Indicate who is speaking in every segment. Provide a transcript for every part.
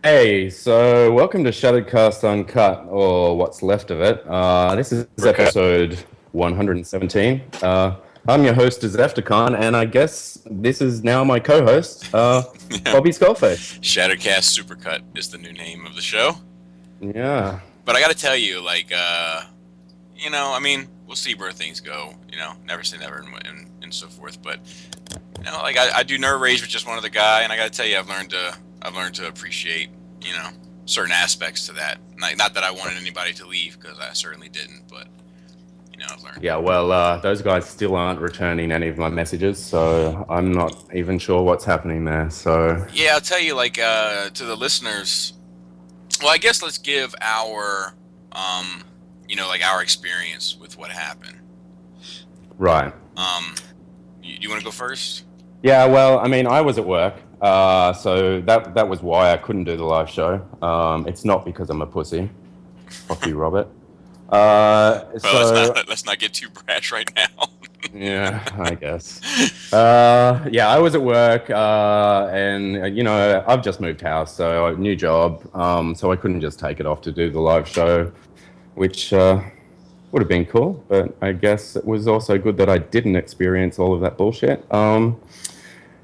Speaker 1: Hey, so welcome to Shuttercast Uncut, or what's left of it. This is
Speaker 2: Uppercut.
Speaker 1: episode 117. I'm your host, Zefticon, and I guess this is now my co-host,
Speaker 2: Yeah.
Speaker 1: Bobby Skullface.
Speaker 2: Shattercast Supercut is the new name of the show.
Speaker 1: Yeah,
Speaker 2: But I got to tell you, I mean, we'll see where things go. Never say never and so forth. But I do Nerd Rage with just one other guy, and I got to tell you, I've learned to appreciate certain aspects to that. Not that I wanted anybody to leave because I certainly didn't, but I've learned.
Speaker 1: yeah. Well, those guys still aren't returning any of my messages, so I'm not even sure what's happening there. So,
Speaker 2: Yeah, I'll tell you, to the listeners. Well, I guess let's give our experience with what happened.
Speaker 1: right.
Speaker 2: You want to go first?
Speaker 1: Yeah, well, I mean, I was at work, so that was why I couldn't do the live show. It's not because I'm a pussy. Fuck you, Robert.
Speaker 2: Well, let's
Speaker 1: So
Speaker 2: not get too brash right now.
Speaker 1: yeah, I guess. Yeah, I was at work, and I've just moved house, so new job. So I couldn't just take it off to do the live show, which would have been cool. But I guess it was also good that I didn't experience all of that bullshit.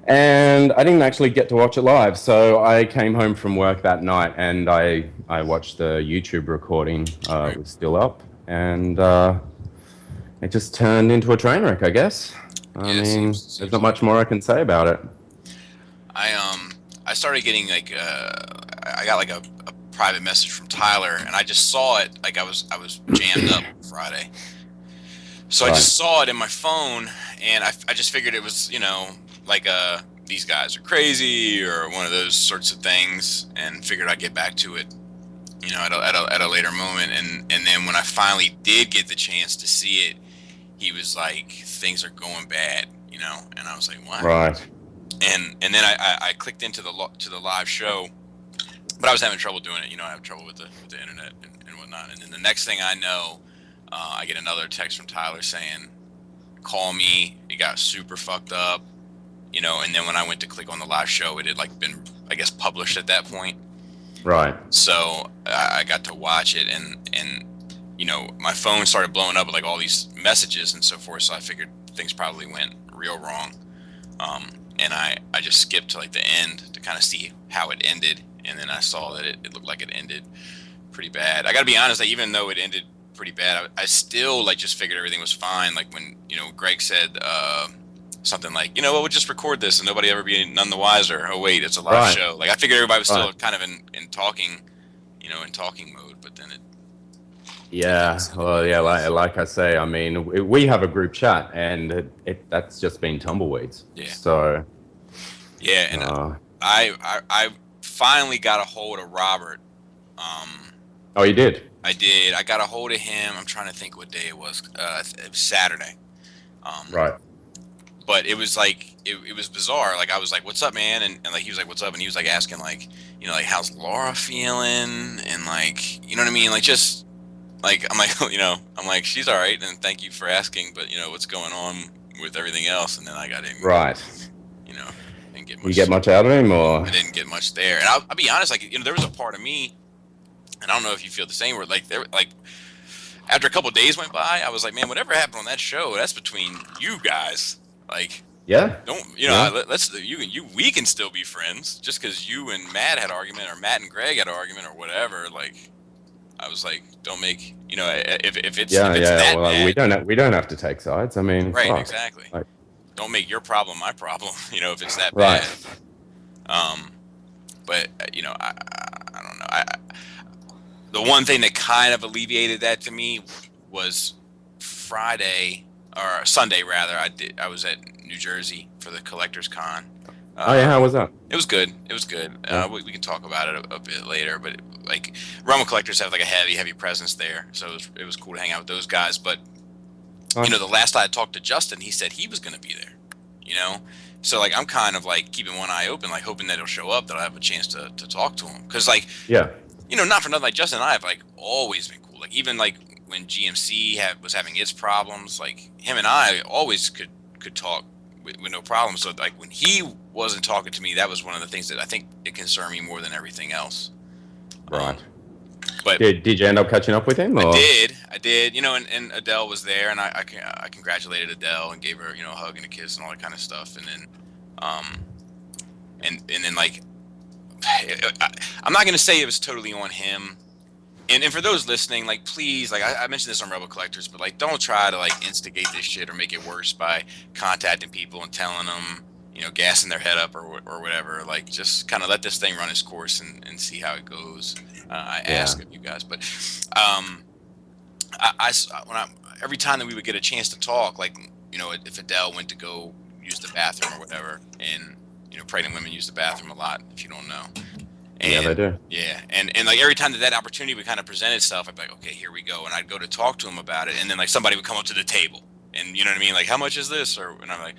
Speaker 1: And I didn't actually get to watch it live, so I came home from work that night and I watched the YouTube recording. It was still up, and it just turned into a train wreck, I guess. I
Speaker 2: Yeah,
Speaker 1: mean, there's
Speaker 2: seems
Speaker 1: not
Speaker 2: like
Speaker 1: much more I can say about it.
Speaker 2: I started getting I got a private message from Tyler, and I just saw it. I was jammed up Friday, so I
Speaker 1: Right,
Speaker 2: just saw it in my phone, and I just figured it was these guys are crazy or one of those sorts of things, and figured I'd get back to it at a later moment. And then when I finally did get the chance to see it, he was like, things are going bad, and I was like, what?
Speaker 1: right,
Speaker 2: And then I clicked into the live show, but I was having trouble doing it. I have trouble with the internet and whatnot. And then the next thing I know, I get another text from Tyler saying, call me. It got super fucked up. And then when I went to click on the live show, it had been, I guess, published at that point.
Speaker 1: right.
Speaker 2: So I got to watch it, and my phone started blowing up with all these messages and so forth. So I figured things probably went real wrong. And I just skipped to the end to kind of see how it ended, and then I saw that it looked like it ended pretty bad. I got to be honest, even though it ended pretty bad, I still just figured everything was fine. When Greg said something we'll just record this and nobody ever be none the wiser. Oh wait, it's a live
Speaker 1: Right,
Speaker 2: show. I figured everybody was
Speaker 1: right.
Speaker 2: still kind of in talking, in talking mode. But then it
Speaker 1: Yeah,
Speaker 2: ends in the
Speaker 1: well,
Speaker 2: way it
Speaker 1: yeah,
Speaker 2: is.
Speaker 1: like I say, I mean, we have a group chat, and that's just been tumbleweeds.
Speaker 2: Yeah,
Speaker 1: So,
Speaker 2: yeah, and
Speaker 1: uh,
Speaker 2: I finally got a hold of Robert.
Speaker 1: oh, you did?
Speaker 2: I did. I got a hold of him. I'm trying to think what day it was. It was Saturday. Um,
Speaker 1: Right,
Speaker 2: but it was it was bizarre. I was like, "What's up, man?" And he was like, "What's up?" And he was asking how's Laura feeling? And you know what I mean? Just I'm I'm like, she's all right, and thank you for asking. But what's going on with everything else? And then I got in.
Speaker 1: right.
Speaker 2: You know, didn't get
Speaker 1: You
Speaker 2: much.
Speaker 1: get much out of him, or?
Speaker 2: I didn't get much there. And I'll be honest, there was a part of me, and I don't know if you feel the same, where after a couple of days went by, I was like, man, whatever happened on that show, that's between you guys.
Speaker 1: Yeah,
Speaker 2: Don't
Speaker 1: yeah,
Speaker 2: let's we can still be friends just because you and Matt had an argument, or Matt and Greg had an argument, or whatever. I was like, don't make if it's
Speaker 1: yeah, yeah.
Speaker 2: that
Speaker 1: Well,
Speaker 2: bad,
Speaker 1: we don't have to take sides. I mean,
Speaker 2: right?
Speaker 1: fuck.
Speaker 2: Exactly.
Speaker 1: Like,
Speaker 2: Don't make your problem my problem. If it's that
Speaker 1: right,
Speaker 2: bad. Um, but I don't know. The one thing that kind of alleviated that to me was Friday or Sunday rather. I was at New Jersey for the Collectors Con.
Speaker 1: oh yeah, how was that?
Speaker 2: It was good. It was good.
Speaker 1: Yeah.
Speaker 2: We can talk about it a bit later, but Realm Collectors have a heavy presence there, so it was cool to hang out with those guys. But
Speaker 1: Nice.
Speaker 2: the last I talked to Justin, he said he was going to be there. So I'm kind of keeping one eye open, hoping that he'll show up, that I'll have a chance to talk to him, because
Speaker 1: Yeah,
Speaker 2: not for nothing, Justin and I have always been cool. Even when GMC was having its problems, him and I always could talk with no problem. So when he wasn't talking to me, that was one of the things that I think it concerned me more than everything else.
Speaker 1: Right.
Speaker 2: But
Speaker 1: did you end up catching up with him? Or?
Speaker 2: I did, you know, and Adele was there, and I congratulated Adele and gave her, you know, a hug and a kiss and all that kind of stuff, and then, and then like, I'm not gonna say it was totally on him, and for those listening, like, please, like, I mentioned this on Rebel Collectors, but like, don't try to like instigate this shit or make it worse by contacting people and telling them, you know, gassing their head up or whatever. Like, just kind of let this thing run its course and see how it goes. I ask of you guys, but every time that we would get a chance to talk, like, you know, if Adele went to go use the bathroom or whatever, and you know, pregnant women use the bathroom a lot, if you don't know. And,
Speaker 1: yeah, they do.
Speaker 2: Yeah, and like every time that opportunity would kind of present itself, I'd be like, okay, here we go, and I'd go to talk to him about it, and then like somebody would come up to the table, and you know what I mean, like, how much is this, and I'm like,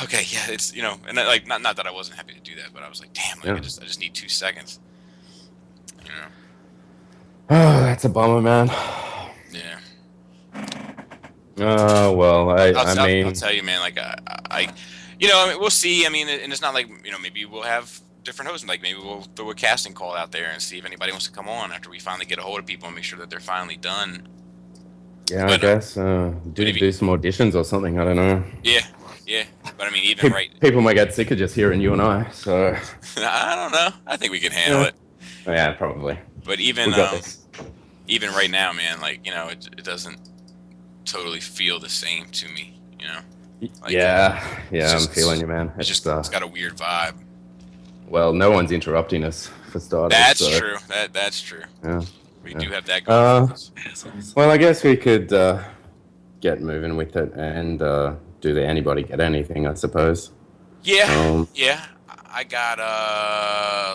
Speaker 2: okay, yeah, it's, you know, and like not that I wasn't happy to do that, but I was like, damn, like, I just need 2 seconds, you know.
Speaker 1: Oh, that's a bummer, man.
Speaker 2: Yeah.
Speaker 1: Oh well, I mean,
Speaker 2: I'll tell you, man. Like, you know, I mean, we'll see. I mean, and it's not like, you know, maybe we'll have different hosts. Like, maybe we'll throw a casting call out there and see if anybody wants to come on after we finally get a hold of people and make sure that they're finally done.
Speaker 1: Yeah, but, I guess do some auditions or something. I don't know.
Speaker 2: Yeah. But I mean, even
Speaker 1: people might get sick of just hearing you and I. So
Speaker 2: I don't know. I think we can handle it.
Speaker 1: Yeah, probably.
Speaker 2: But even right now, man, like, you know, it doesn't totally feel the same to me, you know. Like,
Speaker 1: yeah, I'm feeling you, man.
Speaker 2: It's got a weird vibe.
Speaker 1: Well, no one's interrupting us for starters.
Speaker 2: That's true. That's true.
Speaker 1: Yeah.
Speaker 2: We do have that going.
Speaker 1: Well, I guess we could get moving with it and do the anybody get anything, I suppose.
Speaker 2: Yeah. Yeah. I got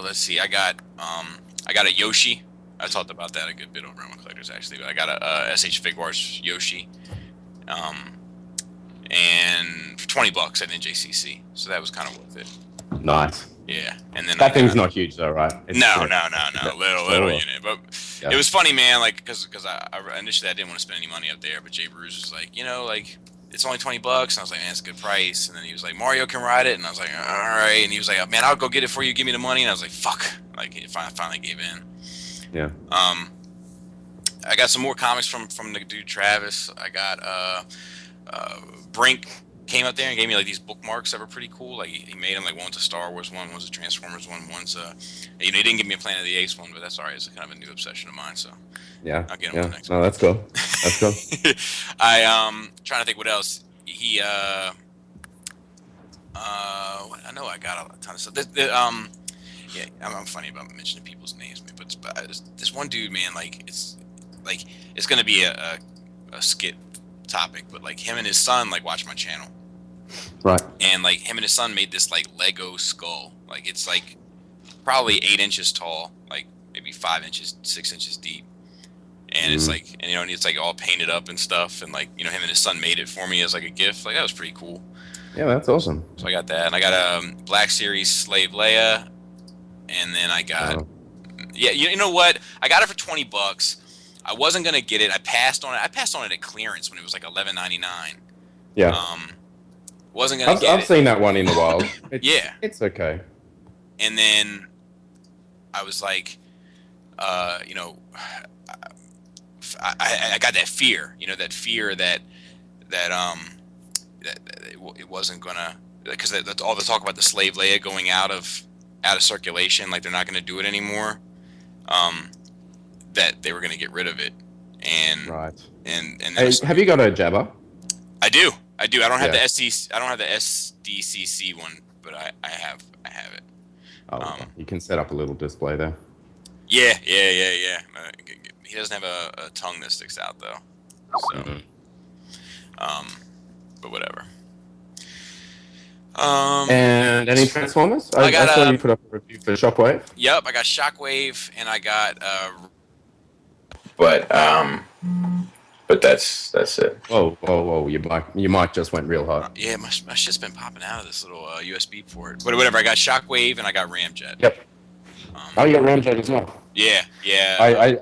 Speaker 2: let's see. I got a Yoshi. I talked about that a good bit over on Collectors, actually. But I got a SH Figuarts Yoshi, and for $20 at NJCC, so that was kind of worth it.
Speaker 1: Nice.
Speaker 2: Yeah, and then
Speaker 1: that thing's not huge though, right?
Speaker 2: No, little unit, but it was funny, man. Like, because I initially I didn't want to spend any money up there, but Jay Bruce was like, you know, like, it's only $20, and I was like, man, it's a good price. And then he was like, Mario can ride it, and I was like, all right. And he was like, man, I'll go get it for you. Give me the money. And I was like, fuck. Like, I finally gave in.
Speaker 1: Yeah.
Speaker 2: I got some more comics from the dude Travis. I got Brink came up there and gave me like these bookmarks that were pretty cool. Like, he made them, like, one's a Star Wars one, one's a Transformers one, one's a, you know, he didn't give me a Planet of the Apes one, but that's all right. It's kind of a new obsession of mine. So
Speaker 1: yeah,
Speaker 2: I'll get him on the next
Speaker 1: one. No, that's cool. That's cool.
Speaker 2: Trying to think what else. He I know I got a ton of stuff. Yeah, I'm funny about mentioning people's names, but this one dude, man, like, it's gonna be a skit topic, but like, him and his son like watch my channel,
Speaker 1: right? And
Speaker 2: like, him and his son made this like Lego skull. Like, it's like probably 8 inches tall, like maybe 5 inches, 6 inches deep, and it's like, and you know, and it's like all painted up and stuff, and like, you know, him and his son made it for me as like a gift. Like, that was pretty cool.
Speaker 1: Yeah, that's awesome.
Speaker 2: So I got that, and I got a Black Series Slave Leia. And then I got, yeah, you know what? I got it for $20. I wasn't gonna get it. I passed on it. I passed on it at clearance when it was like $11.99.
Speaker 1: Yeah.
Speaker 2: Wasn't gonna get it.
Speaker 1: I've seen that one in the wild.
Speaker 2: Yeah.
Speaker 1: It's okay.
Speaker 2: And then I was like, you know, I got that fear. You know, that fear that it wasn't gonna, because that's all the talk about the Slave Leia going out of circulation, like they're not going to do it anymore, that they were going to get rid of it, and
Speaker 1: right.
Speaker 2: And
Speaker 1: hey, have you got a Jabba?
Speaker 2: I do. I don't have the SDCC one, but I have it.
Speaker 1: Oh, you can set up a little display there.
Speaker 2: Yeah. He doesn't have a tongue that sticks out though, so but whatever.
Speaker 3: And any Transformers? I saw you put up a review for Shockwave.
Speaker 2: Yep, I got Shockwave, and I got
Speaker 4: but that's it.
Speaker 1: Whoa! Your mic just went real hot.
Speaker 2: Yeah, my shit's been popping out of this little USB port. But whatever, I got Shockwave and I got Ramjet.
Speaker 3: Yep. You got Ramjet as well.
Speaker 2: Yeah.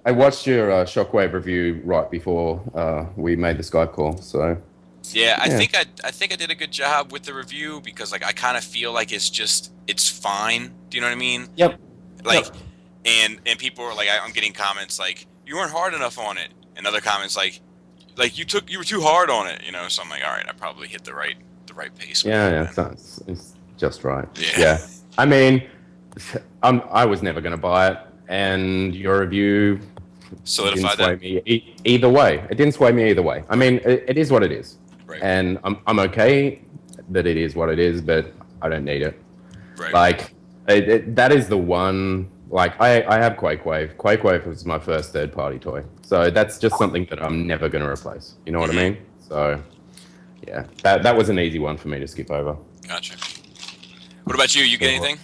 Speaker 1: I watched your Shockwave review right before we made the Skype call, so
Speaker 2: Yeah, I think I did a good job with the review because like I kind of feel like it's fine. Do you know what I mean?
Speaker 1: Yep.
Speaker 2: Like, and people are like, I'm getting comments like you weren't hard enough on it, and other comments like you were too hard on it. You know, so I'm like, all right, I probably hit the right pace.
Speaker 1: Yeah, it's just right.
Speaker 2: Yeah.
Speaker 1: I mean, I was never going to buy it, and your review
Speaker 2: solidified
Speaker 1: didn't sway me either way. It didn't sway me either way. I mean, it is what it is,
Speaker 2: right.
Speaker 1: And I'm okay that it is what it is, but I don't need it.
Speaker 2: Right.
Speaker 1: Like that is the one. Like I have Quakewave. Quakewave was my first third-party toy, so that's just something that I'm never going to replace. You know what I mean? So yeah, that was an easy one for me to skip over.
Speaker 2: Gotcha. What about you? You get anything?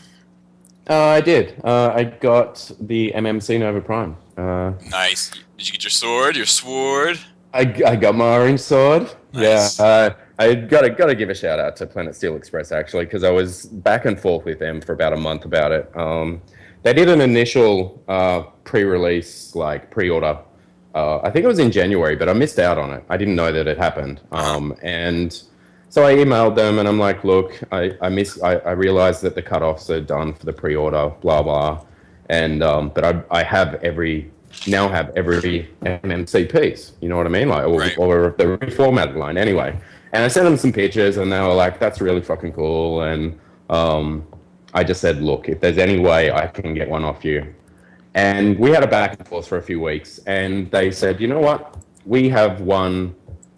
Speaker 1: I did. I got the MMC Nova Prime.
Speaker 2: Nice. Did you get your sword? Your sword?
Speaker 1: I got my orange sword.
Speaker 2: Nice.
Speaker 1: Yeah. I gotta give a shout out to Planet Steel Express actually, because I was back and forth with them for about a month about it. They did an initial pre-release, like pre-order. I think it was in January, but I missed out on it. I didn't know that it happened. And so I emailed them and I'm like, look, I realized that the cutoffs are done for the pre-order, blah blah, and but I have every MMC piece. You know what I mean? Like or the reformatted line anyway. And I sent them some pictures and they were like, that's really fucking cool. And I just said, look, if there's any way I can get one off you. And we had a back and forth for a few weeks and they said, you know what? We have one.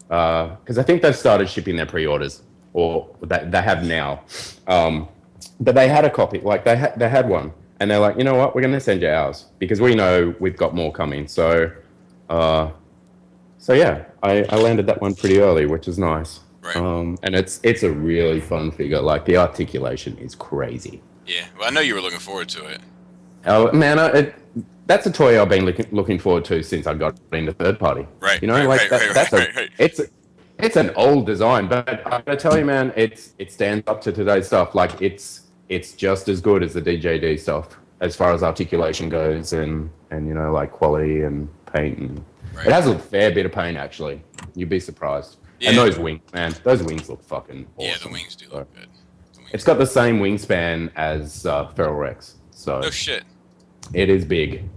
Speaker 1: Because I think they've started shipping their pre-orders, or they have now. But they had a copy, like they had one, and they're like, you know what, we're going to send you ours because we know we've got more coming. So yeah, I landed that one pretty early, which is nice.
Speaker 2: Right.
Speaker 1: And it's a really fun figure. Like the articulation is crazy.
Speaker 2: Yeah. Well, I know you were looking forward to it.
Speaker 1: Oh man, that's a toy I've been looking forward to since I got into third party.
Speaker 2: Right.
Speaker 1: You know, it's an old design, but I gotta tell you, man, it stands up to today's stuff. Like it's just as good as the DJD stuff as far as articulation goes, and you know, like quality and paint. And it has a fair bit of paint actually. You'd be surprised. Yeah. And those wings, man, those wings look fucking awesome.
Speaker 2: Yeah, the wings do look good.
Speaker 1: It's got the same wingspan as Feral Rex, so
Speaker 2: no shit.
Speaker 1: It is big.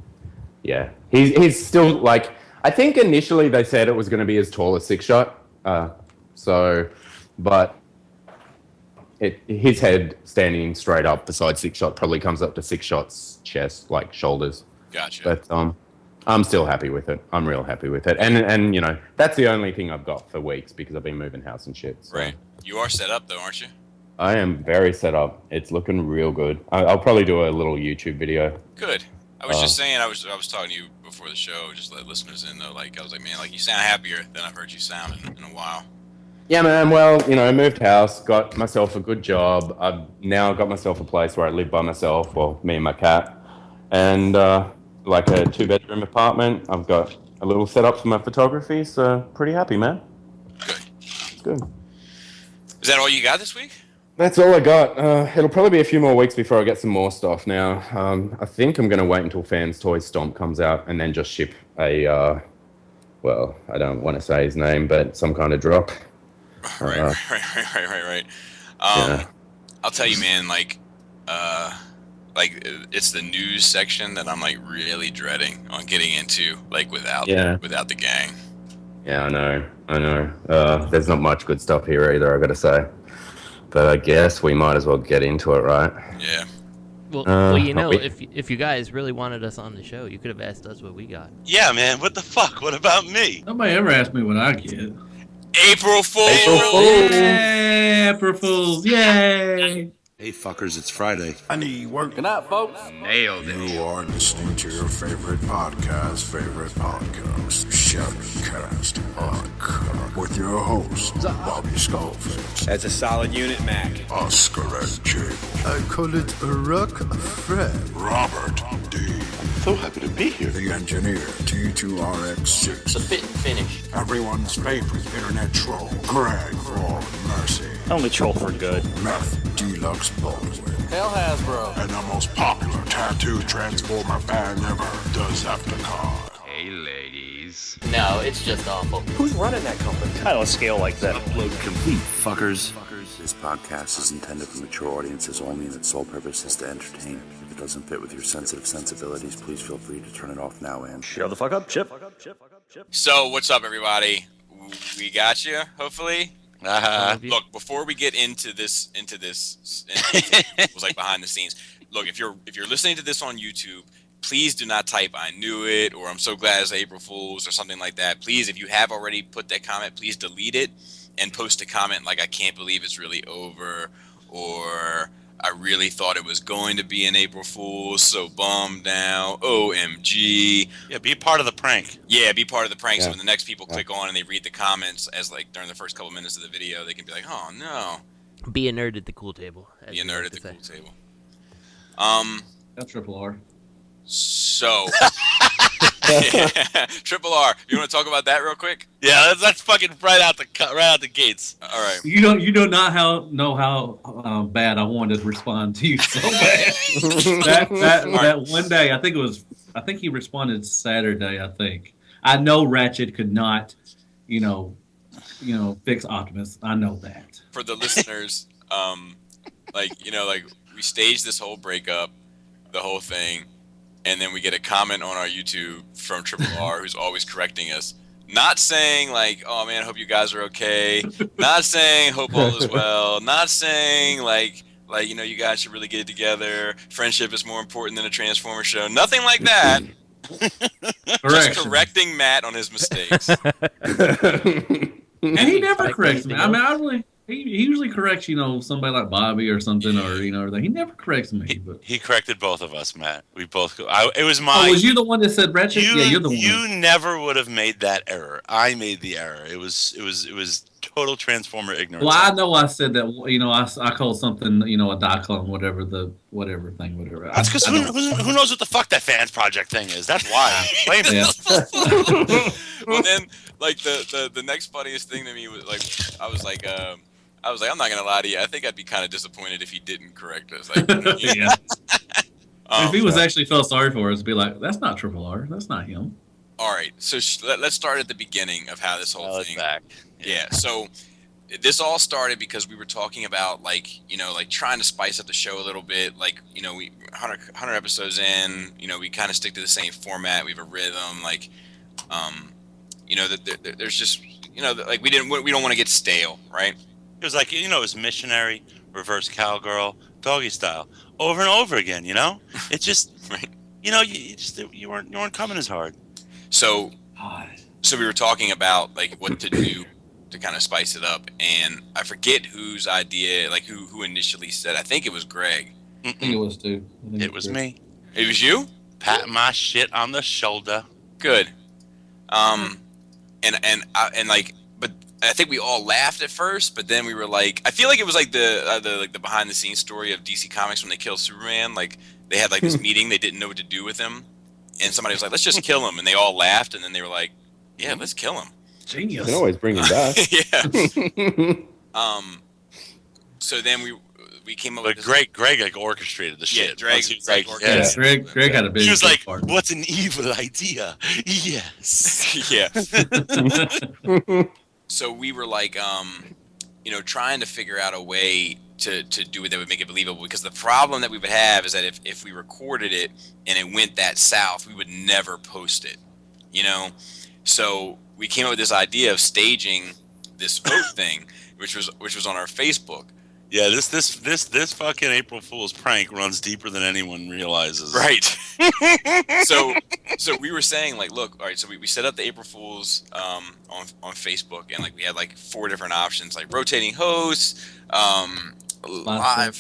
Speaker 1: Yeah. He's still like, I think initially they said it was going to be as tall as Six Shot. But his head standing straight up beside Six Shot probably comes up to Six Shot's chest, like shoulders.
Speaker 2: Gotcha.
Speaker 1: But I'm still happy with it. I'm real happy with it. And you know, that's the only thing I've got for weeks because I've been moving house and shit. So.
Speaker 2: Right. You are set up though, aren't you?
Speaker 1: I am very set up. It's looking real good. I'll probably do a little YouTube video.
Speaker 2: Good. I was just saying, I was talking to you before the show, just let listeners in though. Like I was like, man, like you sound happier than I've heard you sound in a while.
Speaker 1: Yeah, man. Well, you know, I moved house, got myself a good job. I've now got myself a place where I live by myself, well, me and my cat, and like a 2-bedroom apartment. I've got a little setup for my photography, so pretty happy, man.
Speaker 2: Good.
Speaker 1: It's good.
Speaker 2: Is that all you got this week?
Speaker 1: That's all I got. It'll probably be a few more weeks before I get some more stuff now. I think I'm going to wait until Fans Toys Stomp comes out and then just ship a, well, I don't want to say his name, but some kind of drop.
Speaker 2: Right.
Speaker 1: Yeah.
Speaker 2: I'll tell you, man, like it's the news section that I'm like really dreading on getting into, like without the gang.
Speaker 1: Yeah, I know. There's not much good stuff here either, I got to say. But I guess we might as well get into it, right?
Speaker 2: Yeah.
Speaker 5: Well, you know, if you guys really wanted us on the show, you could have asked us what we got.
Speaker 6: Yeah, man. What the fuck? What about me?
Speaker 7: Nobody ever asked me what I get.
Speaker 2: April Fools!
Speaker 7: Yay! April Fools! Yay!
Speaker 8: Hey, fuckers, it's Friday.
Speaker 9: I need work.
Speaker 10: Good night, folks.
Speaker 2: Nailed it.
Speaker 9: You are listening to your favorite podcast, Scattercast Uncut, with your host, Bobby Skullface.
Speaker 10: That's a solid unit, Mac.
Speaker 9: Oscar and Jake. I call it Barack Fred. Robert D.
Speaker 8: So happy to be here.
Speaker 9: The engineer, T2RX6.
Speaker 10: It's a fit and finish.
Speaker 9: Everyone's favorite internet troll, Greg for Mercy.
Speaker 11: Only troll for good.
Speaker 9: Meth Deluxe Baldwin.
Speaker 10: Hell Hasbro.
Speaker 9: And the most popular tattoo transformer band ever, the Afterburner.
Speaker 12: Hey ladies,
Speaker 10: Please. No, it's just awful.
Speaker 11: Who's running that company?
Speaker 12: I don't scale like that.
Speaker 8: Upload complete, fuckers. This podcast is intended for mature audiences only, and its sole purpose is to entertain. If it doesn't fit with your sensitive sensibilities, please feel free to turn it off now and
Speaker 12: shut the fuck up, Chip.
Speaker 2: So, what's up, everybody? We got you, hopefully. Look, before we get into this was like behind the scenes. Look, if you're listening to this on YouTube, please do not type "I knew it" or "I'm so glad it's April Fool's" or something like that. Please, if you have already put that comment, please delete it and post a comment like "I can't believe it's really over" or "I really thought it was going to be an April Fool's, so bummed now, OMG."
Speaker 6: Yeah, be part of the prank.
Speaker 2: Yeah, be part of the prank. So when the next people click on and they read the comments as like during the first couple minutes of the video, they can be like, "Oh no."
Speaker 5: Be a nerd at the cool table.
Speaker 2: Be a nerd at the cool table.
Speaker 7: That's Triple R.
Speaker 2: So, Triple R, you want to talk about that real quick?
Speaker 6: Yeah, that's fucking right out the gates.
Speaker 2: All right.
Speaker 7: You do not know how bad I wanted to respond to you so bad. that one day, I think he responded Saturday. I think I know Ratchet could not, fix Optimus. I know that.
Speaker 2: For the listeners, we staged this whole breakup, the whole thing. And then we get a comment on our YouTube from Triple R, who's always correcting us. Not saying like, "Oh man, I hope you guys are okay." Not saying "hope all is well." Not saying like you guys should really get it together. Friendship is more important than a Transformer show. Nothing like that. Just correcting Matt on his mistakes.
Speaker 7: And he never corrects me. I mean, he usually corrects, somebody like Bobby or something, or he never corrects me. But
Speaker 6: he corrected both of us, Matt. We both. It was my.
Speaker 7: Oh, was you the one that said Ratchet? Yeah, you're the one.
Speaker 6: You never would have made that error. I made the error. It was total Transformer ignorance.
Speaker 7: Well, I know I said that. I called something, a diclone, whatever.
Speaker 6: That's because who knows what the fuck that Fansproject thing is? That's why. Blame
Speaker 2: it. Well, then, like the next funniest thing to me was like, I was like, I'm not gonna lie to you. I think I'd be kind of disappointed if he didn't correct us. Like,
Speaker 7: yeah. If he was actually felt sorry for us, be like, "That's not Triple R. That's not him."
Speaker 2: All right, so let's start at the beginning of how this whole thing. Back. Yeah. So this all started because we were talking about like trying to spice up the show a little bit. Like we 100 episodes in, we kind of stick to the same format. We have a rhythm. Like, there's just like we don't want to get stale, right?
Speaker 6: It was like, it was missionary, reverse cowgirl, doggy style, over and over again. It's just,
Speaker 2: right.
Speaker 6: You weren't coming as hard.
Speaker 2: So we were talking about like what to do to kind of spice it up, and I forget whose idea, like who initially said. I think it was Greg.
Speaker 7: I think it was too.
Speaker 6: It was me.
Speaker 2: It was you?
Speaker 6: Pat my shit on the shoulder.
Speaker 2: Good. But I think we all laughed at first, but then we were like, I feel like it was like the behind the scenes story of DC Comics when they killed Superman. Like they had like this meeting, they didn't know what to do with him, and somebody was like, "Let's just kill him," and they all laughed, and then they were like, "Yeah, let's kill him."
Speaker 7: Genius.
Speaker 1: You can always bring him back.
Speaker 2: Yeah. So then we came up with
Speaker 6: Greg like orchestrated the shit.
Speaker 2: Greg
Speaker 7: had a big.
Speaker 6: He was like,
Speaker 7: part.
Speaker 6: "What's an evil idea?" Yes.
Speaker 2: Yeah. So we were like, trying to figure out a way to do it that would make it believable, because the problem that we would have is that if we recorded it and it went that south, we would never post it, So we came up with this idea of staging this vote thing, which was on our Facebook.
Speaker 6: Yeah, this fucking April Fool's prank runs deeper than anyone realizes.
Speaker 2: Right. So we were saying like, look, all right. So we set up the April Fool's on Facebook, and like we had like 4 different options, like rotating hosts, live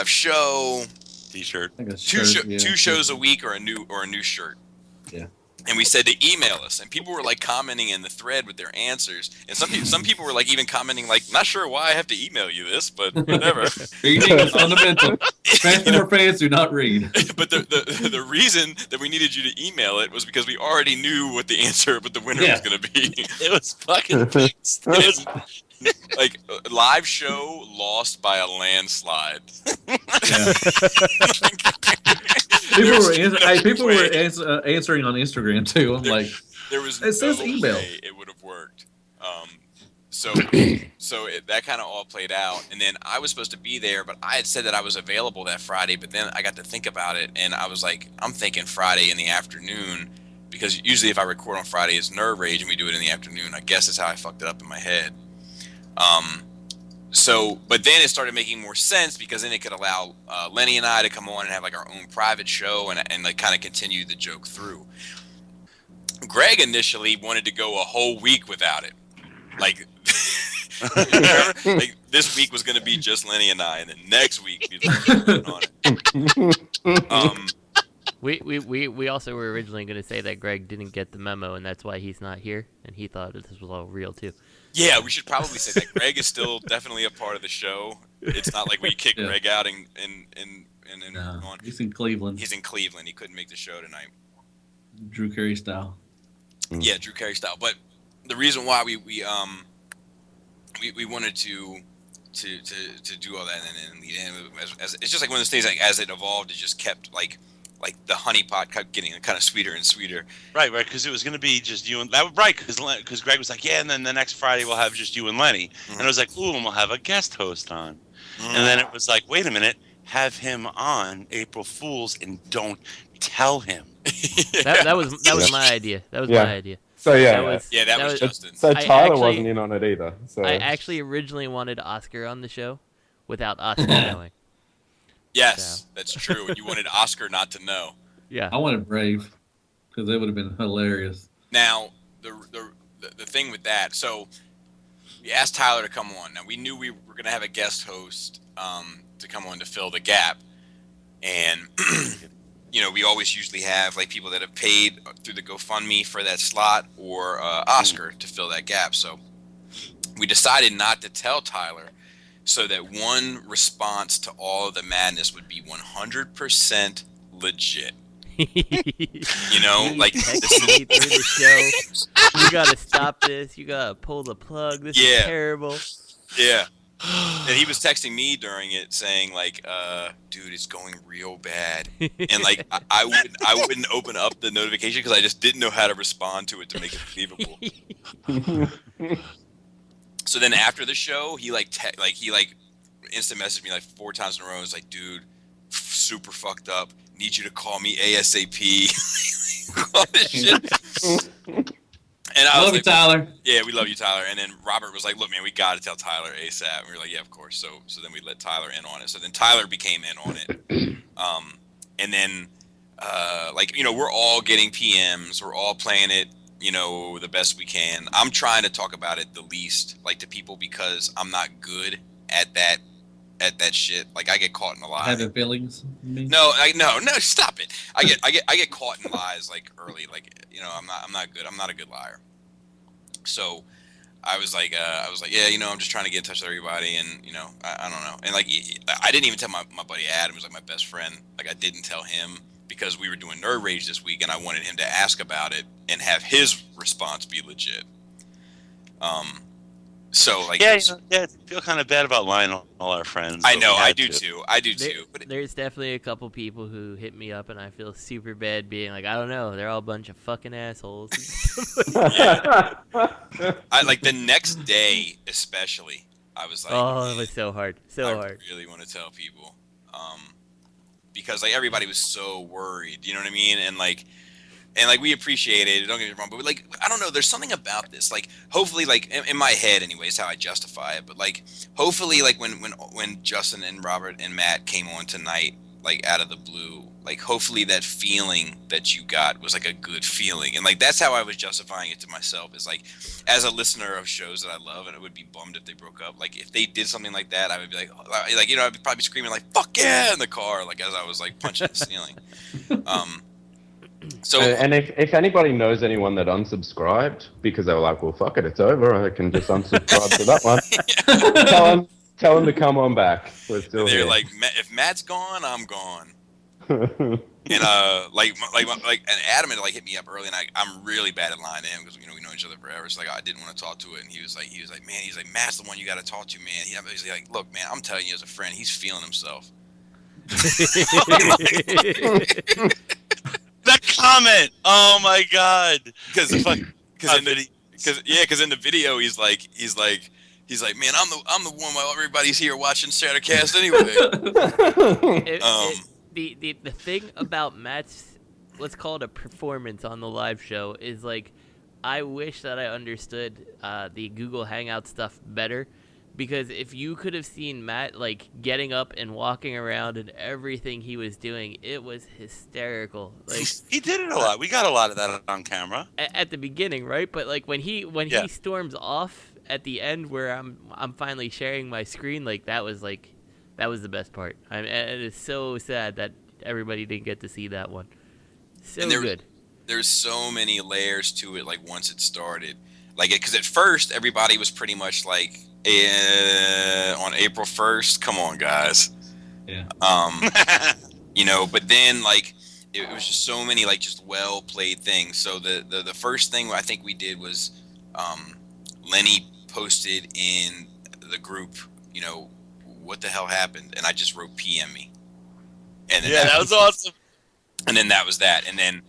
Speaker 2: show,
Speaker 6: T-shirt,
Speaker 2: two shows a week, or a new shirt.
Speaker 7: Yeah.
Speaker 2: And we said to email us, and people were like commenting in the thread with their answers, and some people were like even commenting like, "Not sure why I have to email you this, but whatever."
Speaker 7: Reading is fundamental. Transformer fans do not read.
Speaker 2: But the reason that we needed you to email it was because we already knew what the answer, what the winner was going to be.
Speaker 6: It was fucking fixed. It was
Speaker 2: like live show lost by a landslide.
Speaker 7: People were answering on Instagram too. I'm like,
Speaker 2: there was
Speaker 7: it says
Speaker 2: no
Speaker 7: email.
Speaker 2: way it would have worked. So that kind of all played out, and then I was supposed to be there, but I had said that I was available that Friday. But then I got to think about it, and I was like, I'm thinking Friday in the afternoon, because usually if I record on Friday, it's Nerd Rage, and we do it in the afternoon. I guess that's how I fucked it up in my head. But then it started making more sense, because then it could allow Lenny and I to come on and have like our own private show and like kind of continue the joke through. Greg initially wanted to go a whole week without it. Like, like this week was going to be just Lenny and I, and then next week we on it.
Speaker 5: We also were originally going to say that Greg didn't get the memo, and that's why he's not here, and he thought that this was all real too.
Speaker 2: Yeah, we should probably say that Greg is still definitely a part of the show. It's not like we kicked Greg out and on.
Speaker 7: He's in Cleveland.
Speaker 2: He's in Cleveland. He couldn't make the show tonight.
Speaker 7: Drew Carey style.
Speaker 2: Yeah, Drew Carey style. But the reason why we wanted to do all that and lead in, as it's just like one of those things, like as it evolved, it just kept like the honey pot kept getting kind of sweeter and sweeter.
Speaker 6: Right, because it was going to be just you and that. Right, because Greg was like, yeah, and then the next Friday we'll have just you and Lenny, and I was like, ooh, and we'll have a guest host on, and then it was like, wait a minute, have him on April Fools and don't tell him.
Speaker 5: That was my idea. That was my idea.
Speaker 1: So
Speaker 2: that was Justin.
Speaker 1: So Tyler wasn't in on it either. So
Speaker 5: I actually originally wanted Oscar on the show, without Oscar knowing.
Speaker 2: Yes, that's true. And you wanted Oscar not to know.
Speaker 5: Yeah,
Speaker 7: I wanted Brave, because that would have been hilarious.
Speaker 2: Now the thing with that, so we asked Tyler to come on. Now we knew we were going to have a guest host to come on to fill the gap, and you know, we always usually have like people that have paid through the GoFundMe for that slot, or Oscar to fill that gap. So we decided not to tell Tyler, so that one response to all of the madness would be 100% legit. You know, like
Speaker 5: text me through the show. You gotta stop this. You gotta pull the plug. This is terrible.
Speaker 2: Yeah. And he was texting me during it saying like, dude, it's going real bad. And like I wouldn't open up the notification because I just didn't know how to respond to it to make it believable. So then after the show, he instant messaged me like 4 times in a row. It's like, dude, super fucked up. Need you to call me ASAP. All this shit. And I
Speaker 7: love you, Tyler.
Speaker 2: Yeah, we love you, Tyler. And then Robert was like, look, man, we got to tell Tyler ASAP. And we were like, yeah, of course. So then we let Tyler in on it. So then Tyler became in on it. And then, like, you know, we're all getting PMs. We're all playing it, you know, the best we can. I'm trying to talk about it the least, like, to people, because I'm not good at that shit. Like, I get caught in a lie.
Speaker 7: Having feelings?
Speaker 2: No, stop it. I get caught in lies like early. Like, you know, I'm not good. I'm not a good liar. So I was like, yeah, you know, I'm just trying to get in touch with everybody, and you know, I don't know. And like, I didn't even tell my buddy Adam, who's like my best friend. Like, I didn't tell him because we were doing Nerd Rage this week, and I wanted him to ask about it and have his response be legit. So like,
Speaker 6: I feel kind of bad about lying to all our friends.
Speaker 2: I know, I do too. But
Speaker 5: there's definitely a couple people who hit me up, and I feel super bad being like, I don't know, they're all a bunch of fucking assholes.
Speaker 2: I like the next day, especially. I was like,
Speaker 5: oh, it was so hard, hard.
Speaker 2: I really want to tell people, because like everybody was so worried. You know what I mean? And like we appreciate it. Don't get me wrong, but like, I don't know. There's something about this. Like, hopefully, like in my head, anyways, how I justify it. But like, hopefully, like when Justin and Robert and Matt came on tonight, like out of the blue, like hopefully that feeling that you got was like a good feeling, and like that's how I was justifying it to myself. Is like, as a listener of shows that I love, and I would be bummed if they broke up. Like if they did something like that, I would be like, you know, I'd probably be screaming like "fuck yeah" in the car, like as I was like punching the ceiling. So,
Speaker 1: and if anybody knows anyone that unsubscribed because they were like, well, fuck it, it's over, I can just unsubscribe to that one. Tell them to come on back. We're still
Speaker 2: they're
Speaker 1: here.
Speaker 2: like, if Matt's gone, I'm gone. And and Adam had like hit me up early, and I'm really bad at lying to him because, you know, we know each other forever. So like, I didn't want to talk to it, and he was like, man, he's like, Matt's the one you got to talk to, man. He's like, look, man, I'm telling you as a friend, he's feeling himself.
Speaker 6: That comment. Oh my god.
Speaker 2: Because in the video he's like, man, I'm the one while everybody's here watching Shattercast anyway.
Speaker 5: The thing about Matt's, let's call it a performance on the live show, is like, I wish that I understood the Google Hangout stuff better. Because if you could have seen Matt, like, getting up and walking around and everything he was doing, it was hysterical. Like,
Speaker 6: he did it a lot. We got a lot of that on camera
Speaker 5: at the beginning, right? But like when he storms off at the end, where I'm finally sharing my screen, like that was the best part. And it is so sad that everybody didn't get to see that one. So good.
Speaker 2: There's so many layers to it. Like once it started, like because at first everybody was pretty much like. On April 1st, come on, guys.
Speaker 7: Yeah.
Speaker 2: You know, but then like it was just so many like just well played things. So the first thing I think we did was Lenny posted in the group, you know, what the hell happened, and I just wrote PM me. And then
Speaker 6: that was awesome.
Speaker 2: And then that was that, and then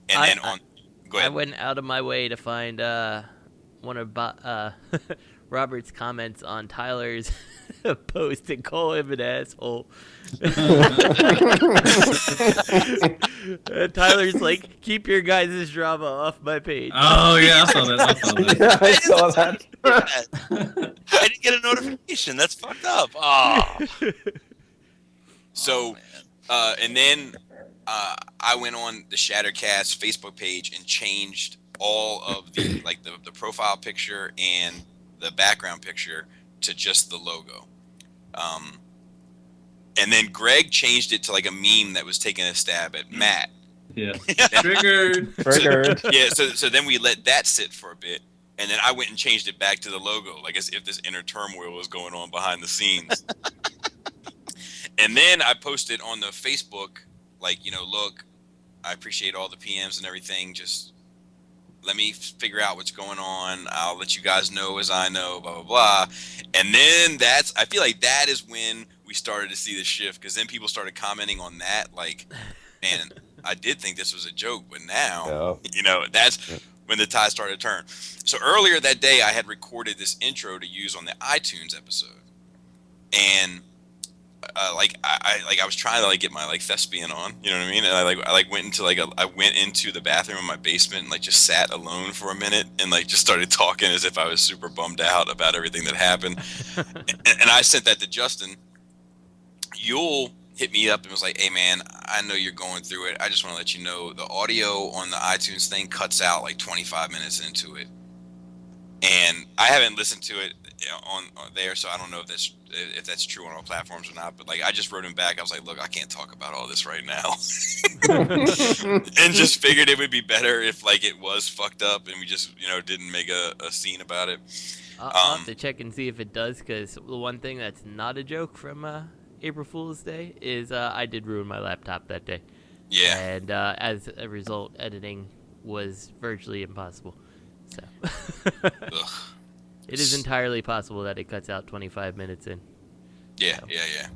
Speaker 2: go ahead.
Speaker 5: I went out of my way to find one of Robert's comments on Tyler's post and call him an asshole. Tyler's like, keep your guys' drama off my page.
Speaker 7: Oh, yeah, I saw that.
Speaker 1: I saw that.
Speaker 6: I didn't get a notification. That's fucked up. Oh.
Speaker 2: So, and then I went on the Shattercast Facebook page and changed all of the like the profile picture and the background picture to just the logo. And then Greg changed it to like a meme that was taking a stab at Matt.
Speaker 7: Yeah. Triggered.
Speaker 2: So then we let that sit for a bit, and then I went and changed it back to the logo, like as if this inner turmoil was going on behind the scenes. And then I posted on the Facebook, like, you know, look, I appreciate all the PMs and everything, just let me figure out what's going on. I'll let you guys know as I know, blah, blah, blah. And then I feel like that is when we started to see the shift, because then people started commenting on that, like, man, I did think this was a joke, but now, you know, that's when the tide started to turn. So earlier that day, I had recorded this intro to use on the iTunes episode. And I was trying to like get my like thespian on, you know what I mean? And I went into I went into the bathroom in my basement and like just sat alone for a minute and like just started talking as if I was super bummed out about everything that happened. and I sent that to Justin. Yule hit me up and was like, "Hey man, I know you're going through it. I just want to let you know the audio on the iTunes thing cuts out like 25 minutes into it." And I haven't listened to it on there, so I don't know if that's true on all platforms or not. But like, I just wrote him back. I was like, "Look, I can't talk about all this right now," and just figured it would be better if like it was fucked up and we just didn't make a scene about it.
Speaker 5: I'll have to check and see if it does, because the one thing that's not a joke from April Fool's Day is I did ruin my laptop that day.
Speaker 2: Yeah.
Speaker 5: And as a result, editing was virtually impossible. So it is entirely possible that it cuts out 25 minutes in.
Speaker 2: Yeah, so. Yeah.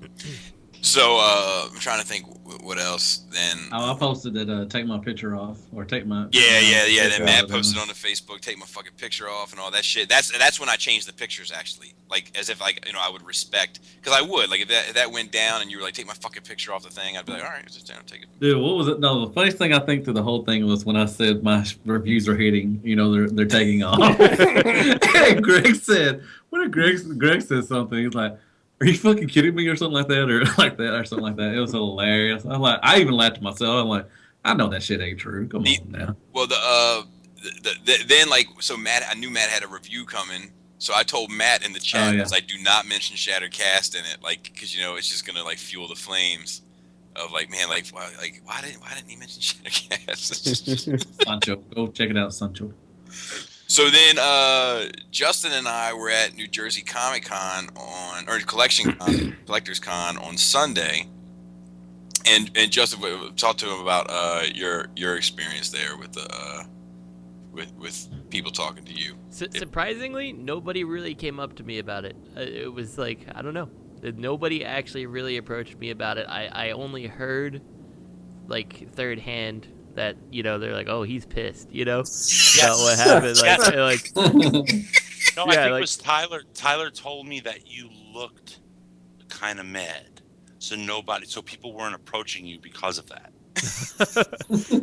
Speaker 2: So I'm trying to think what else then.
Speaker 7: Oh, I posted that take my picture off or take my
Speaker 2: yeah. Then Matt posted on the Facebook, take my fucking picture off and all that shit. That's when I changed the pictures actually, like as if like I would respect, because I would like if that went down and you were like take my fucking picture off the thing, I'd be like all right, just down, take it.
Speaker 7: Dude, what was it? No, the funniest thing I think through the whole thing was when I said my reviews are hitting. They're taking off. Hey, Greg said, what did Greg said something? He's like, "Are you fucking kidding me?" or something like that, or something like that. It was hilarious. I'm like, I even laughed to myself. I'm like, I know that shit ain't true. Come on now.
Speaker 2: Well, then like so I knew Matt had a review coming, so I told Matt in the chat, because I do not mention Shattercast in it, like because it's just gonna like fuel the flames of like, man, like why didn't he mention Shattercast?
Speaker 7: Sancho, go check it out, Sancho.
Speaker 2: So then Justin and I were at New Jersey Comic Con Collectors Con on Sunday, and Justin talked to him about your experience there with with people talking to you.
Speaker 5: Surprisingly, nobody really came up to me about it. It was like, I don't know. Nobody actually really approached me about it. I only heard, like, third hand that, you know, they're like, oh, he's pissed, you know, about what happened. Like,
Speaker 6: No, I think it was Tyler. Tyler told me that you looked kind of mad, so people weren't approaching you because of that.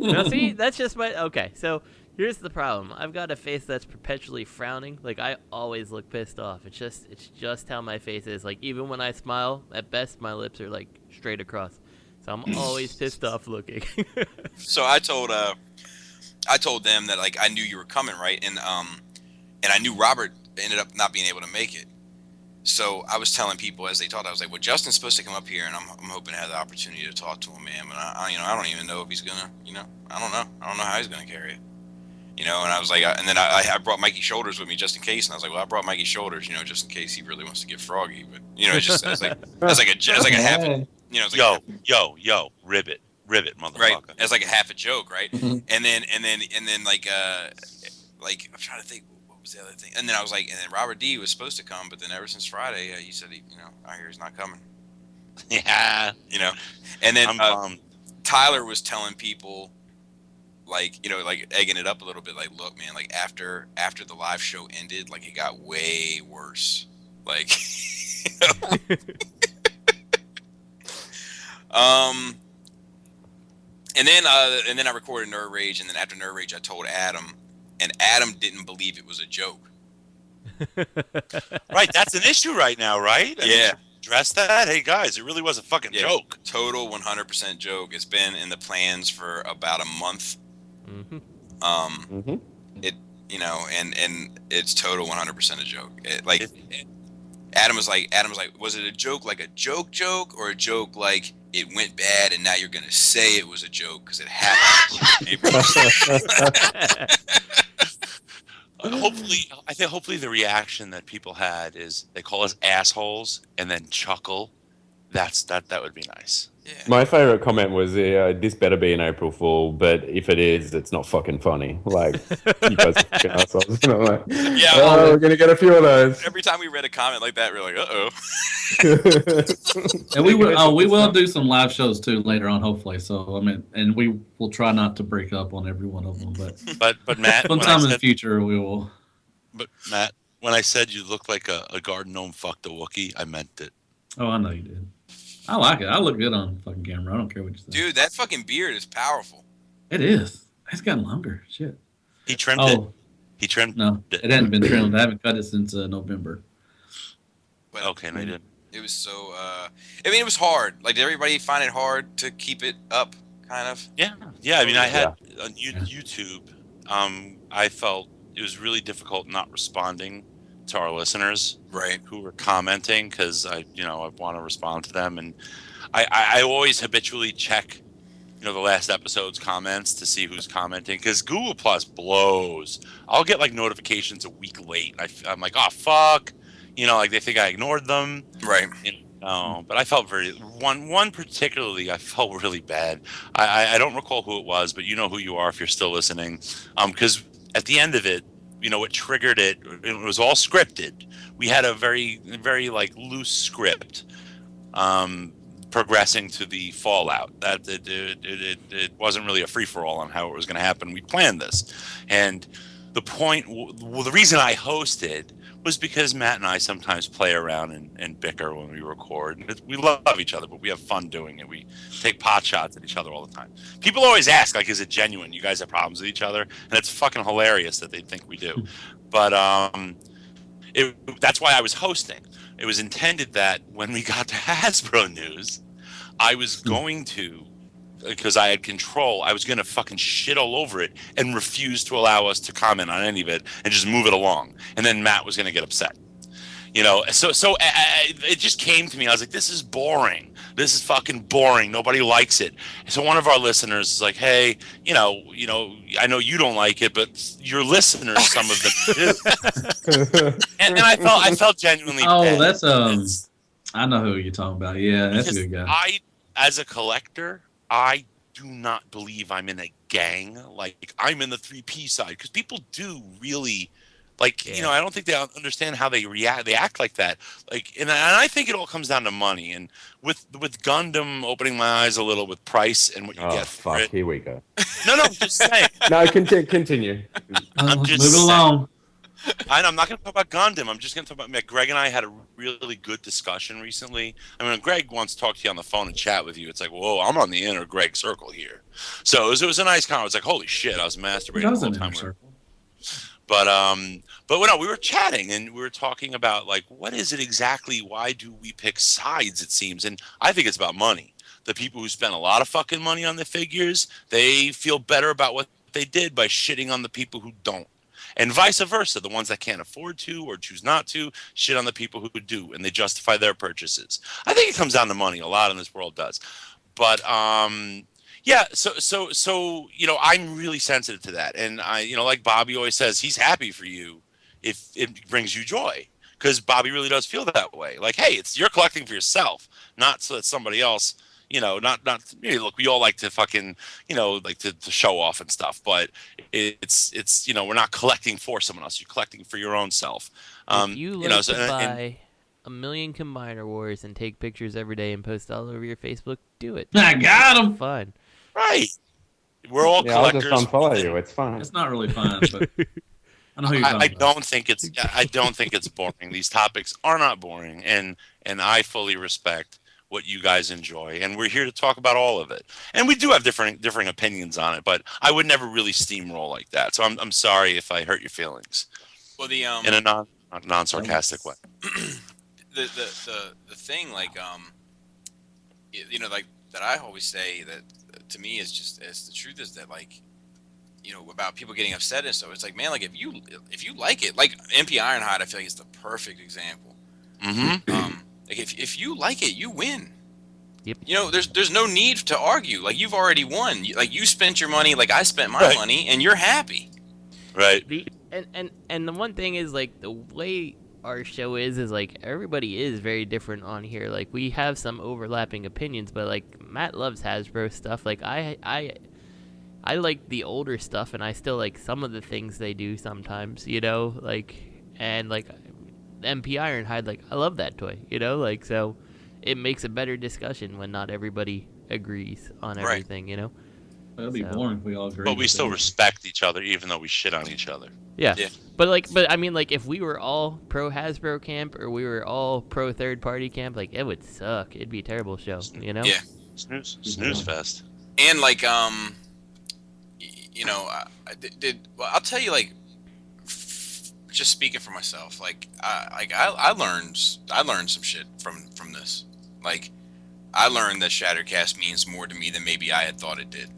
Speaker 5: Now, see, that's just my okay. So here's the problem. I've got a face that's perpetually frowning. Like, I always look pissed off. It's just how my face is. Like, even when I smile, at best my lips are like straight across. So I'm always pissed off looking.
Speaker 2: So I told them that, like, I knew you were coming, right? And I knew Robert ended up not being able to make it. So I was telling people as they talked, I was like, well, Justin's supposed to come up here, and I'm hoping to have the opportunity to talk to him, man. But I don't even know if he's gonna, I don't know how he's gonna carry it, And I was like, and then I brought Mikey Shoulders with me just in case, and I was like, well, I brought Mikey Shoulders, just in case he really wants to get froggy, but it's just as like a half, it's like
Speaker 6: yo, ribbit, motherfucker,
Speaker 2: right? As like a half a joke, right? And then like I'm trying to think. Was the other thing, and then I was like, and then Robert D was supposed to come, but then ever since Friday, he said I hear he's not coming.
Speaker 6: Yeah,
Speaker 2: and then Tyler was telling people, like, like egging it up a little bit, like, look, man, like after the live show ended, like it got way worse, like, and then I recorded Nerd Rage, and then after Nerd Rage, I told Adam. And Adam didn't believe it was a joke.
Speaker 6: Right, that's an issue right now, right?
Speaker 2: Yeah.
Speaker 6: Address that. Hey, guys, it really was a fucking joke.
Speaker 2: Total 100% joke. It's been in the plans for about a month. It, and it's total 100% a joke. Adam was like, was it a joke, like a joke, or a joke like it went bad and now you're gonna say it was a joke because it happened?
Speaker 6: Hopefully the reaction that people had is they call us assholes and then chuckle. That would be nice.
Speaker 1: Yeah. My favorite comment was, this better be an April Fool, but if it is, it's not fucking funny. Like, you guys are fucking assholes. And I'm like, we're going to get a few of those.
Speaker 2: Every time we read a comment like that, we're like, uh-oh.
Speaker 7: And we will do some live shows, too, later on, hopefully. So, and we will try not to break up on every one of them.
Speaker 6: But Matt,
Speaker 7: sometime in the future, we will.
Speaker 6: But, Matt, when I said you looked like a garden gnome fucked a Wookiee, I meant it.
Speaker 7: Oh, I know you did. I like it. I look good on fucking camera. I don't care what you say.
Speaker 2: Dude, that fucking beard is powerful.
Speaker 7: It is. It's gotten longer. Shit.
Speaker 6: He trimmed it. He trimmed
Speaker 7: No, it hadn't been trimmed. I haven't cut it since November.
Speaker 2: But okay, they did. It was so. It was hard. Like, did everybody find it hard to keep it up? Kind of.
Speaker 6: Yeah. I mean, I had on YouTube. I felt it was really difficult not responding to our listeners,
Speaker 2: right,
Speaker 6: who were commenting, because I want to respond to them, and I always habitually check the last episode's comments to see who's commenting, because Google Plus blows. I'll get like notifications a week late. I'm like, oh fuck, like they think I ignored them,
Speaker 2: right?
Speaker 6: But I felt one particularly, I felt really bad. I don't recall who it was, but you know who you are if you're still listening, because at the end of it, what triggered it was all scripted. We had a very, very like loose script progressing to the fallout. That it wasn't really a free-for-all on how it was going to happen. We planned this. And the reason I hosted was because Matt and I sometimes play around and bicker when we record. We love each other, but we have fun doing it. We take pot shots at each other all the time. People always ask, like, is it genuine? You guys have problems with each other? And it's fucking hilarious that they think we do. But that's why I was hosting. It was intended that when we got to Hasbro news, I was going to, because I had control, I was going to fucking shit all over it and refuse to allow us to comment on any of it and just move it along. And then Matt was going to get upset. So it just came to me. I was like, this is boring. This is fucking boring. Nobody likes it. So one of our listeners is like, hey, I know you don't like it, but your listeners, some of them do. and I felt genuinely bad.
Speaker 7: That's I know who you're talking about. Yeah, that's a good guy.
Speaker 6: As a collector, I do not believe I'm in a gang. Like, I'm in the 3P side, because people do really Like, you know, I don't think they understand how they react. They act like that. Like, and I think it all comes down to money. And with Gundam opening my eyes a little with price and what you get for it.
Speaker 1: Here we go.
Speaker 6: No, I'm just saying.
Speaker 1: No, continue.
Speaker 6: I'm just
Speaker 7: moving along.
Speaker 6: I'm not going to talk about Gundam. I'm just going to talk about Greg and I had a really good discussion recently. I mean, when Greg wants to talk to you on the phone and chat with you, it's like, whoa, I'm on the inner Greg circle here. So it was a nice comment. It's like, holy shit, I was masturbating the whole time. But no, we were chatting and we were talking about like, what is it exactly? Why do we pick sides? It seems, and I think it's about money. The people who spend a lot of fucking money on the figures, they feel better about what they did by shitting on the people who don't. And vice versa, the ones that can't afford to or choose not to shit on the people who do, and they justify their purchases. I think it comes down to money. A lot in this world does. But yeah, so you know, I'm really sensitive to that, and I, you know, like Bobby always says, he's happy for you if it brings you joy, because Bobby really does feel that way. Like, hey, you're collecting for yourself, not so that somebody else. You know, not. You know, look, we all like to fucking, you know, like to show off and stuff, but it's you know, we're not collecting for someone else. You're collecting for your own self.
Speaker 5: If you like
Speaker 6: you know,
Speaker 5: to buy a million Combiner Wars and take pictures every day and post all over your Facebook, do it.
Speaker 7: I got him.
Speaker 5: Fun.
Speaker 6: Right. We're all collectors.
Speaker 1: I'll just unfollow you. It's fun.
Speaker 7: It's not really fun, but I know who you're talking
Speaker 6: about. I don't think it's boring. These topics are not boring, and I fully respect what you guys enjoy, and we're here to talk about all of it. And we do have differing opinions on it, but I would never really steamroll like that. So I'm sorry if I hurt your feelings.
Speaker 2: Well, the
Speaker 6: in a non sarcastic way.
Speaker 2: The thing, like you know, like that I always say that to me is just as the truth is that, like, you know, about people getting upset and so it's like, man, like if you like it, like MP Ironhide, I feel like it's the perfect example.
Speaker 6: Mm-hmm.
Speaker 2: Like if you like it, you win.
Speaker 5: Yep.
Speaker 2: You know, there's no need to argue. Like, you've already won. Like, you spent your money, like I spent my money, and you're happy.
Speaker 6: Right.
Speaker 5: And the one thing is, like, the way our show is like everybody is very different on here. Like, we have some overlapping opinions, but like Matt loves Hasbro stuff. Like I like the older stuff, and I still like some of the things they do sometimes. You know, like, and like MP Ironhide, like, I love that toy, you know, like, so it makes a better discussion when not everybody agrees on everything, you know.
Speaker 7: That'd be boring if we all agree.
Speaker 6: But we still respect each other, even though we shit on each other.
Speaker 5: Yeah. But I mean, like, if we were all pro Hasbro camp or we were all pro third party camp, like, it would suck. It'd be a terrible show, you know.
Speaker 2: Yeah.
Speaker 6: Snooze fest.
Speaker 2: And like, you know, well, I'll tell you, like, just speaking for myself, like I learned some shit from this. Like, I learned that Shattercast means more to me than maybe I had thought it did.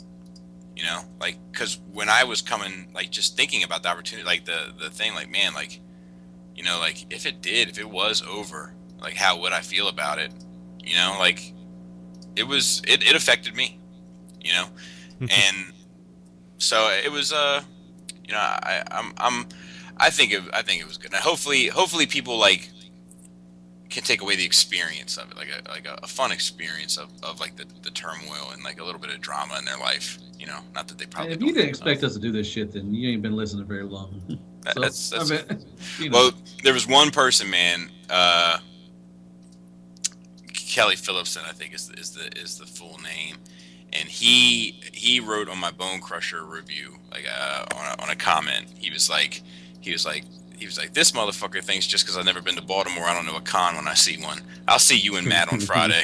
Speaker 2: You know, like, because when I was coming, like, just thinking about the opportunity, like the thing, like, man, like, you know, like, if it was over, like, how would I feel about it? You know, like, it affected me, you know, and so it was, you know, I think it was good. And hopefully people, like, can take away the experience of it, like a fun experience of like the turmoil and like a little bit of drama in their life. You know, not that they probably.
Speaker 7: If you didn't expect us to do this shit, then you ain't been listening very long.
Speaker 2: That's
Speaker 7: I mean, you know.
Speaker 2: Well, there was one person, man. Kelly Phillipson, I think is the full name, and he wrote on my Bone Crusher review, like on a comment. He was like, this motherfucker thinks just because I've never been to Baltimore, I don't know a con when I see one. I'll see you and Matt on Friday.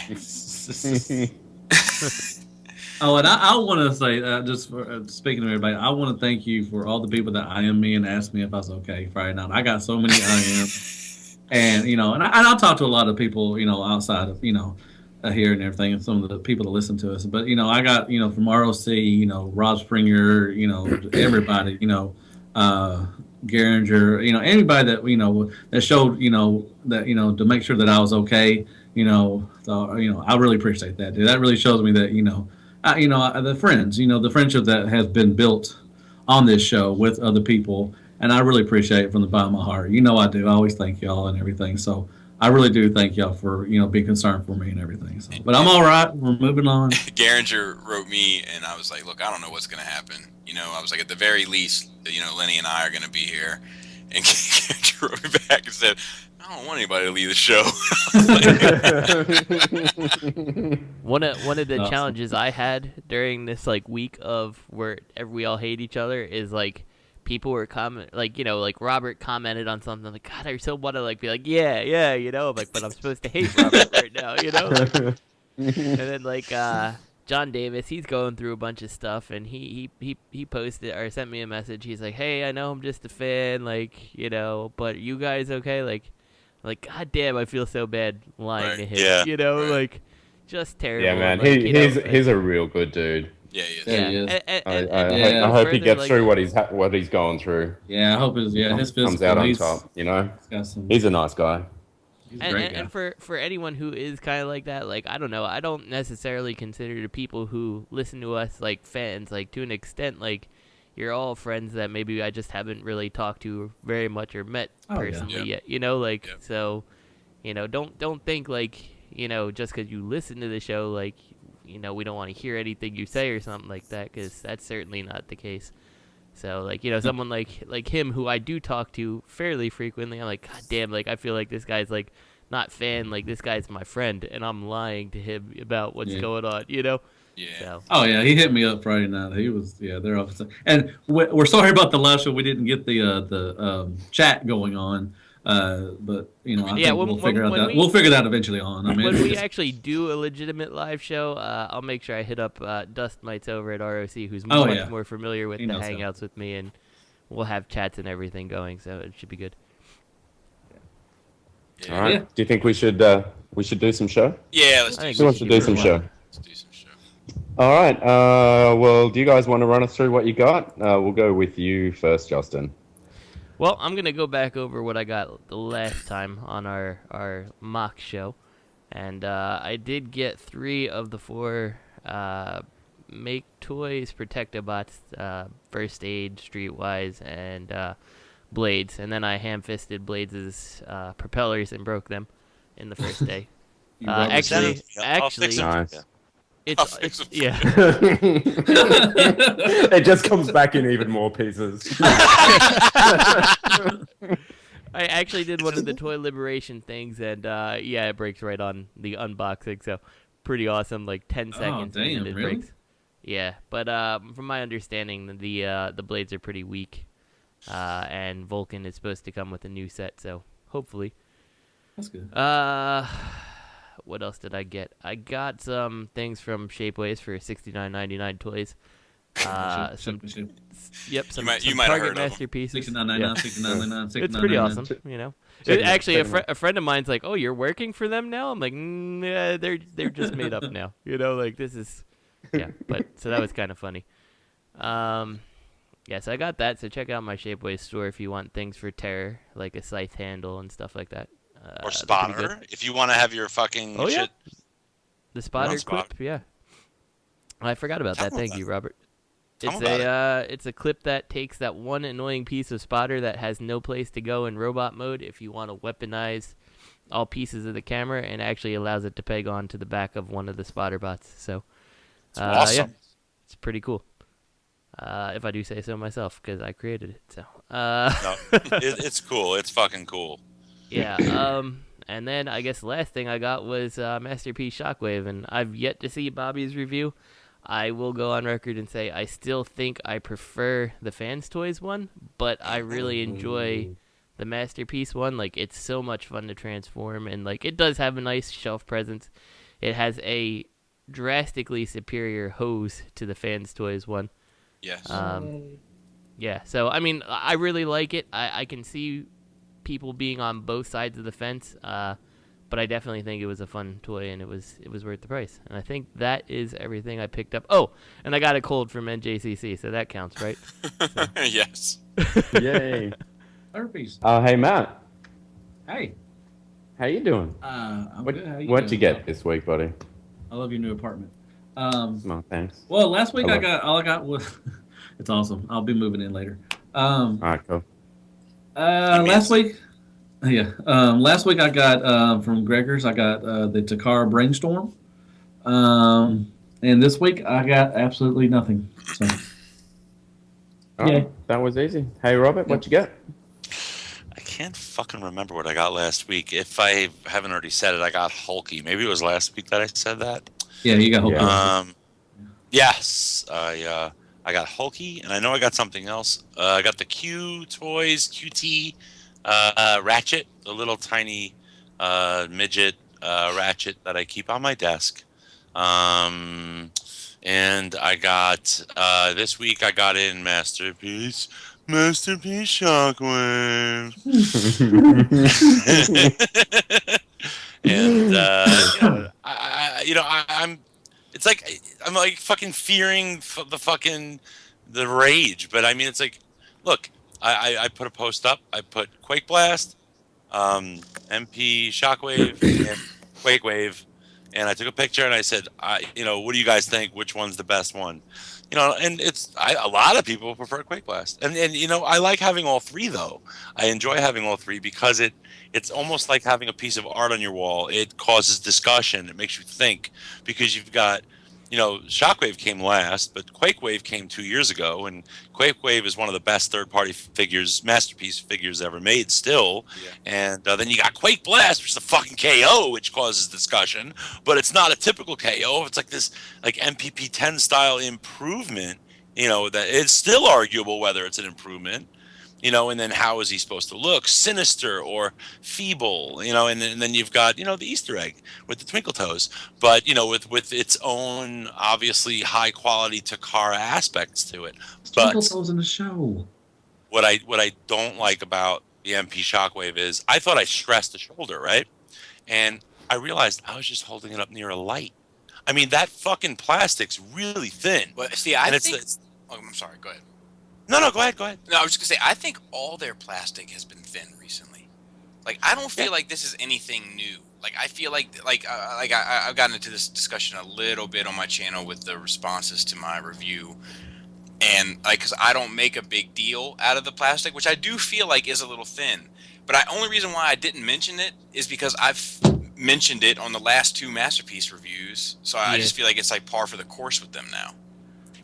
Speaker 7: Oh, and I want to say, just for, speaking to everybody, I want to thank you for all the people that IM me and asked me if I was okay Friday night. I got so many IM, and you know, and I'll talk to a lot of people, you know, outside of, you know, here and everything, and some of the people that listen to us. But you know, I got, you know, from ROC, you know, Rob Springer, you know, everybody, you know, Geringer, you know, anybody that, you know, that showed, you know, that, you know, to make sure that I was okay, you know, so, you know, I really appreciate that, dude. That really shows me that, you know, the friends, you know, the friendship that has been built on this show with other people, and I really appreciate it from the bottom of my heart. You know, I do. I always thank y'all and everything. So I really do thank y'all for, you know, being concerned for me and everything. So, but I'm all right. We're moving on.
Speaker 2: Geringer wrote me, and I was like, look, I don't know what's going to happen. You know, I was like, at the very least, you know, Lenny and I are going to be here. And Kendra wrote me back and said, I don't want anybody to leave the show.
Speaker 5: One of the
Speaker 7: Awesome.
Speaker 5: challenges I had during this like week of where we all hate each other is like people were like Robert commented on something like, God, I so want to like be like, yeah, I'm like, but I'm supposed to hate Robert right now, and then like John Davis, he's going through a bunch of stuff, and he posted or sent me a message. He's like, hey, I know I'm just a fan, like, but you guys okay? Like, God damn, I feel so bad lying to him.
Speaker 6: Yeah.
Speaker 5: Like, just terrible.
Speaker 1: Yeah, man.
Speaker 5: Like,
Speaker 1: He's a real good dude.
Speaker 2: Yeah, he is.
Speaker 7: Yeah, he is.
Speaker 1: I hope he gets through what he's going through.
Speaker 7: Yeah, I hope his physical
Speaker 1: comes out on top. He's a nice guy.
Speaker 7: He's a great guy.
Speaker 5: And for anyone who is kind of like that, like, I don't know, I don't necessarily consider the people who listen to us like fans. Like, to an extent, like, you're all friends that maybe I just haven't really talked to very much or met personally yet. So, don't think like, just because you listen to the show, like, we don't want to hear anything you say or something like that, because that's certainly not the case. So, like, someone like him who I do talk to fairly frequently, I'm like, God damn, like, I feel like this guy's, like, not fan, like, this guy's my friend, and I'm lying to him about what's going on, Yeah. So.
Speaker 7: Oh, yeah, he hit me up Friday night. He was, they're off. And we're sorry about the live show. We didn't get the chat going on. But I think we'll figure out that. We'll figure that eventually on. I mean,
Speaker 5: when we actually do a legitimate live show, I'll make sure I hit up Dust Mites over at ROC, who's much more familiar with the hangouts with me, and we'll have chats and everything going, so it should be good.
Speaker 1: All right. Yeah. Do you think we should do some show?
Speaker 2: Yeah, let's do
Speaker 1: some show. Let's do some show. All right. Well, do you guys want to run us through what you got? We'll go with you first, Justin.
Speaker 5: Well, I'm going to go back over what I got the last time on our mock show. And I did get 3 of the 4 Make Toys Protectobots, First Aid, Streetwise, and Blades. And then I ham-fisted Blades' propellers and broke them in the first day. Actually,
Speaker 1: nice.
Speaker 5: It's yeah.
Speaker 1: It just comes back in even more pieces.
Speaker 5: I actually did one of the toy liberation things, and it breaks right on the unboxing. So pretty awesome. Like 10 seconds, and it breaks. Yeah, but from my understanding, the blades are pretty weak, and Vulcan is supposed to come with a new set. So hopefully,
Speaker 7: that's good.
Speaker 5: What else did I get? I got some things from Shapeways for $69.99 toys. Some Target masterpieces.
Speaker 7: $69.99.
Speaker 5: It's pretty awesome, Actually, a friend of mine's like, "Oh, you're working for them now?" I'm like, "Yeah, they're just made up now." Like this is, But so that was kind of funny. So I got that. So check out my Shapeways store if you want things for Terror, like a scythe handle and stuff like that.
Speaker 6: Or spotter, if you want to have your fucking shit.
Speaker 5: The spotter clip, I forgot about that. Thank you, Robert. It's a clip that takes that one annoying piece of spotter that has no place to go in robot mode if you want to weaponize all pieces of the camera, and actually allows it to peg onto the back of one of the spotter bots. So,
Speaker 6: awesome.
Speaker 5: It's pretty cool. If I do say so myself, because I created it. So,
Speaker 6: it's cool. It's fucking cool.
Speaker 5: Yeah, and then I guess the last thing I got was Masterpiece Shockwave, and I've yet to see Bobby's review. I will go on record and say I still think I prefer the Fans Toys one, but I really enjoy the Masterpiece one. Like, it's so much fun to transform, and like it does have a nice shelf presence. It has a drastically superior hose to the Fans Toys one.
Speaker 2: Yes.
Speaker 5: So I mean, I really like it. I can see people being on both sides of the fence, but I definitely think it was a fun toy, and it was worth the price. And I think that is everything I picked up. Oh, and I got a cold from NJCC, so that counts, right? So.
Speaker 2: Yes.
Speaker 1: Yay.
Speaker 7: Herpes.
Speaker 1: Hey Matt.
Speaker 7: Hey.
Speaker 1: How you doing?
Speaker 7: I'm
Speaker 1: good.
Speaker 7: How you
Speaker 1: What'd
Speaker 7: doing?
Speaker 1: you get this week, buddy?
Speaker 7: I love your new apartment.
Speaker 1: Thanks.
Speaker 7: Well, last week all I got was it's awesome. I'll be moving in later.
Speaker 1: All right, cool.
Speaker 7: Last week I got from Gregor's. I got the Takara Brainstorm, and this week I got absolutely nothing. So,
Speaker 1: that was easy. Hey, Robert, what you get?
Speaker 6: can't fucking remember what I got last week. If I haven't already said it, I got Hulky. Maybe it was last week that I said that.
Speaker 7: Yeah, you got Hulky.
Speaker 6: Yes, I got Hulky, and I know I got something else. I got the Q Toys QT Ratchet, the little tiny midget ratchet that I keep on my desk. And I got this week I got in Masterpiece Shockwave. And I'm it's like I'm like fucking fearing the rage, but I mean it's like, look, I put a post up. I put Quake Blast, MP Shockwave, and Quake Wave, and I took a picture and I said, what do you guys think? Which one's the best one? And a lot of people prefer Quake Blast, and I like having all three though. I enjoy having all three because it's almost like having a piece of art on your wall. It causes discussion. It makes you think because you've got, Shockwave came last, but Quake Wave came 2 years ago, and Quake Wave is one of the best third-party masterpiece figures ever made still. Yeah. And then you got Quake Blast, which is a fucking KO, which causes discussion, but it's not a typical KO. It's like this MPP 10 style improvement, that it's still arguable whether it's an improvement. And then how is he supposed to look? Sinister or feeble, and then you've got, the Easter egg with the twinkle toes, but, with its own obviously high quality Takara aspects to it.
Speaker 7: Twinkle toes in the show.
Speaker 6: What I don't like about the MP Shockwave is I thought I stressed the shoulder, right? And I realized I was just holding it up near a light. I mean, that fucking plastic's really thin.
Speaker 2: But see, I'm sorry, go ahead.
Speaker 6: No, go ahead.
Speaker 2: No, I was just gonna say, I think all their plastic has been thin recently. Like, I don't feel like this is anything new. Like, I feel like I've gotten into this discussion a little bit on my channel with the responses to my review, and because I don't make a big deal out of the plastic, which I do feel like is a little thin. But the only reason why I didn't mention it is because I've mentioned it on the last 2 Masterpiece reviews, so I just feel like it's like par for the course with them now.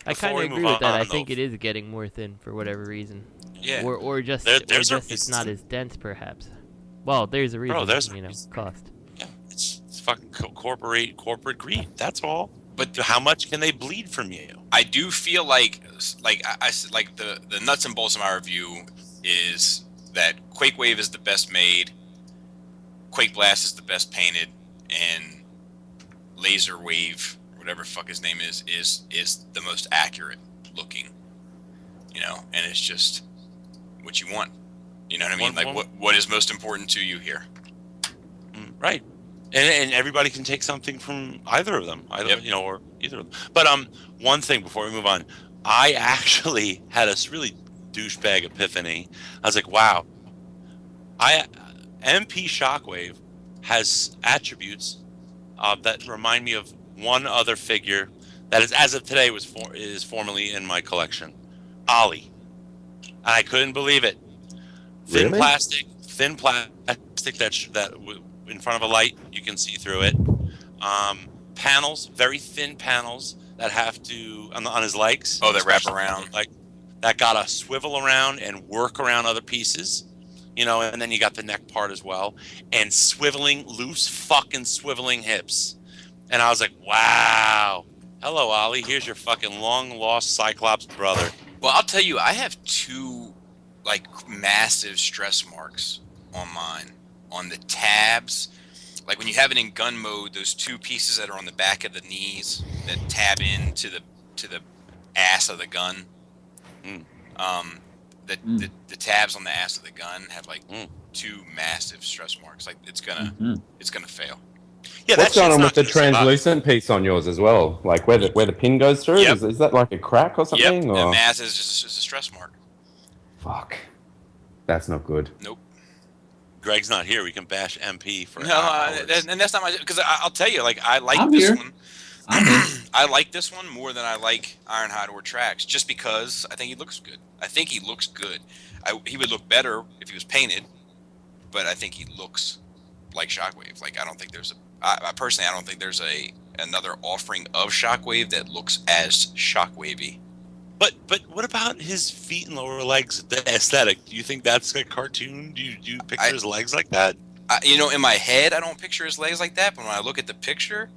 Speaker 5: I kind of agree with that. I think it is getting more thin for whatever reason.
Speaker 6: Yeah.
Speaker 5: Or just it's not as dense, perhaps. Well, there's a reason.
Speaker 6: Bro, there's
Speaker 5: cost.
Speaker 6: Yeah, it's fucking corporate greed. That's all. But how much can they bleed from you?
Speaker 2: I do feel like the nuts and bolts of my review is that Quake Wave is the best made, Quake Blast is the best painted, and Laser Wave, whatever fuck his name is the most accurate looking, and it's just what you want. You know what I mean? What is most important to you here?
Speaker 6: Right. And everybody can take something from either of them, or either of them. But one thing before we move on, I actually had a really douchebag epiphany. I was like, wow, MP Shockwave has attributes that remind me of one other figure that is, as of today, is formerly in my collection, Ollie. And I couldn't believe it. Thin plastic that in front of a light, you can see through it. Panels, very thin panels that have to on his legs.
Speaker 2: Oh, that wrap around,
Speaker 6: like that got to swivel around and work around other pieces, and then you got the neck part as well, and loose fucking swiveling hips. And I was like, wow. Hello, Ollie. Here's your fucking long-lost Cyclops brother.
Speaker 2: Well, I'll tell you, I have 2, massive stress marks on mine. On the tabs. Like, when you have it in gun mode, those 2 pieces that are on the back of the knees that tab into the ass of the gun. The tabs on the ass of the gun have, 2 massive stress marks. Like, it's gonna fail.
Speaker 1: Yeah, what's going on with the translucent piece on yours as well? Like where the pin goes through?
Speaker 2: Yep.
Speaker 1: Is that like a crack or something?
Speaker 2: Yep,
Speaker 1: or?
Speaker 2: the mass is just a stress mark.
Speaker 1: Fuck. That's not good.
Speaker 2: Nope.
Speaker 6: Greg's not here. We can bash MP for
Speaker 2: and that's not my... Because I'll tell you, I like this one. I like this one more than I like Ironhide or Trax, just because I think he looks good. He would look better if he was painted, but I think he looks like Shockwave. I don't think there's I personally don't think there's another offering of Shockwave that looks as Shockwavy.
Speaker 6: But what about his feet and lower legs? The aesthetic. Do you think that's a cartoon? Do you picture his legs like that?
Speaker 2: In my head, I don't picture his legs like that. But when I look at the picture,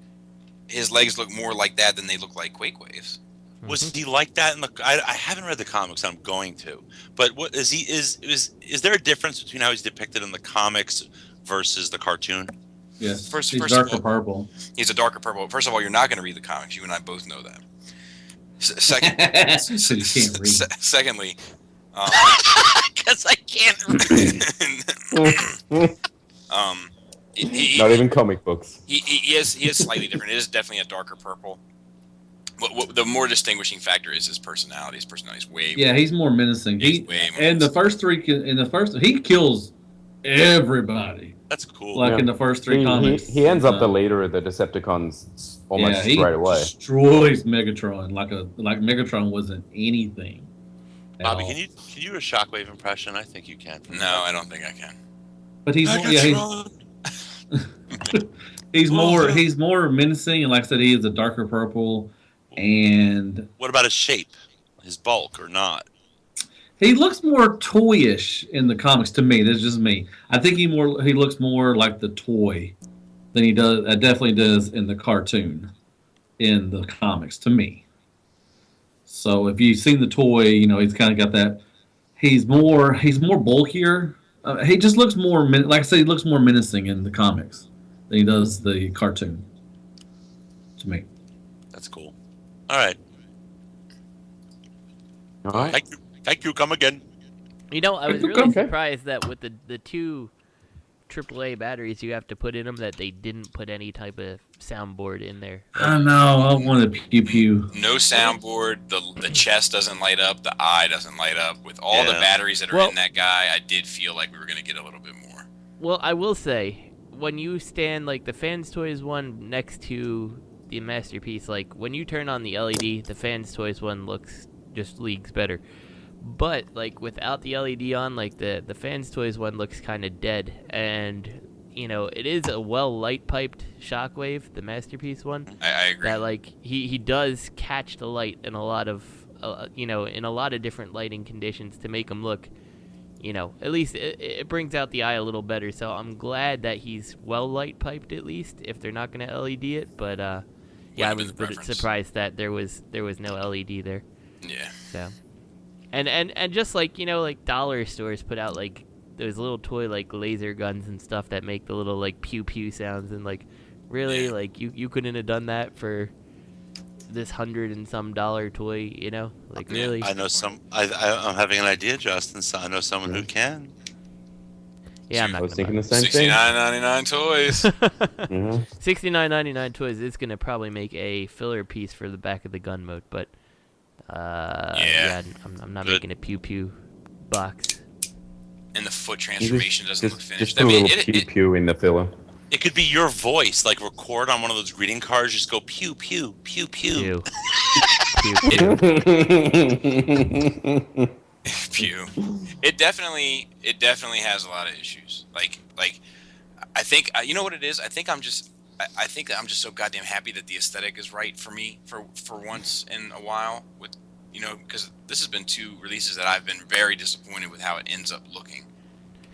Speaker 2: his legs look more like that than they look like Quake Waves.
Speaker 6: Was he like that in the? I haven't read the comics. I'm going to. But what is he? Is there a difference between how he's depicted in the comics versus the cartoon?
Speaker 7: Yes.
Speaker 2: First
Speaker 7: darker purple.
Speaker 2: He's a darker purple. First of all, you're not going to read the comics. You and I both know that. Second,
Speaker 7: So you can't read.
Speaker 2: Secondly,
Speaker 6: because I can't read.
Speaker 1: Not even comic books.
Speaker 2: He is slightly different. It is definitely a darker purple. What the more distinguishing factor is his personality. His personality is way.
Speaker 7: Yeah, he's more menacing. The first three, he kills everybody.
Speaker 6: That's cool.
Speaker 7: Like in the first three comics,
Speaker 1: he ends up the leader of the Decepticons almost straight away.
Speaker 7: He destroys Megatron like Megatron wasn't anything.
Speaker 6: Bobby, can you do a Shockwave impression? I think you can.
Speaker 2: No, I don't think I can.
Speaker 7: But he's he's more menacing, and like I said, he is a darker purple. And
Speaker 6: what about his shape, his bulk, or not?
Speaker 7: He looks more toyish in the comics to me. That's just me. I think he looks more like the toy than he does. Definitely does in the cartoon, in the comics to me. So if you've seen the toy, he's kind of got that. He's more bulkier. He just looks more like I said. He looks more menacing in the comics than he does the cartoon. To me,
Speaker 6: that's cool. All right.
Speaker 1: All right.
Speaker 6: Thank you. Come again.
Speaker 5: I was really surprised that with the two AAA batteries you have to put in them, that they didn't put any type of soundboard in there.
Speaker 7: I know. I want to pew pew.
Speaker 2: No soundboard. The chest doesn't light up. The eye doesn't light up. With all the batteries that are in that guy, I did feel like we were going to get a little bit more.
Speaker 5: Well, I will say, when you stand like the Fans Toys one next to the Masterpiece, like when you turn on the LED, the Fans Toys one looks just leagues better. But like without the LED on, like the Fans Toys one looks kind of dead, and it is a well light piped Shockwave, the Masterpiece one.
Speaker 2: I agree.
Speaker 5: That like he does catch the light in a lot of in a lot of different lighting conditions to make him look, at least it brings out the eye a little better. So I'm glad that he's well light piped at least, if they're not going to LED it. But yeah, I was surprised that there was no LED there.
Speaker 2: Yeah.
Speaker 5: So. And just like like dollar stores put out like those little toy like laser guns and stuff that make the little like pew pew sounds, and like really like you couldn't have done that for this $100 and some toy, like really.
Speaker 6: I know I'm having an idea, Justin. So I know someone who can.
Speaker 5: Yeah, I'm not.
Speaker 1: I was thinking the same thing.
Speaker 2: $69.99 toys.
Speaker 5: $69.99 toys is gonna probably make a filler piece for the back of the gun mode, but. I'm not making a pew pew box.
Speaker 2: And the foot transformation doesn't look finished.
Speaker 1: Just a little pew pew in the filler.
Speaker 6: It could be your voice, like record on one of those greeting cards. Just go pew pew pew pew.
Speaker 5: Pew pew.
Speaker 2: Pew. It definitely has a lot of issues. Like I think you know what it is. I think I'm just so goddamn happy that the aesthetic is right for me for once in a while, with because this has been two releases that I've been very disappointed with how it ends up looking.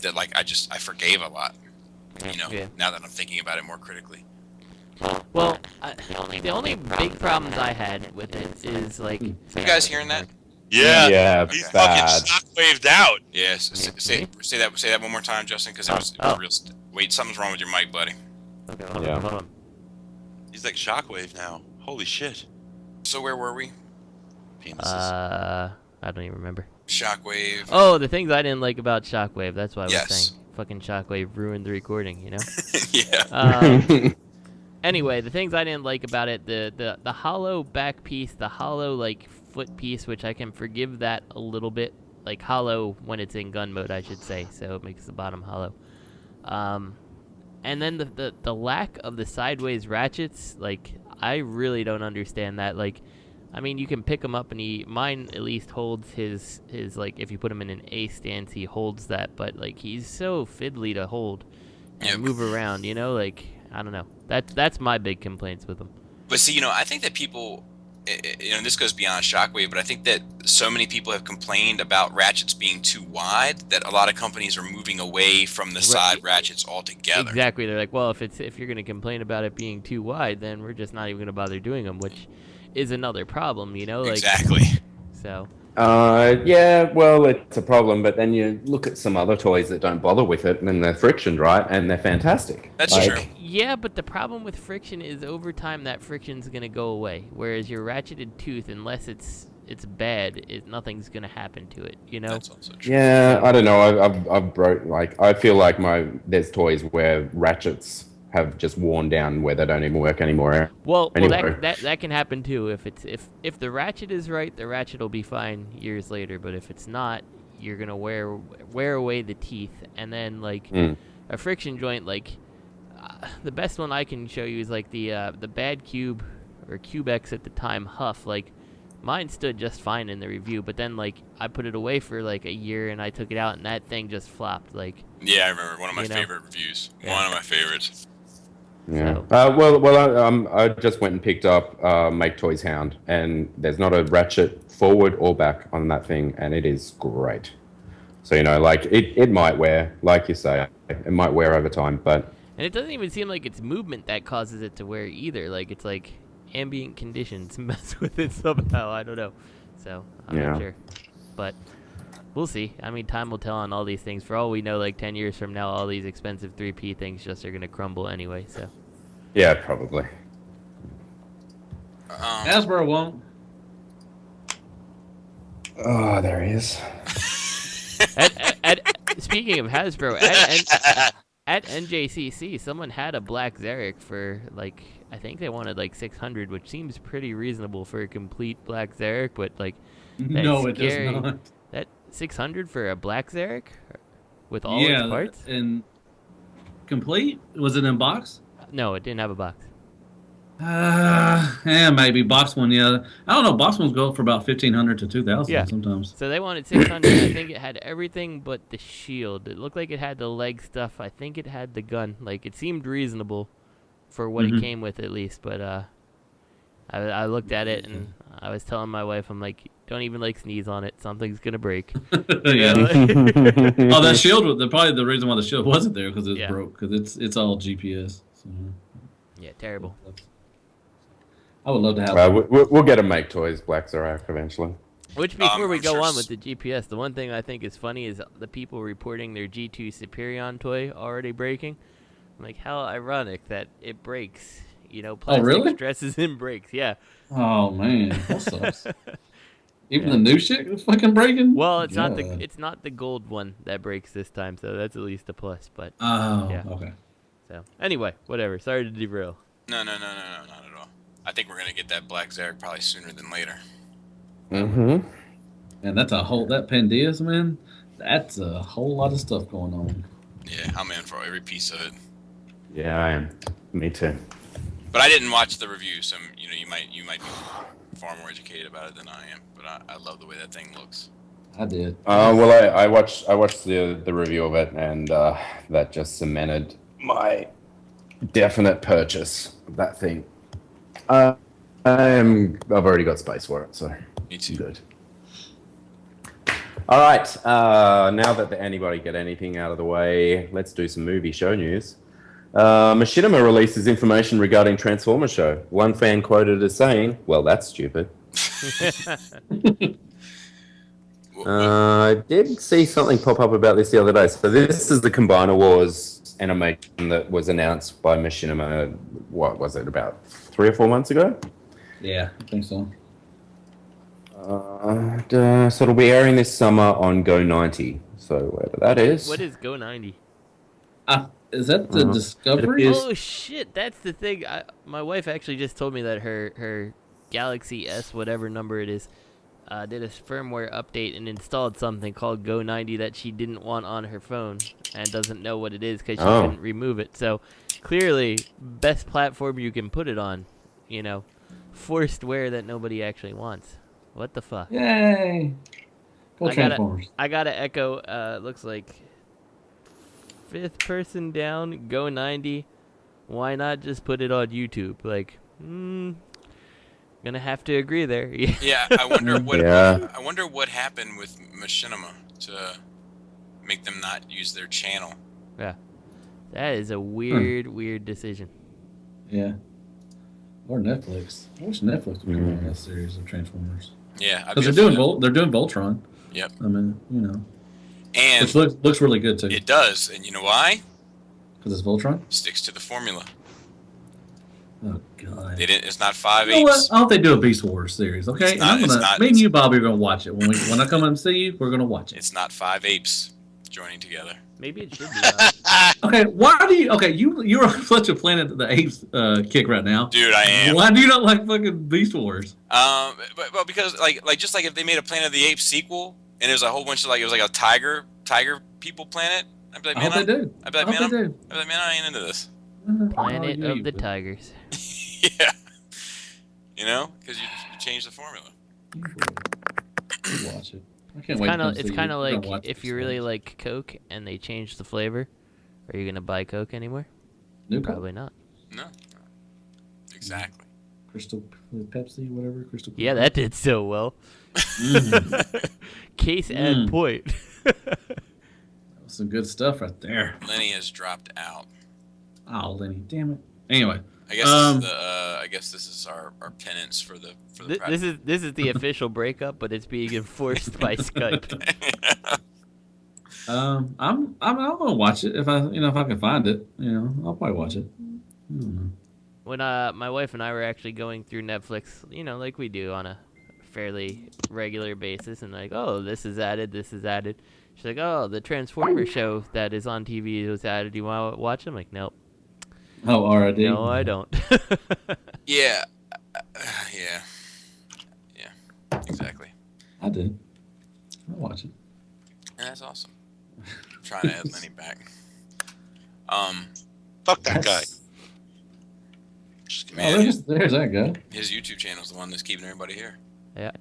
Speaker 2: That like I forgave a lot, now that I'm thinking about it more critically.
Speaker 5: Well, the only big problems I had with it is like.
Speaker 2: You guys hearing that?
Speaker 6: Yeah.
Speaker 1: Yeah.
Speaker 6: He's
Speaker 1: bad.
Speaker 6: fucking shockwaved out.
Speaker 2: Yes. Say that one more time, Justin, because it was real. Wait, something's wrong with your mic, buddy.
Speaker 5: Okay, hold on.
Speaker 6: He's like Shockwave now. Holy shit.
Speaker 2: So where were we?
Speaker 5: Penises. I don't even remember.
Speaker 2: Shockwave.
Speaker 5: Oh, the things I didn't like about Shockwave. That's what I was
Speaker 2: Yes.
Speaker 5: saying. Fucking Shockwave ruined the recording,
Speaker 2: Yeah.
Speaker 5: Anyway, the things I didn't like about it, the hollow back piece, the hollow like foot piece, which I can forgive that a little bit, like hollow when it's in gun mode, I should say, so it makes the bottom hollow. And then the lack of the sideways ratchets, like I really don't understand that. Like, I mean, you can pick him up, and mine at least holds his like if you put him in an A stance, he holds that. But like he's so fiddly to hold and move around, like I don't know. That's my big complaints with him.
Speaker 2: But see, I think that people this goes beyond Shockwave, but I think that so many people have complained about ratchets being too wide that a lot of companies are moving away from the side ratchets altogether.
Speaker 5: Exactly. They're like, well, if you're going to complain about it being too wide, then we're just not even going to bother doing them, which is another problem, Like,
Speaker 2: exactly.
Speaker 5: So.
Speaker 1: Yeah, well, it's a problem, but then you look at some other toys that don't bother with it, and then they're frictioned, right? And they're fantastic.
Speaker 2: That's true.
Speaker 5: Yeah, but the problem with friction is over time that friction's gonna go away. Whereas your ratcheted tooth, unless it's bad, nothing's gonna happen to it.
Speaker 2: That's also true.
Speaker 1: Yeah, I don't know. I've broke I feel like there's toys where ratchets have just worn down where they don't even work anymore.
Speaker 5: Well,
Speaker 1: anyway.
Speaker 5: that can happen too. If the ratchet is right, the ratchet will be fine years later. But if it's not, you're gonna wear away the teeth, and then a friction joint. The best one I can show you is the Bad Cube or Cubex at the time Huff. Mine stood just fine in the review, but then I put it away for a year and I took it out and that thing just flopped.
Speaker 2: Yeah, I remember one of my favorite reviews. Yeah. One of my favorites.
Speaker 1: Yeah. So. I just went and picked up Make Toys Hound, and there's not a ratchet forward or back on that thing, and it is great. So it might wear, like you say, it might wear over time, but.
Speaker 5: And it doesn't even seem like it's movement that causes it to wear either. It's ambient conditions mess with it somehow. I don't know. So I'm not sure, but we'll see. I mean, time will tell on all these things. For all we know, 10 years from now, all these expensive 3P things just are gonna crumble anyway. So.
Speaker 1: Yeah, probably.
Speaker 7: Hasbro won't.
Speaker 1: Oh, there he is.
Speaker 5: Speaking of Hasbro, at NJCC, someone had a black Xeric for I think they wanted 600, which seems pretty reasonable for a complete black Xeric, but
Speaker 7: no, it does not.
Speaker 5: That 600 for a black Xeric with all its parts?
Speaker 7: And complete? Was it in box?
Speaker 5: No, it didn't have a box.
Speaker 7: Maybe box one. Yeah, I don't know. Box ones go for about 1,500 to 2,000 sometimes.
Speaker 5: So they wanted 600. I think it had everything but the shield. It looked like it had the leg stuff. I think it had the gun. It seemed reasonable for what it came with, at least. But I looked at it and I was telling my wife, I'm like, don't even sneeze on it. Something's gonna break.
Speaker 7: Yeah. Oh, that shield was probably the reason why the shield wasn't there, because it broke, because it's all GPS. So.
Speaker 5: Yeah, terrible.
Speaker 7: I would love to have.
Speaker 1: We'll get a Make Toys Black Xeric eventually.
Speaker 5: Which, before we go on with the GPS, the one thing I think is funny is the people reporting their G2 Superion toy already breaking. I'm like, how ironic that it breaks. Plastic stresses and breaks. Yeah.
Speaker 7: Oh man, that sucks. Even the new shit is fucking breaking.
Speaker 5: Well, it's not the gold one that breaks this time, so that's at least a plus. But
Speaker 7: okay.
Speaker 5: So anyway, whatever. Sorry to derail.
Speaker 2: No, not at all. I think we're gonna get that black Xeric probably sooner than later.
Speaker 1: Mm-hmm.
Speaker 7: And that's that Pandias, man. That's a whole lot of stuff going on.
Speaker 2: Yeah, I'm in for every piece of it.
Speaker 1: Yeah, I am. Me too.
Speaker 2: But I didn't watch the review, so you might be far more educated about it than I am. But I love the way that thing looks.
Speaker 7: I did.
Speaker 1: Well, I watched the review of it, and that just cemented my definite purchase of that thing. I've already got space for it, so
Speaker 2: me too.
Speaker 1: Good. All right. Now that anybody get anything out of the way, let's do some movie show news. Machinima releases information regarding Transformers show. One fan quoted as saying, "Well, that's stupid." I did see something pop up about this the other day. So this is the Combiner Wars animation that was announced by Machinima, what was it, about 3 or 4 months ago?
Speaker 7: Yeah, I think so.
Speaker 1: So it'll be airing this summer on Go 90. So whatever that is.
Speaker 5: What is Go 90?
Speaker 7: Is that the Discovery?
Speaker 5: Oh shit, that's the thing. My wife actually just told me that her Galaxy S, whatever number it is, did a firmware update and installed something called Go 90 that she didn't want on her phone and doesn't know what it is because she couldn't remove it. So clearly, best platform you can put it on, forced wear that nobody actually wants. What the fuck?
Speaker 7: Yay! Go Transformers.
Speaker 5: I gotta echo. Looks like 5th person down. Go 90. Why not just put it on YouTube? Gonna have to agree there.
Speaker 2: Yeah, I wonder what.
Speaker 1: Yeah.
Speaker 2: I wonder what happened with Machinima to make them not use their channel.
Speaker 5: Yeah, that is a weird decision.
Speaker 7: Yeah. Or Netflix. I wish Netflix would come on that series of Transformers.
Speaker 2: Yeah,
Speaker 7: because they're doing Voltron.
Speaker 2: Yep.
Speaker 7: I mean, you know,
Speaker 2: and
Speaker 7: which looks really good too.
Speaker 2: It does, and you know why?
Speaker 7: Because it's Voltron.
Speaker 2: Sticks to the formula.
Speaker 7: Oh God!
Speaker 2: They didn't. It's not 5
Speaker 7: You know
Speaker 2: apes.
Speaker 7: what? I hope they do a Beast Wars series. Okay,
Speaker 2: It's not-
Speaker 7: and
Speaker 2: it's not-
Speaker 7: me and you, Bobby, are gonna watch it when I come and see you. We're gonna watch it.
Speaker 2: It's not 5 apes joining together.
Speaker 5: Maybe it should be.
Speaker 7: Okay, why do you? Okay, you're on such a Planet of the Apes kick right now,
Speaker 2: Dude, I am.
Speaker 7: Why do you not like fucking Beast Wars?
Speaker 2: But because like just like if they made a Planet of the Apes sequel and there's a whole bunch of like it was like a tiger people planet, I'd be like,
Speaker 7: I
Speaker 2: man,
Speaker 7: hope they do.
Speaker 2: I'd be like,
Speaker 7: I hope
Speaker 2: man,
Speaker 7: they do.
Speaker 2: I'd be like, man, I ain't into this.
Speaker 5: Planet
Speaker 7: Oh,
Speaker 5: of the Tigers.
Speaker 2: Yeah, you know, because you change the formula.
Speaker 7: We'll watch it. I can't
Speaker 5: It's
Speaker 7: wait.
Speaker 5: kind of like
Speaker 7: watch
Speaker 5: if
Speaker 7: Beast
Speaker 5: you really
Speaker 7: Wars.
Speaker 5: like Coke and they change the flavor, are you gonna buy Coke anymore?
Speaker 7: New Coke?
Speaker 5: Probably not.
Speaker 2: No, exactly.
Speaker 7: Crystal Pepsi, whatever. Crystal.
Speaker 5: Yeah, that did so well. Case and point.
Speaker 7: Some good stuff right there.
Speaker 2: Lenny has dropped out.
Speaker 7: Oh, Lenny, damn it. Anyway,
Speaker 2: I guess this is I guess this is our penance for the
Speaker 5: This is the official breakup, but it's being enforced by Skype.
Speaker 7: I'm gonna watch it if I can find it. I'll probably watch it.
Speaker 5: When my wife and I were actually going through Netflix, like we do on a fairly regular basis, and like, oh, this is added. She's like, oh, the Transformers show that is on TV was added. Do you want to watch it? I'm like, nope.
Speaker 7: Oh, already?
Speaker 5: No, I don't.
Speaker 2: Yeah. Exactly.
Speaker 7: I did. I'll watch it.
Speaker 2: Yeah, that's awesome. I'm trying to add Lenny back.
Speaker 6: Fuck that guy.
Speaker 2: Man,
Speaker 7: there's that guy.
Speaker 2: His YouTube channel is the one that's keeping everybody here.
Speaker 5: Yeah.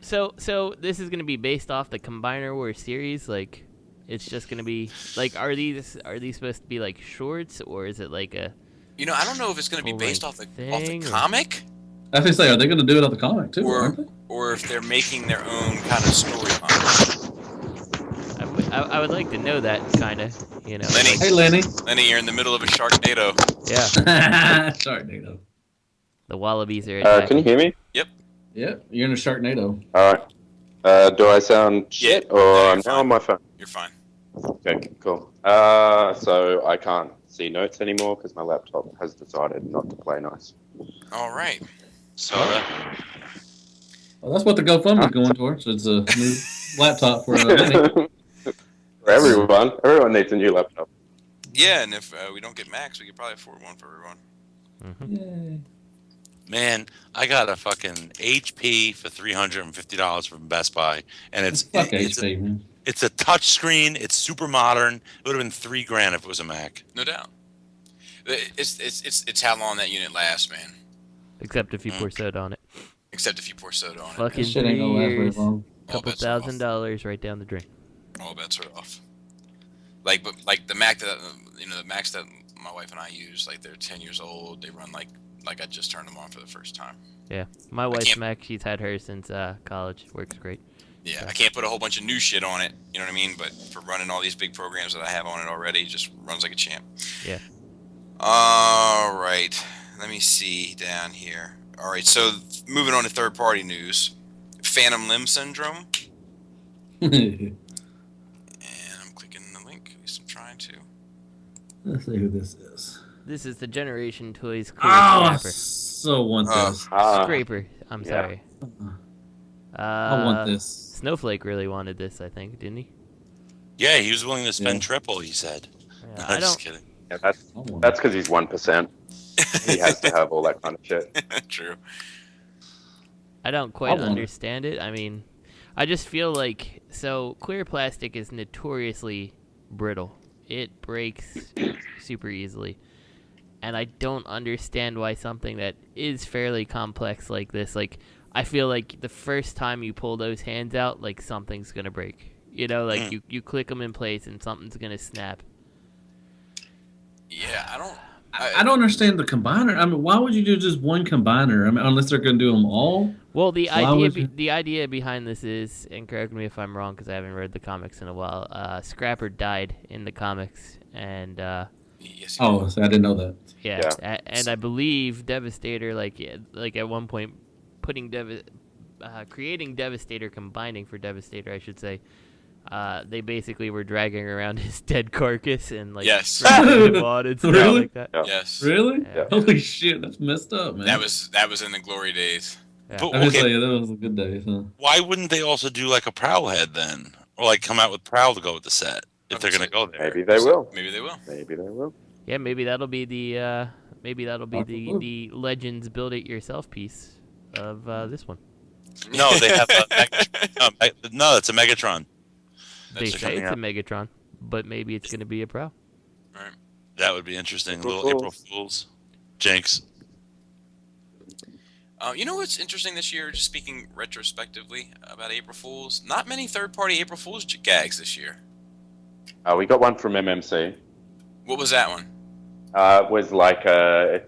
Speaker 5: So this is gonna be based off the Combiner Wars series. Like, it's just gonna be like, are these supposed to be like shorts, or is it like a?
Speaker 2: I don't know if it's gonna be based off the comic.
Speaker 7: I was gonna say, are they gonna do it off the comic too?
Speaker 2: Or if they're making their own kind of storyline.
Speaker 5: I would like to know that kind of,
Speaker 2: Lenny.
Speaker 7: Hey, Lenny.
Speaker 2: Lenny, you're in the middle of a Sharknado.
Speaker 5: Yeah.
Speaker 7: Sharknado.
Speaker 5: The Wallabies are attacking.
Speaker 3: Can you hear me?
Speaker 2: Yep.
Speaker 7: Yep. You're in a Sharknado.
Speaker 3: All right. Do I sound shit, or I'm now on my phone?
Speaker 2: You're fine.
Speaker 3: Okay, cool. So I can't see notes anymore because my laptop has decided not to play nice.
Speaker 2: All right. So.
Speaker 7: Well, that's what the GoFundMe's going towards. It's a new laptop for Lenny.
Speaker 3: For everyone. Everyone needs a new laptop.
Speaker 2: Yeah, and if we don't get Macs, we could probably afford one for everyone.
Speaker 7: Yay.
Speaker 6: Man, I got a fucking HP for $350 from Best Buy, and it's
Speaker 7: HP, man.
Speaker 6: It's a touch screen. It's super modern. It would have been $3,000 if it was a Mac.
Speaker 2: No doubt. It's how long that unit lasts, man.
Speaker 5: Except if you pour soda on it.
Speaker 2: Except if you pour soda on it.
Speaker 5: Fucking
Speaker 7: shit ain't gonna last very
Speaker 5: years.
Speaker 7: long.
Speaker 5: Couple $1,000 right down the drain.
Speaker 2: All bets are off. But the Mac that the Macs that my wife and I use, like they're 10 years old. They run like I just turned them on for the first time.
Speaker 5: Yeah, my wife's Mac, she's had her since college. Works great.
Speaker 2: Yeah, I can't put a whole bunch of new shit on it. You know what I mean? But for running all these big programs that I have on it already, it just runs like a champ.
Speaker 5: Yeah.
Speaker 2: All right. Let me see down here. All right. So moving on to third-party news, Phantom Limb Syndrome. And I'm clicking the link. At least I'm trying to.
Speaker 7: Let's see who this is.
Speaker 5: This is the Generation Toys
Speaker 7: Oh, I
Speaker 5: Scraper.
Speaker 7: so want this.
Speaker 5: Scraper. I'm sorry.
Speaker 7: I want this.
Speaker 5: Snowflake really wanted this, I think, didn't he?
Speaker 6: Yeah, he was willing to spend triple, he said.
Speaker 5: Yeah,
Speaker 6: No,
Speaker 5: I
Speaker 6: just
Speaker 5: don't.
Speaker 6: kidding.
Speaker 3: Yeah, that's because he's 1%. He has to have all that kind of shit.
Speaker 2: True.
Speaker 5: I don't quite understand it. I mean, I just feel like clear plastic is notoriously brittle. It breaks super easily. And I don't understand why something that is fairly complex like this, like, I feel like the first time you pull those hands out, like, something's going to break. You click them in place and something's going to snap.
Speaker 2: Yeah,
Speaker 7: I don't understand the combiner. I mean, why would you do just one combiner? I mean, unless they're going to do them all.
Speaker 5: Well, the
Speaker 7: Why would
Speaker 5: idea
Speaker 7: you-
Speaker 5: the idea behind this is, and correct me if I'm wrong because I haven't read the comics in a while. Scrapper died in the comics, and
Speaker 2: Yes,
Speaker 7: Oh, so I didn't know that.
Speaker 5: yeah, and I believe Devastator, like at one point, creating Devastator, combining for Devastator, I should say. They basically were dragging around his dead carcass and like
Speaker 2: Yes.
Speaker 5: dragging him on and stuff
Speaker 7: Really?
Speaker 5: like that.
Speaker 3: Yeah.
Speaker 2: Yes.
Speaker 7: Really?
Speaker 5: Yeah.
Speaker 7: Holy shit, that's messed up, man.
Speaker 2: That was in the glory days.
Speaker 5: Yeah.
Speaker 6: But,
Speaker 7: I was
Speaker 6: okay,
Speaker 7: like, that was a good day. Huh?
Speaker 6: why wouldn't they also do like a Prowl head then, or like come out with Prowl to go with the set if they're gonna go there?
Speaker 3: Maybe they will.
Speaker 2: Maybe they will.
Speaker 3: Maybe they will.
Speaker 5: Yeah, maybe that'll be the the Legends Build It Yourself piece of this one.
Speaker 6: No, they have a no, it's a Megatron.
Speaker 5: They
Speaker 6: That's
Speaker 5: say
Speaker 6: coming
Speaker 5: it's a
Speaker 6: out.
Speaker 5: Megatron, but maybe it's going to be a Pro.
Speaker 6: That would be interesting.
Speaker 3: April
Speaker 6: Little April
Speaker 3: Fools.
Speaker 6: Fools. Jinx.
Speaker 2: You know what's interesting this year, just speaking retrospectively about April Fools? Not many third-party April Fools gags this year.
Speaker 3: We got one from MMC.
Speaker 2: What was that one?
Speaker 3: It was like a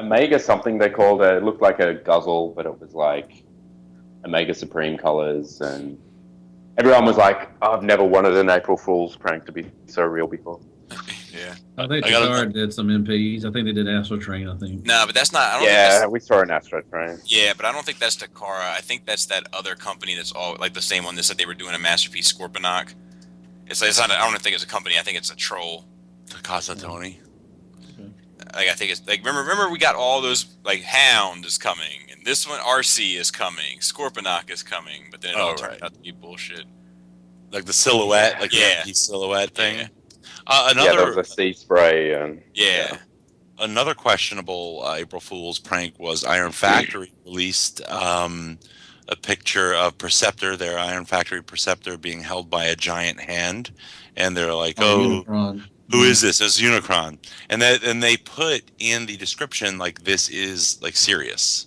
Speaker 3: Mega something they called it. It looked like a guzzle, but it was like Omega Supreme colors, and everyone was like, "I've never wanted an April Fool's prank to be so real before."
Speaker 2: Yeah.
Speaker 7: I think
Speaker 6: I gotta-
Speaker 7: Takara did some MPs. I think they did Astro Train, I think.
Speaker 2: No, but that's not. I don't think
Speaker 3: Yeah,
Speaker 2: that's,
Speaker 3: we saw an Astro Train.
Speaker 2: yeah, but I don't think that's Takara. I think that's that other company that's all like the same one that said they were doing a Masterpiece Scorponok. It's not. I don't think it's a company. I think it's a troll.
Speaker 6: Takasa Tony.
Speaker 2: Like I think it's like remember we got all those like Hound is coming and this one RC is coming, Scorponok is coming, but then it all turned
Speaker 6: right.
Speaker 2: out to be bullshit.
Speaker 6: Like the silhouette, like
Speaker 2: Yeah.
Speaker 6: the silhouette thing.
Speaker 2: Yeah.
Speaker 3: Yeah,
Speaker 6: Another
Speaker 3: there was a sea spray, and
Speaker 2: Yeah.
Speaker 6: another questionable April Fool's prank was Iron Factory released a picture of Perceptor, their Iron Factory Perceptor, being held by a giant hand, and they're like, "Oh,
Speaker 7: Unicron.
Speaker 6: who is this?" It's Unicron, and they put in the description like, "This is like serious."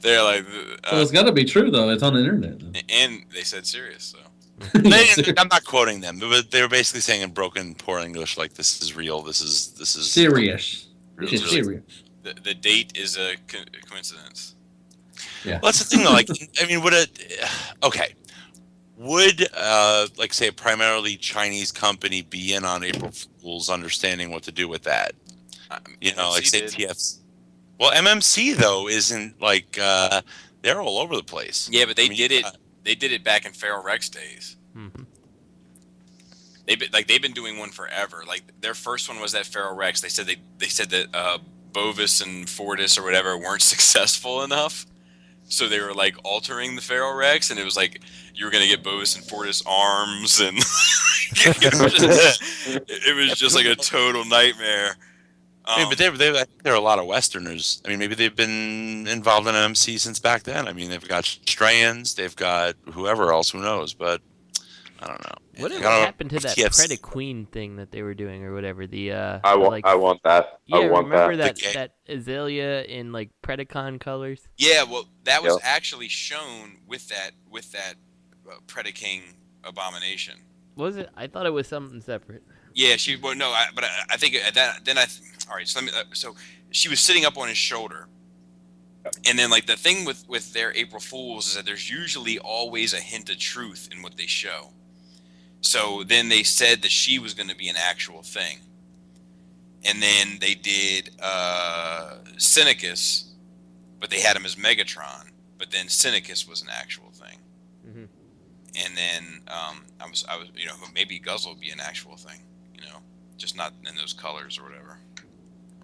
Speaker 2: They're like,
Speaker 7: So it's got to be true, though. It's on the internet.
Speaker 2: and they said serious. So
Speaker 6: I'm not quoting them, but they were basically saying in broken poor English, like, "This is real. This is
Speaker 7: Serious.
Speaker 6: Really,
Speaker 7: This is
Speaker 6: really-
Speaker 7: serious.
Speaker 2: the date is a coincidence.
Speaker 7: Yeah.
Speaker 6: Well, that's the thing, though. Like, I mean, would like say a primarily Chinese company be in on April Fool's, understanding what to do with that? You know, like
Speaker 2: MMC
Speaker 6: say
Speaker 2: did.
Speaker 6: TFs. Well, MMC though isn't like they're all over the place.
Speaker 2: Yeah, but they
Speaker 6: I mean,
Speaker 2: did it. They did it back in Feral Rex days.
Speaker 5: Mm-hmm.
Speaker 2: They've been doing one forever. Like their first one was that Feral Rex. They said that Bovis and Fortis or whatever weren't successful enough, so they were like altering the Feral Rex, and it was like you were gonna get Bovis and Fortis arms, and it was just like a total nightmare.
Speaker 6: I mean, but I think there are a lot of Westerners. I mean, maybe they've been involved in MMC since back then. I mean, they've got Strayans, they've got whoever else, who knows? But I don't know.
Speaker 5: What
Speaker 6: I don't know.
Speaker 5: happened to that
Speaker 6: TFs.
Speaker 5: Preda-Queen thing that they were doing or whatever? The
Speaker 3: I want that.
Speaker 5: Yeah,
Speaker 3: I want
Speaker 5: remember
Speaker 3: that.
Speaker 5: that Azalea in like Predacon colors?
Speaker 2: Yeah, well, that was
Speaker 3: Yep.
Speaker 2: actually shown with that Predaking abomination.
Speaker 5: Was it? I thought it was something separate.
Speaker 2: Yeah, she. Well, no, I think that. Then all right. So let me. So she was sitting up on his shoulder, and then like the thing with their April Fools is that there's usually always a hint of truth in what they show. So then they said that she was going to be an actual thing, and then they did Synicus, but they had him as Megatron. But then Synicus was an actual thing.
Speaker 5: Mm-hmm.
Speaker 2: And then I was maybe Guzzle would be an actual thing, just not in those colors or whatever.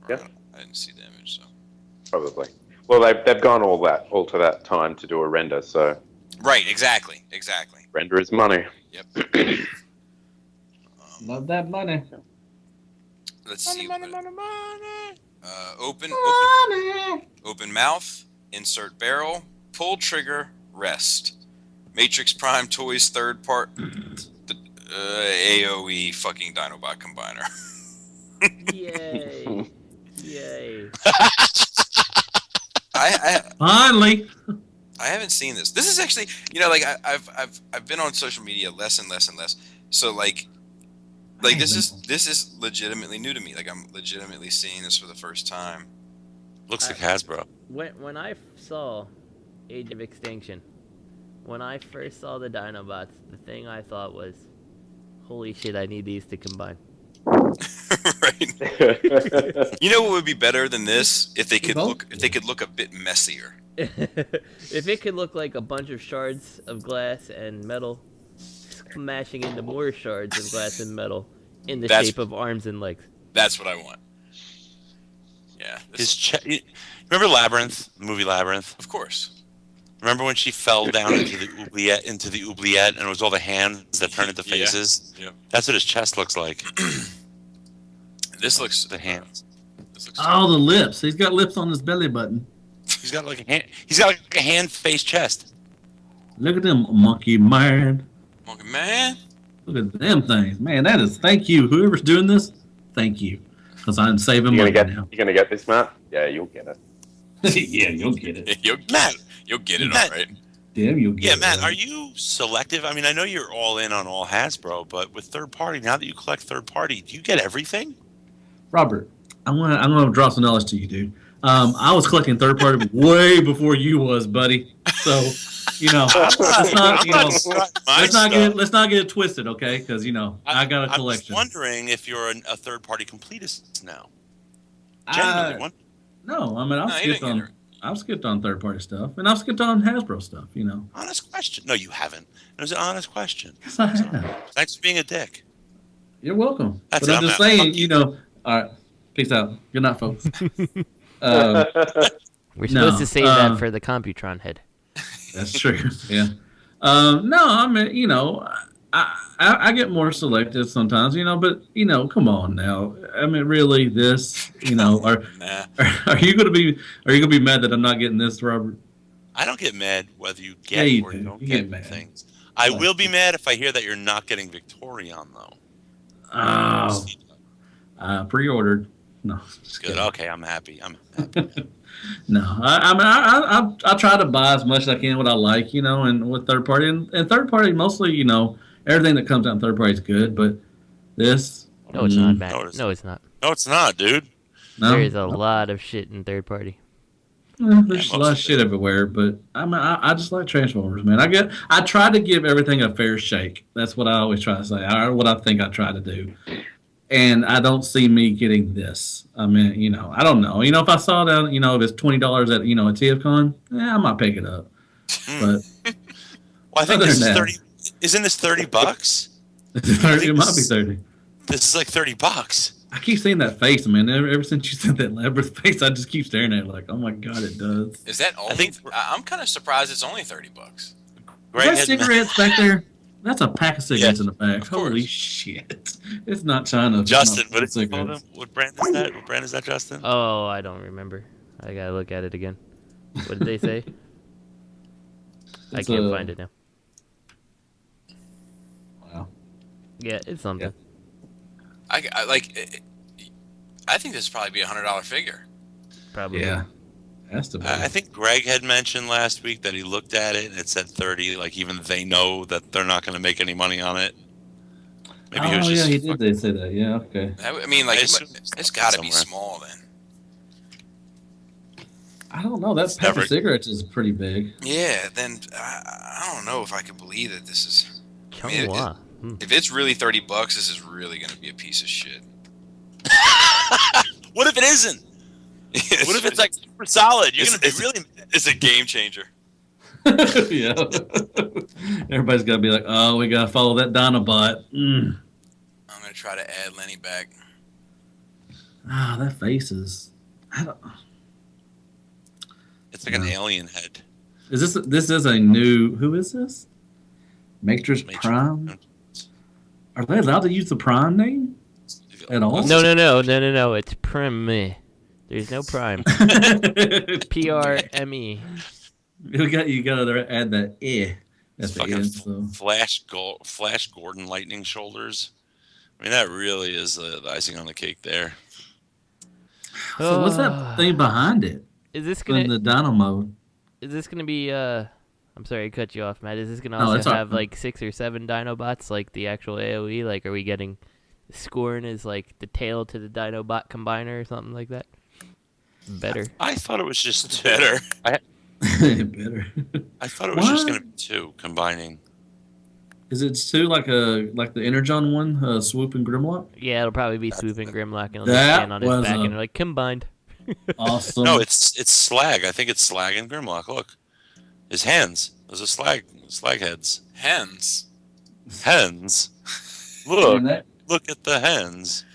Speaker 3: Yeah.
Speaker 2: I didn't see the image, so.
Speaker 3: Probably. Well, they've gone all to that time to do a render, so
Speaker 2: Right, exactly.
Speaker 3: render is money.
Speaker 2: Yep.
Speaker 7: Love that money.
Speaker 2: Let's see. Open mouth, insert barrel, pull trigger, rest. Matrix Prime Toys third part. AOE fucking Dinobot combiner.
Speaker 5: Yay! Yay!
Speaker 7: Finally.
Speaker 2: I haven't seen this. This is actually, like I've been on social media less and less and less. So like, Like this is legitimately new to me. Like I'm legitimately seeing this for the first time.
Speaker 6: Looks like Hasbro.
Speaker 5: When I saw Age of Extinction, when I first saw the Dinobots, the thing I thought was, holy shit, I need these to combine.
Speaker 2: Right. You know what would be better than this if they could look a bit messier.
Speaker 5: If it could look like a bunch of shards of glass and metal smashing into more shards of glass and metal in the shape of arms and legs.
Speaker 2: That's what I want. Yeah.
Speaker 6: Remember Labyrinth, the movie Labyrinth?
Speaker 2: Of course.
Speaker 6: Remember when she fell down into the oubliette, and it was all the hands that turned into faces?
Speaker 2: Yeah.
Speaker 6: That's what his chest looks like.
Speaker 2: This looks
Speaker 6: the hands.
Speaker 7: The lips. He's got lips on his belly button.
Speaker 6: He's got like a hand-face chest.
Speaker 7: Look at them, monkey man.
Speaker 2: Monkey man.
Speaker 7: Look at them things, man. That is thank you. Whoever's doing this, thank you, because I'm saving money now.
Speaker 3: You're gonna get this, Matt? Yeah, you'll get it.
Speaker 7: Yeah, you'll get it.
Speaker 2: You'll get it, all right.
Speaker 7: Damn, you'll get it.
Speaker 6: Yeah, Matt,
Speaker 7: right.
Speaker 6: are you selective? I mean, I know you're all in on all Hasbro, but with third party, now that you collect third party, do you get everything?
Speaker 7: Robert, I'm gonna drop some knowledge to you, dude. I was collecting third party way before you was, buddy. So, let's not get it twisted, okay? Because I got a collection.
Speaker 6: I'm wondering if you're a third party completist now. Genuinely,
Speaker 7: no, I mean I've skipped on third party stuff, and I've skipped on Hasbro stuff.
Speaker 6: Honest question. No, you haven't. It was an honest question.
Speaker 7: Yes, I have.
Speaker 6: Thanks for being a dick.
Speaker 7: You're welcome.
Speaker 6: That's
Speaker 7: but I'm just saying, all right. Peace out. Good night, folks.
Speaker 5: We're supposed to save that for the Computron head.
Speaker 7: That's true. Yeah. No, I mean, I get more selective sometimes, but come on now. I mean, really, this, are you gonna be mad that I'm not getting this, Robert?
Speaker 6: I don't get mad whether you get or you don't get things. I will be mad if I hear that you're not getting Victorion though.
Speaker 7: Oh, pre-ordered. No, just
Speaker 6: good.
Speaker 7: Kidding.
Speaker 6: Okay, I'm happy.
Speaker 7: No, I try to buy as much as I can what I like, and with third party and third party mostly, everything that comes out in third party is good, but this.
Speaker 5: No, it's not, Matt. No, it's not.
Speaker 6: No, it's not, dude.
Speaker 7: No?
Speaker 5: There is a lot of shit in third party.
Speaker 7: There's a lot of shit everywhere, but I just like Transformers, man. I try to give everything a fair shake. That's what I always try to say. What I think I try to do. And I don't see me getting this. I mean, I don't know. If I saw that, if it's $20 at, at TFCon, I might pick it up. But
Speaker 6: well, I think this is 30. Isn't this $30?
Speaker 7: It might be 30.
Speaker 6: This is like $30.
Speaker 7: I keep seeing that face, man. Ever since you said that Labyrinth face, I just keep staring at it like, oh my god, it does.
Speaker 2: Is that only? I'm kind of surprised it's only $30.
Speaker 7: Is that cigarettes back there? That's a pack of cigarettes in the back. Holy shit! It's not China.
Speaker 6: Justin, what brand is that? What brand is that, Justin?
Speaker 5: Oh, I don't remember. I gotta look at it again. What did they say? I can't find it now.
Speaker 7: Wow.
Speaker 5: Yeah, it's something.
Speaker 2: I think this would probably be $100 figure.
Speaker 5: Probably.
Speaker 7: Yeah. Has to be.
Speaker 6: I think Greg had mentioned last week that he looked at it and it said 30. Like even they know that they're not going to make any money on it. Maybe he was just
Speaker 7: he did. They say that. Yeah. Okay.
Speaker 2: I mean, like it's got to be small then.
Speaker 7: I don't know. That pack of cigarettes is pretty big.
Speaker 2: Yeah. Then I don't know if I can believe that this is. If it's really $30, this is really going to be a piece of shit.
Speaker 6: What if it isn't? What if it's like super solid? You're gonna be really.
Speaker 2: It's a game changer.
Speaker 7: Yeah. Everybody's gotta be like, oh, we gotta follow that Dinobot.
Speaker 2: I'm gonna try to add Lenny back.
Speaker 7: That face is.
Speaker 6: It's like an alien head.
Speaker 7: Is this is a new? Who is this? Matrix Prime. Are they allowed to use the Prime name at all?
Speaker 5: No. It's Prime. There's no Prime. PRME.
Speaker 7: You gotta add that
Speaker 6: That's the end. So. Flash Gordon lightning shoulders. I mean, that really is the icing on the cake there.
Speaker 7: So what's that thing behind it?
Speaker 5: Is this gonna
Speaker 7: in the Dino mode?
Speaker 5: Is this gonna be? I'm sorry, I cut you off, Matt. Is this gonna also have like 6 or 7 Dinobots, like the actual AOE? Like, are we getting? Scorn is like the tail to the Dinobot combiner or something like that. Better.
Speaker 6: I thought it was just
Speaker 2: Better.
Speaker 7: Better.
Speaker 6: I thought it was just going to be 2 combining.
Speaker 7: Is it 2 like the Energon one, Swoop and Grimlock?
Speaker 5: Yeah, it'll probably be Swoop and Grimlock, and he'll just
Speaker 7: That
Speaker 5: stand on his
Speaker 7: was
Speaker 5: back
Speaker 7: a-
Speaker 5: and they're like combined.
Speaker 7: Awesome.
Speaker 6: No, it's Slag. I think it's Slag and Grimlock. Look, his hands. Those are Slag heads.
Speaker 2: Hens.
Speaker 6: Hens. Look,
Speaker 7: Man, that-
Speaker 6: look at the hens.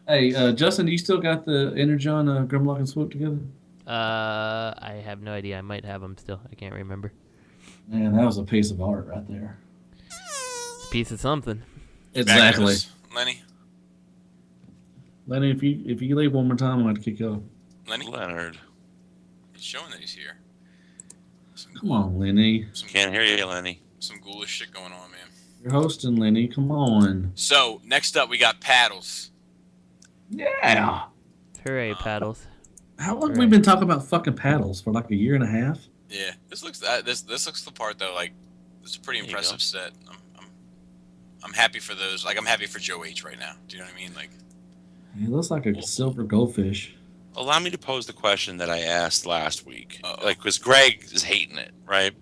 Speaker 7: Hey, Justin, do you still got the Energon, Grimlock, and Swoop together?
Speaker 5: I have no idea. I might have them still. I can't remember.
Speaker 7: Man, that was a piece of art right there.
Speaker 5: It's a piece of something.
Speaker 7: Exactly.
Speaker 2: Backers. Lenny.
Speaker 7: Lenny, if you leave one more time, I'm going to kick you off.
Speaker 2: Lenny.
Speaker 6: Leonard.
Speaker 2: He's showing that he's here.
Speaker 7: Come on, Lenny.
Speaker 6: Can't hear you, Lenny.
Speaker 2: Some ghoulish shit going on, man.
Speaker 7: You're hosting, Lenny. Come on.
Speaker 2: So next up, we got paddles.
Speaker 7: Yeah.
Speaker 5: Hooray, paddles.
Speaker 7: How long have we been talking about fucking paddles for like a year and a half?
Speaker 2: Yeah, this looks the part though. Like, it's a pretty
Speaker 6: There you
Speaker 2: impressive
Speaker 6: go.
Speaker 2: set. I'm happy for those. Like, I'm happy for Joe H right now. Do you know what I mean? Like,
Speaker 7: It looks like a silver goldfish.
Speaker 6: Allow me to pose the question that I asked last week.
Speaker 2: Uh-oh.
Speaker 6: Like, because Greg is hating it, right?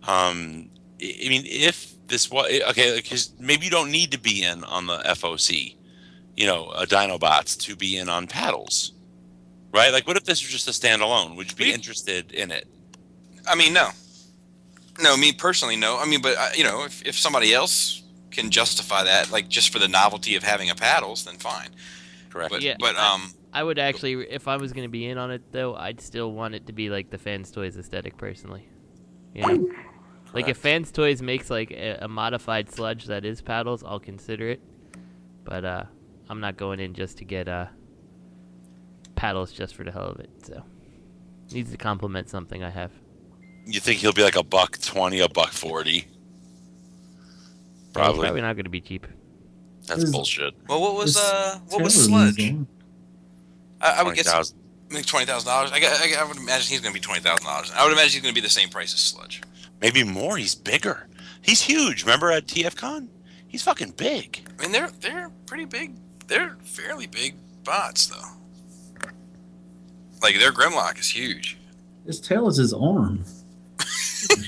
Speaker 6: I mean, if this was okay, because maybe you don't need to be in on the FOC, Dinobots to be in on paddles, right? Like, what if this was just a standalone? Would you be interested in it?
Speaker 2: I mean, no, me personally, no. I mean, but if somebody else can justify that, like just for the novelty of having a paddles, then fine.
Speaker 6: Correct.
Speaker 2: But,
Speaker 5: Yeah,
Speaker 2: but
Speaker 5: I would actually, if I was going to be in on it, though, I'd still want it to be like the Fans Toys aesthetic, personally. Like if Fans Toys makes like a modified sludge that is paddles, I'll consider it. But I'm not going in just to get paddles just for the hell of it. So needs to complement something I have.
Speaker 6: You think he'll be like $120, $140?
Speaker 5: It's probably not going to be cheap.
Speaker 6: That's bullshit.
Speaker 2: well, what was
Speaker 7: Taylor's
Speaker 2: Sludge?
Speaker 7: on.
Speaker 2: I would guess
Speaker 6: $20,000.
Speaker 2: maybe $20,000. I would imagine he's going to be $20,000. I would imagine he's going to be the same price as Sludge.
Speaker 6: Maybe more. He's bigger. He's huge. Remember at TFCon? He's fucking big.
Speaker 2: I mean, they're pretty big. They're fairly big bots, though. Like their Grimlock is huge.
Speaker 7: His tail is his arm.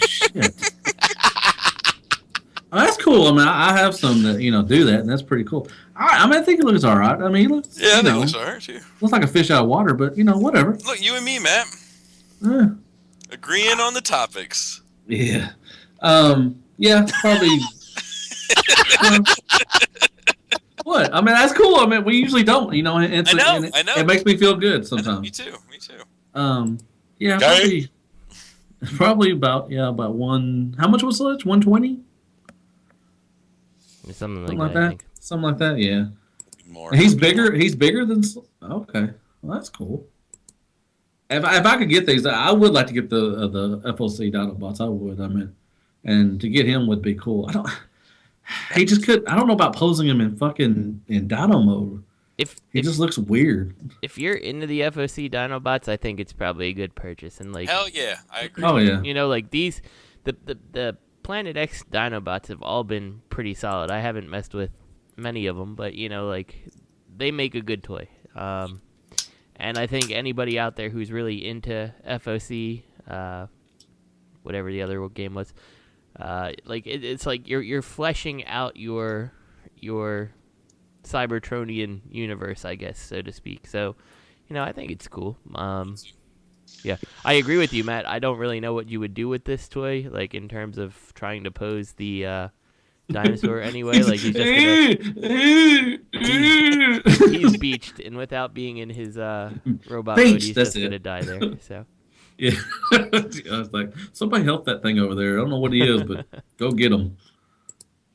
Speaker 7: Shit. Oh, that's cool. I mean, I have some that do that, and that's pretty cool. I think he looks all right. I mean, he looks.
Speaker 2: Yeah, I think it looks alright too.
Speaker 7: Looks like a fish out of water, but whatever.
Speaker 2: Look, you and me, Matt, agreeing on the topics.
Speaker 7: Yeah. Yeah, probably. What? I mean, that's cool. I mean, we usually don't, and
Speaker 2: I know.
Speaker 7: It makes me feel good sometimes.
Speaker 2: Me too.
Speaker 7: Yeah,
Speaker 6: Okay.
Speaker 7: probably about one. How much was Sludge? 120?
Speaker 5: Something like that. I think.
Speaker 7: Something like that. Yeah.
Speaker 6: More.
Speaker 7: He's bigger. He's bigger than. Okay, well, that's cool. If I could get these, I would like to get the FOC Dinobots. I would. I mean, and to get him would be cool. He just could. I don't know about posing him in Dino mode. He just looks weird.
Speaker 5: If you're into the FOC Dinobots, I think it's probably a good purchase. And like,
Speaker 2: Hell yeah, I agree.
Speaker 7: Oh yeah.
Speaker 5: Like these, the Planet X Dinobots have all been pretty solid. I haven't messed with many of them, but like they make a good toy. And I think anybody out there who's really into FOC, whatever the other game was, like it's like you're fleshing out your Cybertronian universe, I guess, so to speak. So, I think it's cool. Yeah, I agree with you, Matt. I don't really know what you would do with this toy, like in terms of trying to pose the dinosaur anyway. Like he's just he's beached, and without being in his robot mode, he's just gonna die there. So
Speaker 7: yeah, I was like, somebody help that thing over there. I don't know what he is, but go get him.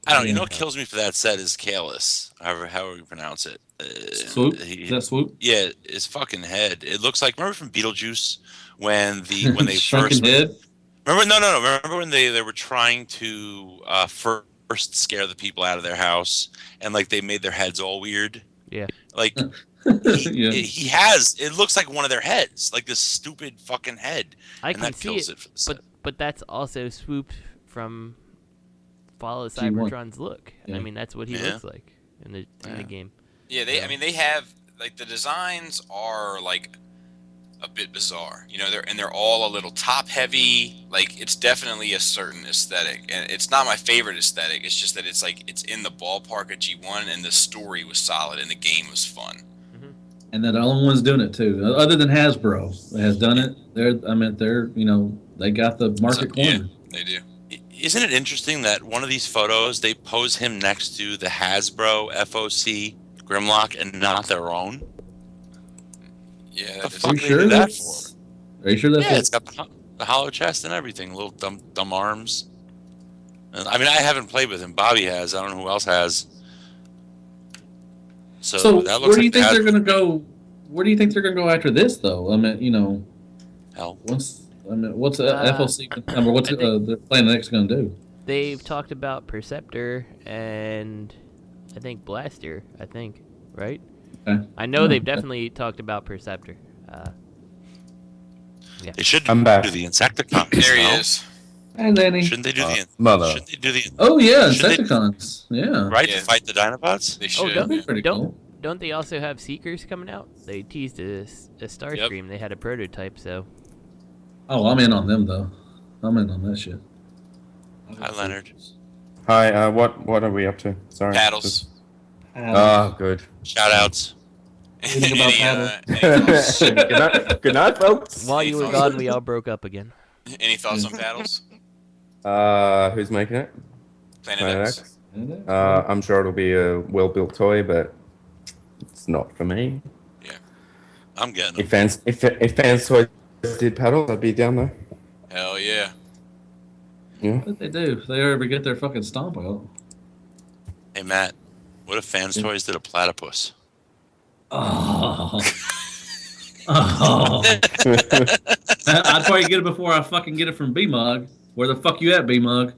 Speaker 6: I don't know. You know what kills me for that set is Kalis, however you pronounce it.
Speaker 7: Swoop? Is that Swoop?
Speaker 6: Yeah, his fucking head. It looks like, remember from Beetlejuice when they
Speaker 7: Shrunken
Speaker 6: first
Speaker 7: head?
Speaker 6: Remember? No. Remember when they were trying to first scare the people out of their house and like they made their heads all weird.
Speaker 5: Yeah.
Speaker 6: Like he has. It looks like one of their heads, like this stupid fucking head.
Speaker 5: I can see it, but that's also Swoop from Follow Cybertron's look.
Speaker 7: Yeah.
Speaker 5: I mean, that's what he looks like in the game.
Speaker 2: Yeah, I mean, they have like the designs are like a bit bizarre. You know, they're all a little top heavy. Like it's definitely a certain aesthetic, and it's not my favorite aesthetic. It's just that it's like it's in the ballpark of G1, and the story was solid, and the game was fun.
Speaker 7: And they're the only ones doing it too, other than Hasbro that has done it. They're they got the market corner.
Speaker 2: Yeah, they do.
Speaker 6: Isn't it interesting that one of these photos they pose him next to the Hasbro FOC Grimlock and not their own?
Speaker 2: Yeah,
Speaker 6: the fuck they do that for?
Speaker 7: Are you sure that's
Speaker 6: it's got the hollow chest and everything, little dumb arms. And, I mean, I haven't played with him. Bobby has. I don't know who else has.
Speaker 7: So
Speaker 6: that looks
Speaker 7: where do you
Speaker 6: like
Speaker 7: think they're going to go? Where do you think they're going to go after this, though? I mean,
Speaker 6: hell.
Speaker 7: What's FOC number? What's the plan next going to do?
Speaker 5: They've talked about Perceptor and I think Blaster. I think, right?
Speaker 7: Okay.
Speaker 5: I know they've definitely talked about Perceptor. Yeah.
Speaker 6: They should
Speaker 1: I'm back.
Speaker 6: do the Insecticons.
Speaker 2: There he is.
Speaker 7: Hey, Lenny.
Speaker 6: Shouldn't they do the
Speaker 1: mother?
Speaker 6: Shouldn't they do the?
Speaker 7: Oh yeah,
Speaker 6: Should they-
Speaker 7: Insecticons. Yeah.
Speaker 6: Right
Speaker 2: Yeah.
Speaker 6: to fight the Dinobots?
Speaker 2: They
Speaker 5: Oh,
Speaker 2: should.
Speaker 5: don't,
Speaker 2: yeah.
Speaker 7: Pretty cool.
Speaker 5: don't they also have Seekers coming out? They teased a Starscream. They had a prototype, so.
Speaker 7: Oh, I'm in on them though. I'm in on that shit.
Speaker 6: Hi, Leonard.
Speaker 1: Hi, what are we up to? Sorry.
Speaker 2: Paddles.
Speaker 1: Oh, good.
Speaker 6: Shout outs.
Speaker 7: Anything about
Speaker 1: Good night, folks.
Speaker 5: While you were gone, we all broke up again.
Speaker 2: Any thoughts on paddles?
Speaker 1: Who's making it?
Speaker 2: Planet X.
Speaker 1: I'm sure it'll be a well-built toy, but it's not for me.
Speaker 6: Yeah. I'm getting them.
Speaker 1: If fans toys did paddles, I'd be down there.
Speaker 2: Hell yeah.
Speaker 1: Yeah.
Speaker 7: What they do? If they ever get their fucking stomp out.
Speaker 6: Hey, Matt. What if Fans Toys did a platypus?
Speaker 7: Oh. Oh. I'd probably get it before I fucking get it from B-Mug. Where the fuck you at, B-Mug?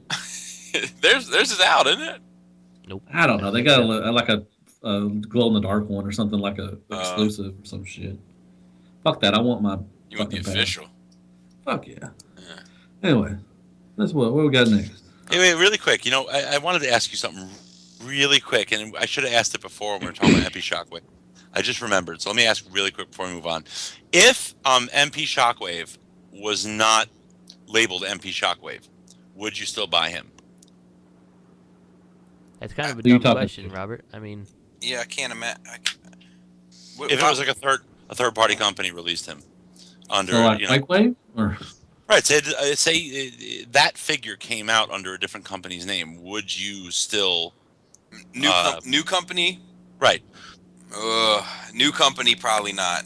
Speaker 2: Theirs is out, isn't it?
Speaker 5: Nope.
Speaker 7: I don't know. They got a glow-in-the-dark one or something like a exclusive or some shit. Fuck that. I want my
Speaker 2: You want the
Speaker 7: fucking
Speaker 2: official?
Speaker 7: Fuck yeah. Anyway, that's what we got next.
Speaker 6: Anyway, really quick. I wanted to ask you something really quick, and I should have asked it before when we were talking about MP Shockwave. I just remembered, so let me ask really quick before we move on. If MP Shockwave was not labeled MP Shockwave, would you still buy him?
Speaker 5: That's kind of a
Speaker 7: Who you
Speaker 5: dumb
Speaker 7: talking
Speaker 5: question,
Speaker 7: to?
Speaker 5: Robert. I mean,
Speaker 2: Yeah, I can't imagine.
Speaker 6: If it was like a third party company released him under,
Speaker 7: So like Microwave? Or
Speaker 6: right? Say that figure came out under a different company's name. Would you still
Speaker 2: New company?
Speaker 6: right?
Speaker 2: New company, probably not.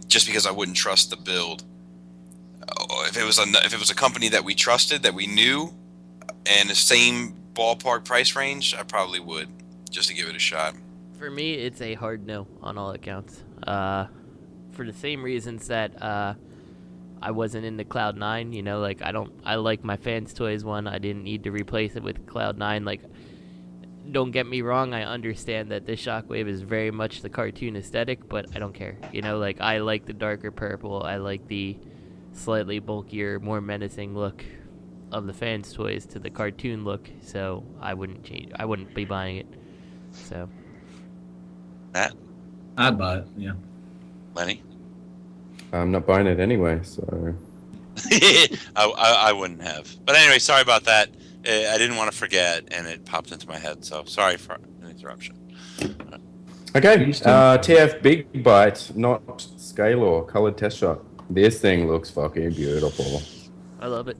Speaker 2: Just because I wouldn't trust the build. If it was a company that we trusted, that we knew, and the same ballpark price range, I probably would, just to give it a shot.
Speaker 5: for me, it's a hard no on all accounts. For the same reasons that I wasn't into Cloud9. Like I like my Fans Toys one. I didn't need to replace it with Cloud9. Like, don't get me wrong, I understand that this Shockwave is very much the cartoon aesthetic, but I don't care. Like I like the darker purple. I like the slightly bulkier, more menacing look of the Fans Toys to the cartoon look. So I wouldn't change. I wouldn't be buying it. So.
Speaker 6: Matt,
Speaker 7: I'd buy it. Yeah.
Speaker 6: Lenny.
Speaker 1: I'm not buying it anyway, so.
Speaker 6: I wouldn't have. But anyway, sorry about that. I didn't want to forget, and it popped into my head. So sorry for an interruption.
Speaker 1: Okay, TF Bigbite, not Skalor, colored test shot. This thing looks fucking beautiful.
Speaker 5: I love it.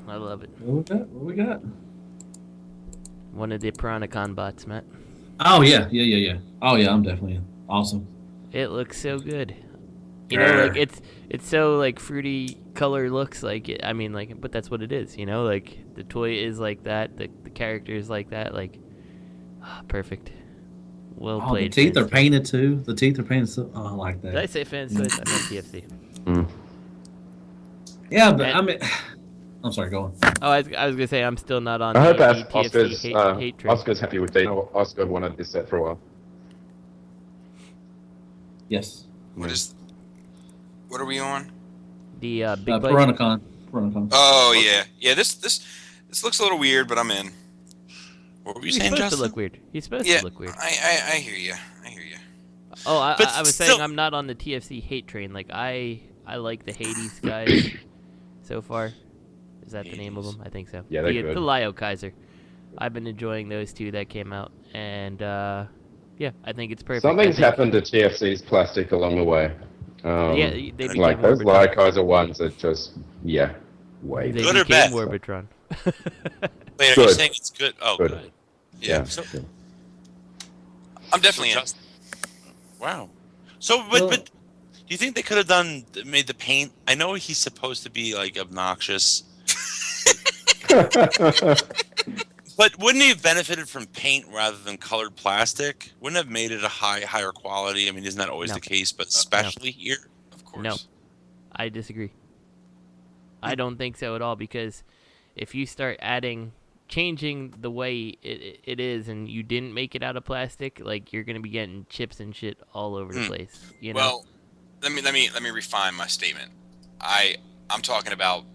Speaker 5: I love it.
Speaker 7: What we got?
Speaker 5: One of the Piranha bots, Matt.
Speaker 7: Oh yeah. Oh yeah, I'm definitely in. Awesome.
Speaker 5: It looks so good. Like it's so like fruity color looks like it. I mean, like, but that's what it is. Like the toy is like that. The character is like that. Like, perfect. Well played.
Speaker 7: The teeth
Speaker 5: Fans
Speaker 7: are painted too. The teeth are painted so. Oh, I like that.
Speaker 5: Did I say Fans Toys? I meant TFC.
Speaker 7: Yeah, but I'm sorry. Go on.
Speaker 5: Oh, I was gonna say I'm still not on.
Speaker 1: I hope
Speaker 5: the
Speaker 1: Oscar's,
Speaker 5: TFC hate train.
Speaker 1: Oscar's happy with Dino. Oscar wanted this set for a while.
Speaker 7: Yes.
Speaker 2: What are we on?
Speaker 5: The Bigbite.
Speaker 7: Piranha.
Speaker 2: Oh yeah. This looks a little weird, but I'm in.
Speaker 6: What were you
Speaker 5: He's
Speaker 6: saying,
Speaker 5: supposed
Speaker 6: Justin?
Speaker 5: to look weird. He's supposed
Speaker 2: Yeah,
Speaker 5: to look weird.
Speaker 2: I hear you.
Speaker 5: Oh, I
Speaker 6: But
Speaker 5: was
Speaker 6: still-
Speaker 5: saying I'm not on the TFC hate train. Like I like the Hades guys so far. Is that the name of them? I think so.
Speaker 1: Yeah, they're
Speaker 5: the
Speaker 1: good.
Speaker 5: Lio Kaiser. I've been enjoying those two that came out, and yeah, I think it's perfect.
Speaker 1: Something's
Speaker 5: I think,
Speaker 1: happened to TFC's plastic along the way.
Speaker 5: Yeah, they became
Speaker 1: like those
Speaker 5: Warbitron.
Speaker 1: Lycosa ones are just way
Speaker 5: They
Speaker 6: Good or
Speaker 5: became
Speaker 6: bad?
Speaker 5: Warbitron.
Speaker 6: Wait, are you
Speaker 1: Good.
Speaker 6: saying it's good? Oh,
Speaker 1: Good.
Speaker 6: good.
Speaker 1: Yeah.
Speaker 6: So,
Speaker 2: I'm definitely in.
Speaker 6: Wow. So, but do you think they could have made the paint? I know he's supposed to be like obnoxious, but wouldn't he have benefited from paint rather than colored plastic? Wouldn't have made it a higher quality? I mean, isn't that always
Speaker 5: No.
Speaker 6: the case? But especially here.
Speaker 2: Of course.
Speaker 5: No, I disagree. I don't think so at all, because if you start changing the way it is, and you didn't make it out of plastic, like you're gonna be getting chips and shit all over the place. You know?
Speaker 2: Well, let me refine my statement. I'm talking about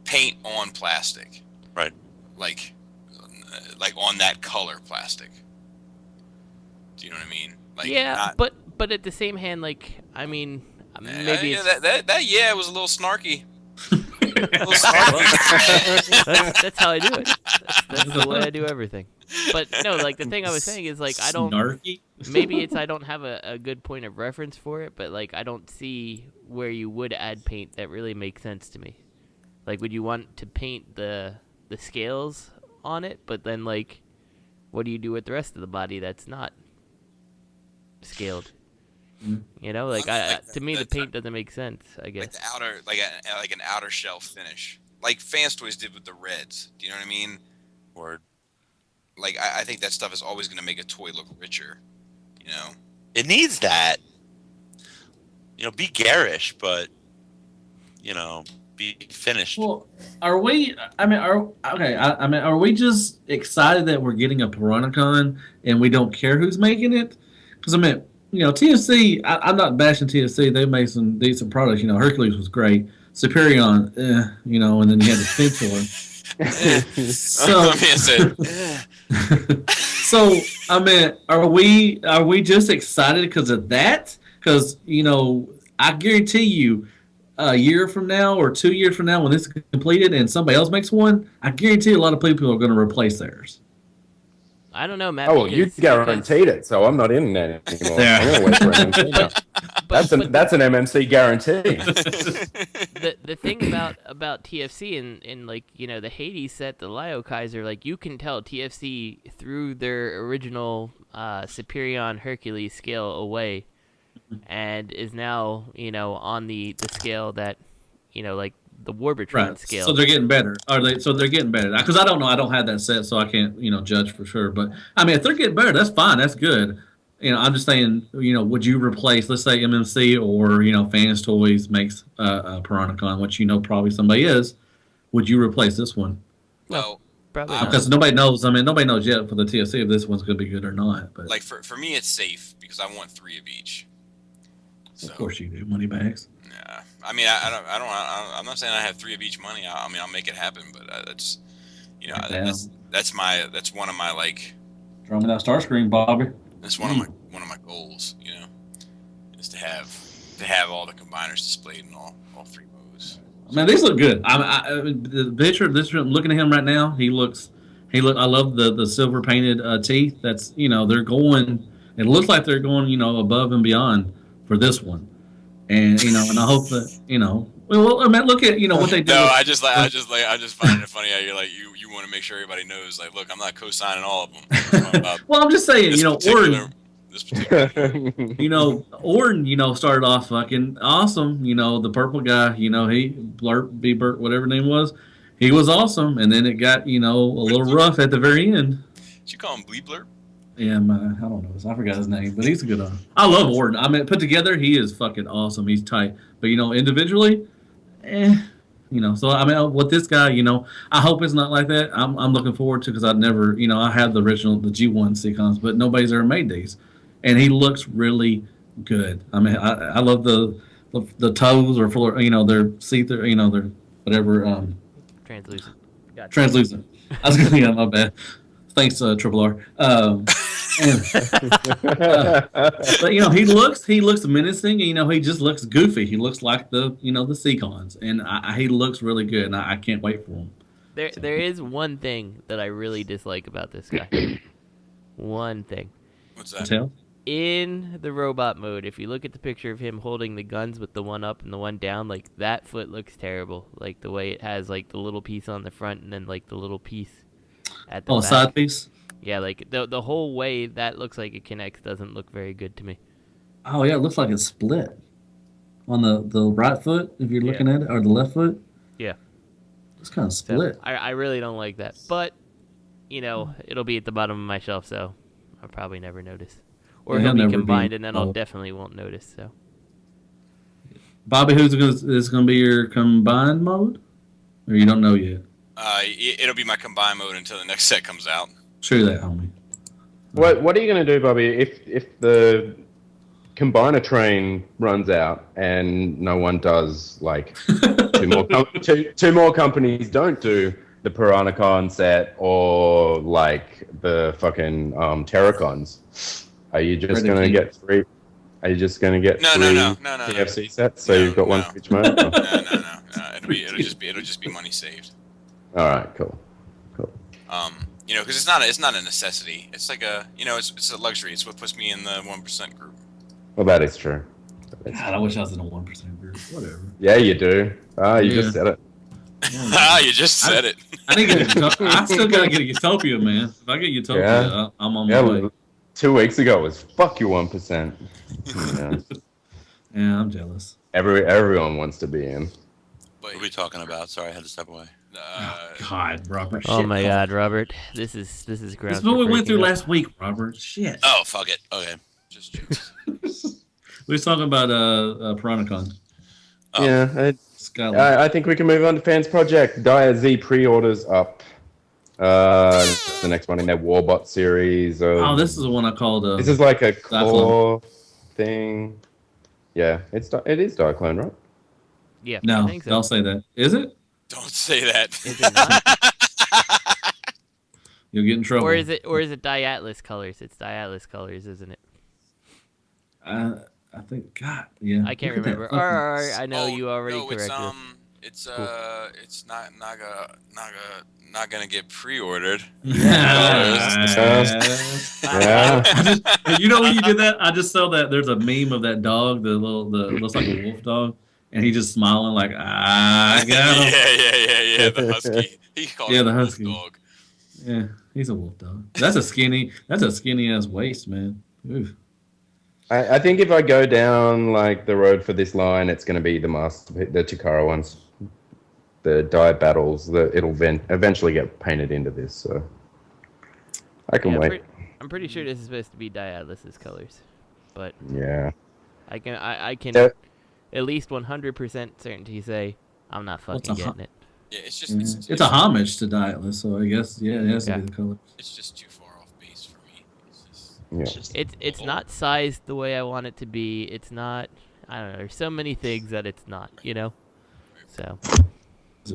Speaker 2: paint on plastic,
Speaker 6: Right.
Speaker 2: like on that color plastic. Do you know what I mean? Like,
Speaker 5: yeah,
Speaker 2: not,
Speaker 5: but at the same hand, like I mean, maybe
Speaker 2: yeah,
Speaker 5: it's,
Speaker 2: that was a little snarky.
Speaker 5: that's how I do it. That's the way I do everything. But no, like the thing I was saying is like I don't.
Speaker 7: Snarky?
Speaker 5: Maybe it's I don't have a good point of reference for it, but like I don't see where you would add paint that really makes sense to me. Like, would you want to paint the scales on it, but then like, what do you do with the rest of the body that's not scaled? You know, like to me the paint doesn't make sense. I guess
Speaker 2: like the outer, like an outer shell finish, like Fans Toys did with the reds. Do you know what I mean?
Speaker 6: Or
Speaker 2: Like I think that stuff is always going to make a toy look richer. You know,
Speaker 6: it needs that. You know, be garish, but you know, be finished.
Speaker 7: Well, are we? I mean, are we just excited that we're getting a Piranacon and we don't care who's making it? Because I mean, you know, TFC. I'm not bashing TFC. They made some decent products. You know, Hercules was great. Superion, you know, and then you had the Sphinx one. So I mean, are we just excited because of that? Because you know, I guarantee you, a year from now or 2 years from now, when this is completed and somebody else makes one, I guarantee a lot of people are going to replace theirs.
Speaker 5: I don't know, Matt.
Speaker 1: Oh, well, you guaranteed it, so I'm not in there anymore. I'm gonna wait for MMC now. That's an MMC guarantee.
Speaker 5: The thing about TFC and like, you know, the Hades set, the Lio Kaiser, like you can tell TFC threw their original Superion Hercules scale away and is now, you know, on the scale that, you know, like the Warbitron scale.
Speaker 7: So they're getting better. So they're getting better. Because I don't know. I don't have that set, so I can't, you know, judge for sure. But I mean, if they're getting better, that's fine. That's good. You know, I'm just saying, you know, would you replace, let's say MMC or, you know, Fans Toys makes a Piranacon, which you know probably somebody is. Would you replace this one?
Speaker 2: well,
Speaker 5: Probably not.
Speaker 7: Because nobody knows. I mean, nobody knows yet for the TFC if this one's going to be good or not. But
Speaker 2: like for me, it's safe because I want 3 of each. So,
Speaker 7: of course you do. Money bags.
Speaker 2: yeah. I mean, I'm not saying I have 3 of each money. I mean, I'll make it happen, but that's, you know, that's one of my like.
Speaker 7: Draw me that star screen, Bobby.
Speaker 2: That's one of my goals. You know, is to have all the combiners displayed in all 3 modes.
Speaker 7: Man, these look good. The picture. I'm looking at him right now. He looks. I love the silver painted teeth. That's, you know, they're going. It looks like they're going, you know, above and beyond for this one. And you know, and I hope that, you know. Well, I mean, look at, you know, what they do.
Speaker 2: No, I just find it funny how you're like you want to make sure everybody knows. Like, look, I'm not co-signing all of them.
Speaker 7: Well, I'm just saying, you know, Orton.
Speaker 2: This particular.
Speaker 7: You know, Orton, you know, started off fucking awesome. You know, the purple guy, you know, Bert, whatever his name was, he was awesome. And then it got, you know, a little rough at the very end.
Speaker 2: Did you call him Bleebler?
Speaker 7: Yeah, I don't know. I forgot his name, but he's a good one. I love Orton. I mean, put together, he is fucking awesome. He's tight. But, you know, individually, you know. So, I mean, with this guy, you know, I hope it's not like that. I'm looking forward to, because I've never, you know, I have the original, the G1 Seacons, but nobody's ever made these. And he looks really good. I mean, I love the toes, or, you know, they're see-through, you know, they're whatever.
Speaker 5: Translucent. Gotcha.
Speaker 7: Translucent. I was going to, my bad. Thanks, Triple R. But he looks menacing. And, he just looks goofy. He looks like the Seacons, and he looks really good. And I can't wait for him.
Speaker 5: There is one thing that I really dislike about this guy. One thing.
Speaker 2: What's that?
Speaker 7: Tell?
Speaker 5: In the robot mode, if you look at the picture of him holding the guns with the one up and the one down, like that foot looks terrible. Like the way it has like the little piece on the front and then like the little piece at the back.
Speaker 7: Side piece.
Speaker 5: Yeah, like the whole way that looks like it connects doesn't look very good to me.
Speaker 7: Oh yeah, it looks like it's split on the right foot if you're looking at it, or the left foot.
Speaker 5: Yeah,
Speaker 7: it's kind of split.
Speaker 5: So I really don't like that, but it'll be at the bottom of my shelf, so I'll probably never notice. Or he'll be combined, and then I'll definitely won't notice. So,
Speaker 7: Bobby, is going to be your combined mode, or you don't know yet?
Speaker 2: It'll be my combined mode until the next set comes out.
Speaker 7: True that, homie.
Speaker 1: What are you going to do, Bobby, if the combiner train runs out and no one does, like two more companies don't do the Piranacon set or like the fucking Terracons? Are you just going to get three? Are you just going to get three TFC sets? So you've got one for each mode?
Speaker 2: No. It'll just be money saved.
Speaker 1: All right, cool.
Speaker 2: Because it's not a necessity. It's like it's a luxury. It's what puts me in the 1% group.
Speaker 1: Well, that is true.
Speaker 7: God, I wish I was in a 1% group. Whatever.
Speaker 1: Yeah, you do. You just said it.
Speaker 2: You just said it.
Speaker 7: I still gotta get a Utopia, man. If I get Utopia, I'm on my way.
Speaker 1: 2 weeks ago was fuck you 1%.
Speaker 7: Yeah, I'm jealous.
Speaker 1: Everyone wants to be in.
Speaker 6: What are we talking about? Sorry, I had to step away.
Speaker 7: God, Robert.
Speaker 5: Oh my God, Robert. This is ground.
Speaker 7: This is what we went through last week, Robert. Shit.
Speaker 2: Oh, fuck it. Okay. Just jokes.
Speaker 7: We were talking about Piranacon.
Speaker 1: Yeah, I think we can move on to Fansproject Dia-Z pre-orders up. The next one in their Warbot series.
Speaker 7: This is the one I called.
Speaker 1: This is like a claw thing. Yeah, it is Diaclone, right?
Speaker 5: Yeah.
Speaker 7: No,
Speaker 5: I think so.
Speaker 7: don't say that. Is it?
Speaker 2: Don't say that.
Speaker 5: Is it not?
Speaker 7: You'll get in trouble.
Speaker 5: Or is it Diatlas colors? It's Diatlas colors, isn't it?
Speaker 7: I think. God, yeah.
Speaker 5: I can't remember. I know you already corrected.
Speaker 2: It's not gonna get pre-ordered.
Speaker 7: Yeah. You know when you did that? I just saw that there's a meme of that dog, the looks like a wolf dog, and he just smiling like I got him.
Speaker 2: Yeah. The husky. He called
Speaker 7: the
Speaker 2: him a
Speaker 7: husky.
Speaker 2: wolf dog.
Speaker 7: Yeah, he's a wolf dog. That's a skinny ass waist, man. Oof.
Speaker 1: I think if I go down like the road for this line, it's going to be the Takara ones, the die battles. It'll eventually get painted into this, so I can wait.
Speaker 5: I'm pretty sure this is supposed to be Diatlas's colors, but
Speaker 1: yeah,
Speaker 5: I can at least 100% certainty say I'm not fucking getting it.
Speaker 2: Yeah, it's just
Speaker 7: it's a homage to Diatlas, so I guess it has to be the color.
Speaker 2: It's just too far off base for me.
Speaker 5: It's not sized the way I want it to be. It's not. I don't know. There's so many things that it's not. So.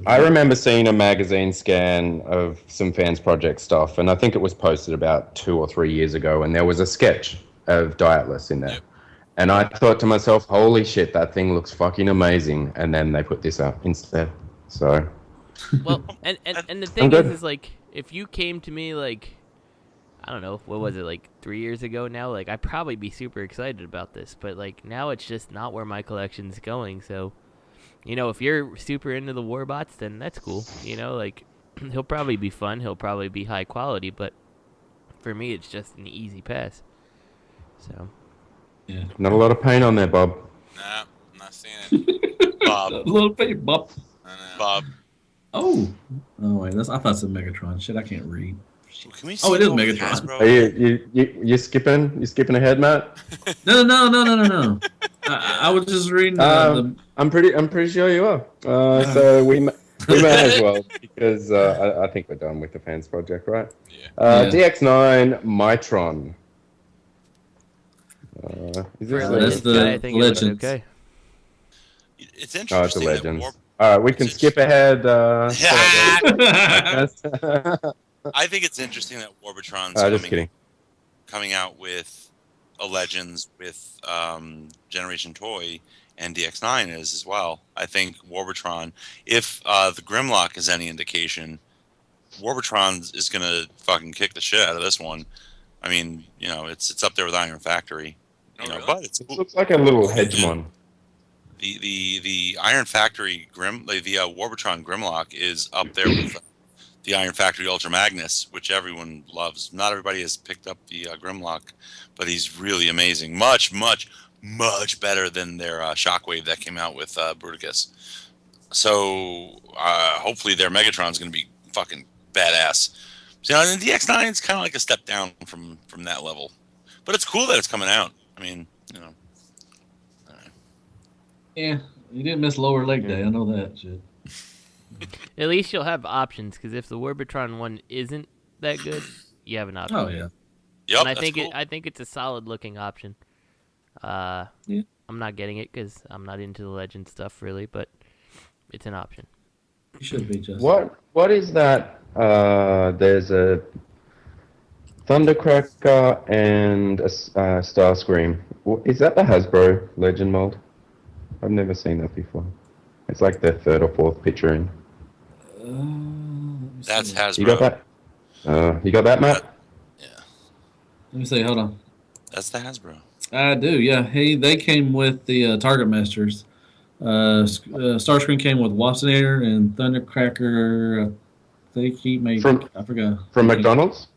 Speaker 1: I remember seeing a magazine scan of some Fansproject stuff, and I think it was posted about 2 or 3 years ago, and there was a sketch of Diatlas in there. Yep. And I thought to myself, holy shit, that thing looks fucking amazing. And then they put this up instead. So.
Speaker 5: Well, and the thing is like, if you came to me like, I don't know, what was it, like 3 years ago now? Like, I'd probably be super excited about this. But, like, now it's just not where my collection's going. So, if you're super into the Warbots, then that's cool. Like, he'll probably be fun. He'll probably be high quality. But for me, it's just an easy pass. So.
Speaker 7: Yeah.
Speaker 1: Not a lot of paint on there, Bob.
Speaker 2: Nah, I'm not seeing it.
Speaker 6: Bob.
Speaker 7: A little paint, Bob.
Speaker 2: Bob.
Speaker 7: Oh wait, I thought it's a Megatron. Shit, I can't read.
Speaker 6: Can we see
Speaker 7: it is Megatron.
Speaker 1: Are you skipping? You skipping ahead, Matt?
Speaker 7: No. I was just reading.
Speaker 1: I'm pretty sure you are. So we may as well, because I think we're done with the Fansproject, right?
Speaker 2: Yeah.
Speaker 1: Dx9 Mightron. Is this
Speaker 7: that's the legend?
Speaker 5: Okay.
Speaker 6: It's interesting.
Speaker 1: It's a legend. All right, we can skip ahead.
Speaker 6: I think it's interesting that Warbitron's
Speaker 1: Just kidding.
Speaker 6: coming out with a Legends with Generation Toy, and Dx9 is as well. I think Warbitron, if the Grimlock is any indication, Warbitron is going to fucking kick the shit out of this one. I mean, it's up there with Iron Factory.
Speaker 2: Really?
Speaker 6: But it's
Speaker 1: It looks like a little Hegemon.
Speaker 6: the Iron Factory the Warbitron Grimlock is up there with the Iron Factory Ultra Magnus, which everyone loves. Not everybody has picked up the Grimlock, but he's really amazing. Much, much, much better than their Shockwave that came out with Bruticus. So hopefully their Megatron's going to be fucking badass. So, and the Dx9 is kind of like a step down from that level, but it's cool that it's coming out. I mean,
Speaker 7: Yeah, you didn't miss lower leg day. I know that shit.
Speaker 5: At least you'll have options, because if the Warbitron one isn't that good, you have an option.
Speaker 7: Oh yeah.
Speaker 6: Yep,
Speaker 5: And I
Speaker 6: that's
Speaker 5: think
Speaker 6: cool.
Speaker 5: I think it's a solid looking option.
Speaker 7: Yeah.
Speaker 5: I'm not getting it because I'm not into the legend stuff really, but it's an option.
Speaker 7: You should be just.
Speaker 1: What is that? There's a Thundercracker and a Starscream. Is that the Hasbro Legend mold? I've never seen that before. It's like the third or fourth picture in.
Speaker 6: That's Hasbro.
Speaker 1: You got that? You got that, Matt?
Speaker 6: Yeah.
Speaker 7: Let me see. Hold on.
Speaker 6: That's the Hasbro.
Speaker 7: I do. Yeah. They came with the Target Masters. Starscream came with Wassinator and Thundercracker. I think he made. I forgot.
Speaker 1: From McDonald's?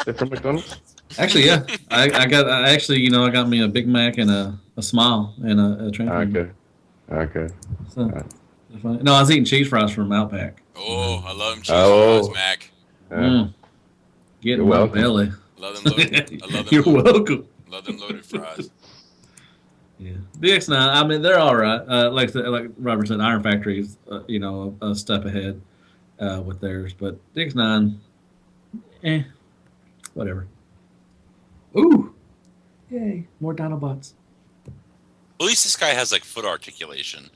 Speaker 1: They're from McDonald's?
Speaker 7: Actually, yeah. I got me a Big Mac and a Smile and a train.
Speaker 1: Okay.
Speaker 7: So, no, I was eating cheese fries from Outback.
Speaker 2: Oh, I love them cheese fries, Mac.
Speaker 7: Getting my belly.
Speaker 2: Love them loaded. I love them
Speaker 7: You're
Speaker 2: loaded.
Speaker 7: welcome.
Speaker 2: Love them loaded fries.
Speaker 7: Yeah, Dx9. I mean, they're all right. Like Robert said, Iron Factory is a step ahead with theirs, but Dx9, whatever. Ooh, yay! More Dinobots.
Speaker 6: At least this guy has like foot articulation,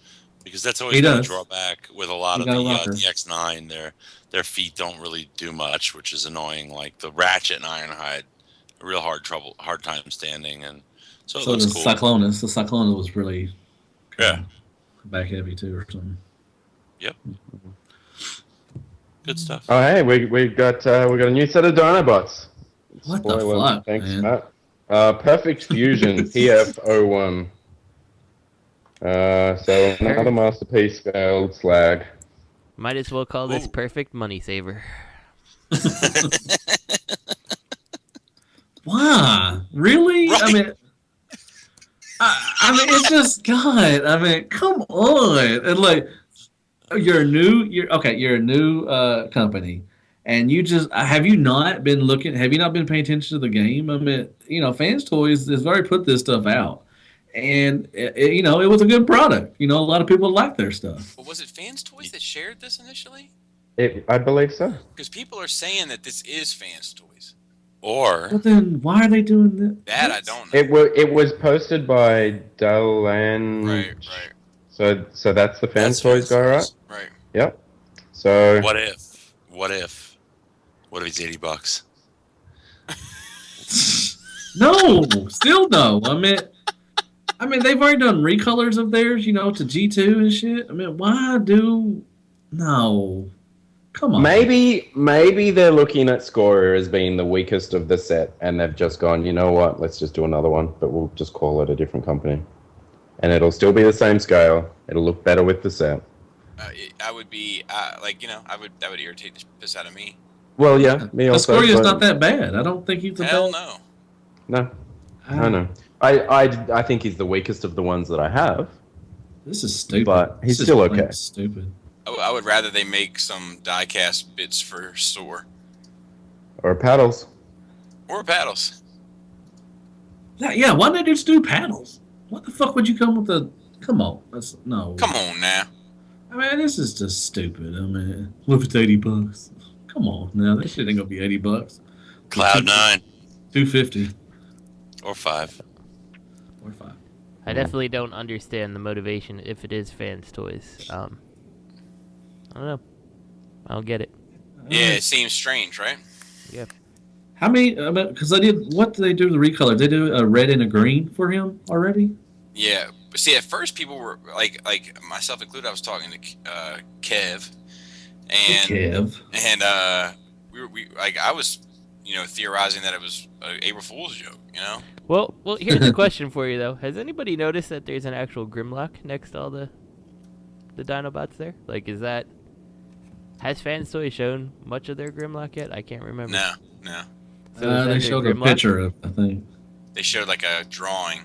Speaker 6: because that's always
Speaker 7: He
Speaker 6: been a
Speaker 7: does.
Speaker 6: drawback with a lot
Speaker 7: He
Speaker 6: of the
Speaker 7: got a locker.
Speaker 6: Dx9. Their feet don't really do much, which is annoying. Like the Ratchet and Ironhide, a real hard time standing, and so it
Speaker 7: So
Speaker 6: looks
Speaker 7: the
Speaker 6: cool.
Speaker 7: Cyclonus. The Cyclonus was really
Speaker 6: Yeah.
Speaker 7: back heavy too, or something.
Speaker 6: Yep. Good stuff.
Speaker 1: Oh, hey, we got a new set of Dinobots.
Speaker 7: What the fuck,
Speaker 1: Thanks,
Speaker 7: man?
Speaker 1: Matt. Perfect Fusion PF01. So another masterpiece scaled slag.
Speaker 5: Might as well call this perfect money saver.
Speaker 7: Wow, really?
Speaker 6: Right.
Speaker 7: I mean, it's just God. I mean, come on. And like, you're a new company, and you just have you not been looking? Have you not been paying attention to the game? I mean, Fans Toys has already put this stuff out, and it was a good product. A lot of people like their stuff.
Speaker 2: But was it Fans Toys that shared this initially?
Speaker 1: I believe so.
Speaker 2: Because people are saying that this is Fans Toys.
Speaker 6: Or
Speaker 7: But then why are they doing that?
Speaker 2: That I don't know.
Speaker 1: It was posted by Delan.
Speaker 2: Right.
Speaker 1: So that's the Fans Toys guy, right?
Speaker 2: Right.
Speaker 1: Yep. So
Speaker 6: what if it's $80?
Speaker 7: No, still no. I mean, they've already done recolors of theirs, to G2 and shit. I mean, no? Come on.
Speaker 1: maybe they're looking at Skalor as being the weakest of the set, and they've just gone, you know what? Let's just do another one, but we'll just call it a different company, and it'll still be the same scale. It'll look better with the set.
Speaker 2: I would be that would irritate the piss out of me.
Speaker 1: Well, yeah, me
Speaker 7: The
Speaker 1: also.
Speaker 7: Skalor's
Speaker 1: but-
Speaker 7: not that bad. I don't think he's a
Speaker 2: Hell
Speaker 7: bad.
Speaker 2: no.
Speaker 1: No, I know. I think he's the weakest of the ones that I have,
Speaker 7: This is stupid.
Speaker 1: but he's
Speaker 7: This is
Speaker 1: still
Speaker 7: plain
Speaker 1: okay.
Speaker 7: Stupid.
Speaker 2: I would rather they make some die-cast bits for Soar
Speaker 1: Or paddles.
Speaker 2: or paddles.
Speaker 7: Yeah, why didn't they just do paddles? What the fuck would you come with the? Come on, no.
Speaker 2: Come on now.
Speaker 7: I mean, this is just stupid. I mean, what if it's $80? Come on, now this shit ain't gonna be $80.
Speaker 6: Cloud9
Speaker 7: $250
Speaker 6: or 5.
Speaker 7: or 5.
Speaker 5: I definitely don't understand the motivation if it is Fans Toys. I don't know. I don't get it.
Speaker 2: Yeah, it seems strange, right?
Speaker 5: Yeah.
Speaker 7: How many? Because what did they do to the recolor? They do a red and a green for him already.
Speaker 2: Yeah, but see, at first people were like myself included. I was talking to Kev, and we like I was, theorizing that it was an April Fool's joke.
Speaker 5: Well, here's a question for you though. Has anybody noticed that there's an actual Grimlock next to all the Dinobots there? Like, has Fans Toy shown much of their Grimlock yet? I can't remember.
Speaker 2: No.
Speaker 7: So they showed a picture of, I think.
Speaker 2: They showed like a drawing.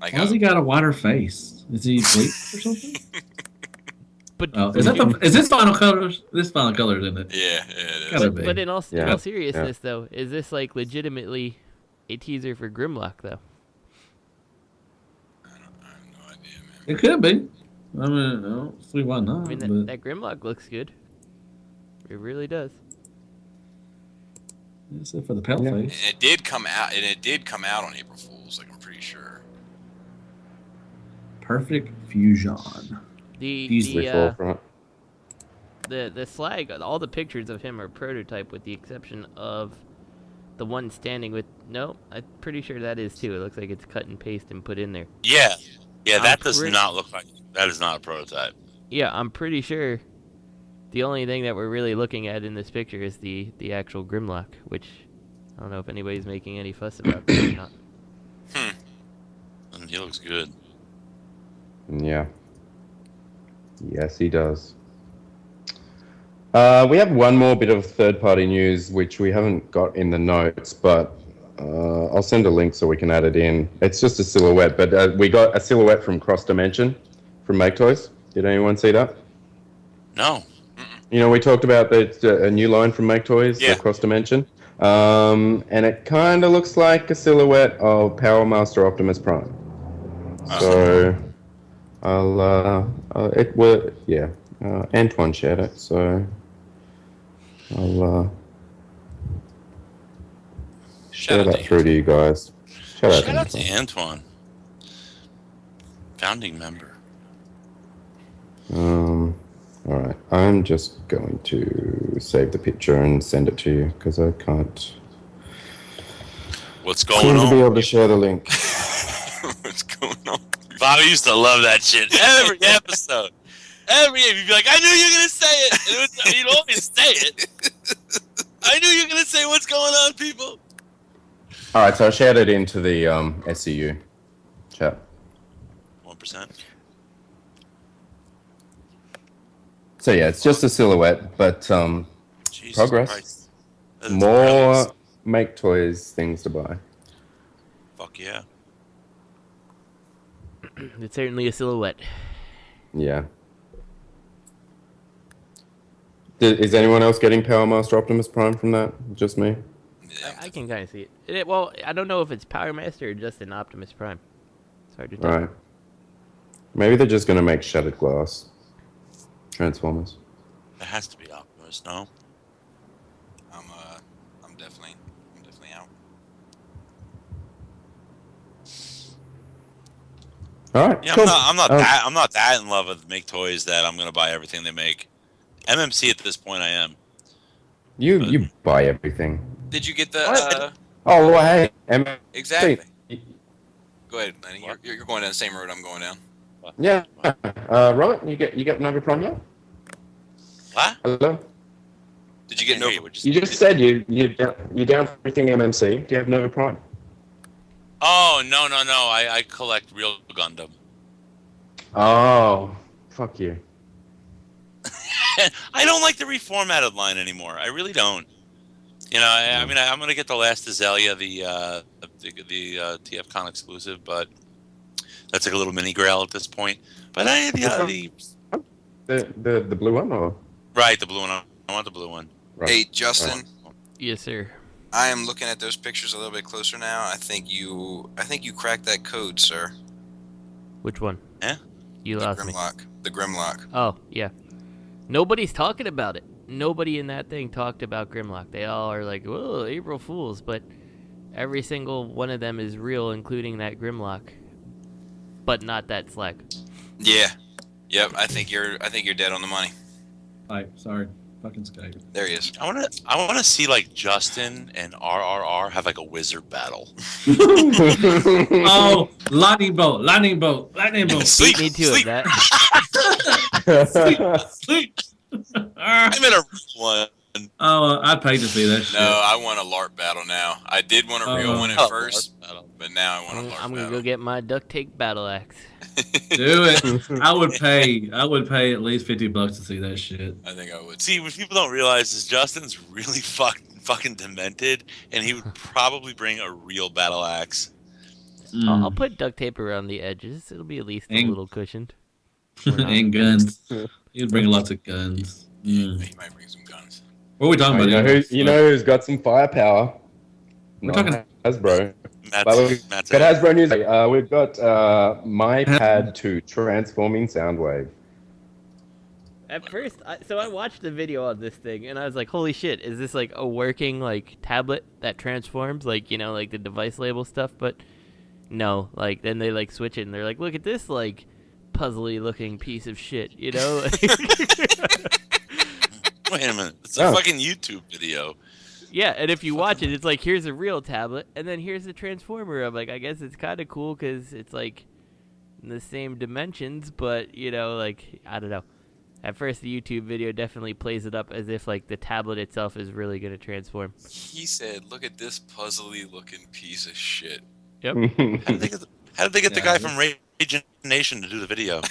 Speaker 2: Like,
Speaker 7: why has he got a wider face? Is he asleep or something?
Speaker 5: But
Speaker 7: is this final colors? This final colors, isn't it?
Speaker 2: Yeah, it is.
Speaker 5: But in all seriousness, though, is this like legitimately a teaser for Grimlock, though?
Speaker 2: I have no idea, man.
Speaker 7: It could be. I mean, I don't see why not.
Speaker 5: I mean, that Grimlock looks good. It really does.
Speaker 7: Except for the pale face.
Speaker 2: And it did come out. On April Fool's. Like, I'm pretty sure.
Speaker 7: Perfect fusion.
Speaker 5: The slag, all the pictures of him are prototype with the exception of the one standing with. No, I'm pretty sure that is too. It looks like it's cut and paste and put in there.
Speaker 6: Yeah, that does not look like. That is not a prototype.
Speaker 5: Yeah, I'm pretty sure. The only thing that we're really looking at in this picture is the actual Grimlock, which I don't know if anybody's making any fuss about that or not.
Speaker 6: He looks good.
Speaker 1: Yeah. Yes, he does. We have one more bit of third-party news, which we haven't got in the notes, but I'll send a link so we can add it in. It's just a silhouette, but we got a silhouette from Cross Dimension from Make Toys. Did anyone see that?
Speaker 6: No.
Speaker 1: We talked about a new line from Make Toys, the Cross Dimension, and it kind of looks like a silhouette of Power Master Optimus Prime. So Antoine shared it, so I'll share that through to you guys. Shout out
Speaker 6: to Antoine, founding member.
Speaker 1: All right, I'm just going to save the picture and send it to you because I can't.
Speaker 6: What's going on?
Speaker 1: To be able to share the link.
Speaker 6: What's going on? Bobby used to love that shit every episode. He'd be like, "I knew you were gonna say it." And he'd always say it. I knew you were gonna say what's going on, people.
Speaker 1: All right, so I shared it into the SCU chat.
Speaker 6: 1%.
Speaker 1: So yeah, it's just a silhouette, but
Speaker 6: Jesus
Speaker 1: progress.
Speaker 6: Christ.
Speaker 1: More Make Toys things to buy.
Speaker 6: Fuck yeah.
Speaker 5: It's certainly a silhouette.
Speaker 1: Yeah. Is anyone else getting Power Master Optimus Prime from that? Just me?
Speaker 5: I can kind of see it. Well, I don't know if it's Power Master or just an Optimus Prime. It's hard to tell.
Speaker 1: Right. Maybe they're just going to make Shattered Glass Transformers.
Speaker 6: It has to be Optimus, no?
Speaker 2: I'm definitely out.
Speaker 1: All right.
Speaker 6: Yeah,
Speaker 1: cool.
Speaker 6: I'm not that in love with Make Toys that I'm gonna buy everything they make. MMC at this point, I am.
Speaker 1: You buy everything.
Speaker 2: Did you get the?
Speaker 1: Oh, well, hey,
Speaker 2: Exactly. Go ahead, Lenny. You're going down the same road I'm going down.
Speaker 1: Yeah. Robert, you get Nova Prime yet?
Speaker 6: What?
Speaker 1: Hello.
Speaker 2: Did you get Nova?
Speaker 1: You just said you're down for everything MMC. Do you have Nova Prime?
Speaker 6: Oh no! I collect real Gundam.
Speaker 1: Oh, fuck you.
Speaker 6: I don't like the reformatted line anymore. I really don't. I mean, I'm gonna get the last Azalea, the TFCon exclusive, but that's like a little mini grail at this point. But the
Speaker 1: blue one, or
Speaker 6: right, the blue one. I want the blue one.
Speaker 2: Right. Hey, Justin.
Speaker 5: Right. Yes, sir.
Speaker 2: I am looking at those pictures a little bit closer now. I think you cracked that code, sir.
Speaker 5: Which one?
Speaker 6: Yeah.
Speaker 5: You lost me.
Speaker 2: The Grimlock.
Speaker 5: Oh, yeah. Nobody's talking about it. Nobody in that thing talked about Grimlock. They all are like, "Whoa, April Fools!" But every single one of them is real, including that Grimlock, but not that slag.
Speaker 2: Yeah. Yep. I think you're dead on the money.
Speaker 7: Sorry. Fucking Skype.
Speaker 2: There he is.
Speaker 6: I wanna see like Justin and RRR have like a wizard battle.
Speaker 7: Oh, lightning bolt.
Speaker 5: Beat me to it, that.
Speaker 7: Sleep.
Speaker 6: I'm in a one.
Speaker 7: Oh, I'd pay to see that shit.
Speaker 2: No, I want a LARP battle now. I did want a real one at first, but now I want a LARP battle.
Speaker 5: I'm gonna go get my duct tape battle axe.
Speaker 7: Do it. I would pay at least $50 to see that shit.
Speaker 2: I think I would.
Speaker 6: See, what people don't realize is Justin's really fucking demented, and he would probably bring a real battle axe.
Speaker 5: I'll put duct tape around the edges. It'll be at least a little cushioned.
Speaker 7: And guns. He'd bring lots of guns.
Speaker 2: He might bring some guns.
Speaker 7: What are we talking about?
Speaker 1: You know who's got some firepower?
Speaker 7: We're talking
Speaker 1: Hasbro.
Speaker 6: Matt's
Speaker 1: Got Hasbro news. We've got my pad 2 transforming Soundwave.
Speaker 5: At first, I watched the video on this thing, and I was like, holy shit, is this like a working like tablet that transforms, like, you know, like the device label stuff? But no, like, then they like switch it, and they're like, look at this like puzzly looking piece of shit, you know?
Speaker 6: Wait a minute, it's a fucking YouTube video.
Speaker 5: Yeah, and if you watch it, it's like, here's a real tablet, and then here's a transformer. I'm like, I guess it's kind of cool because it's like in the same dimensions, but, you know, like, I don't know. At first, the YouTube video definitely plays it up as if like the tablet itself is really going to transform.
Speaker 2: He said, look at this puzzly looking piece of shit.
Speaker 5: Yep.
Speaker 6: How did they get the guy from Rage Nation to do the video?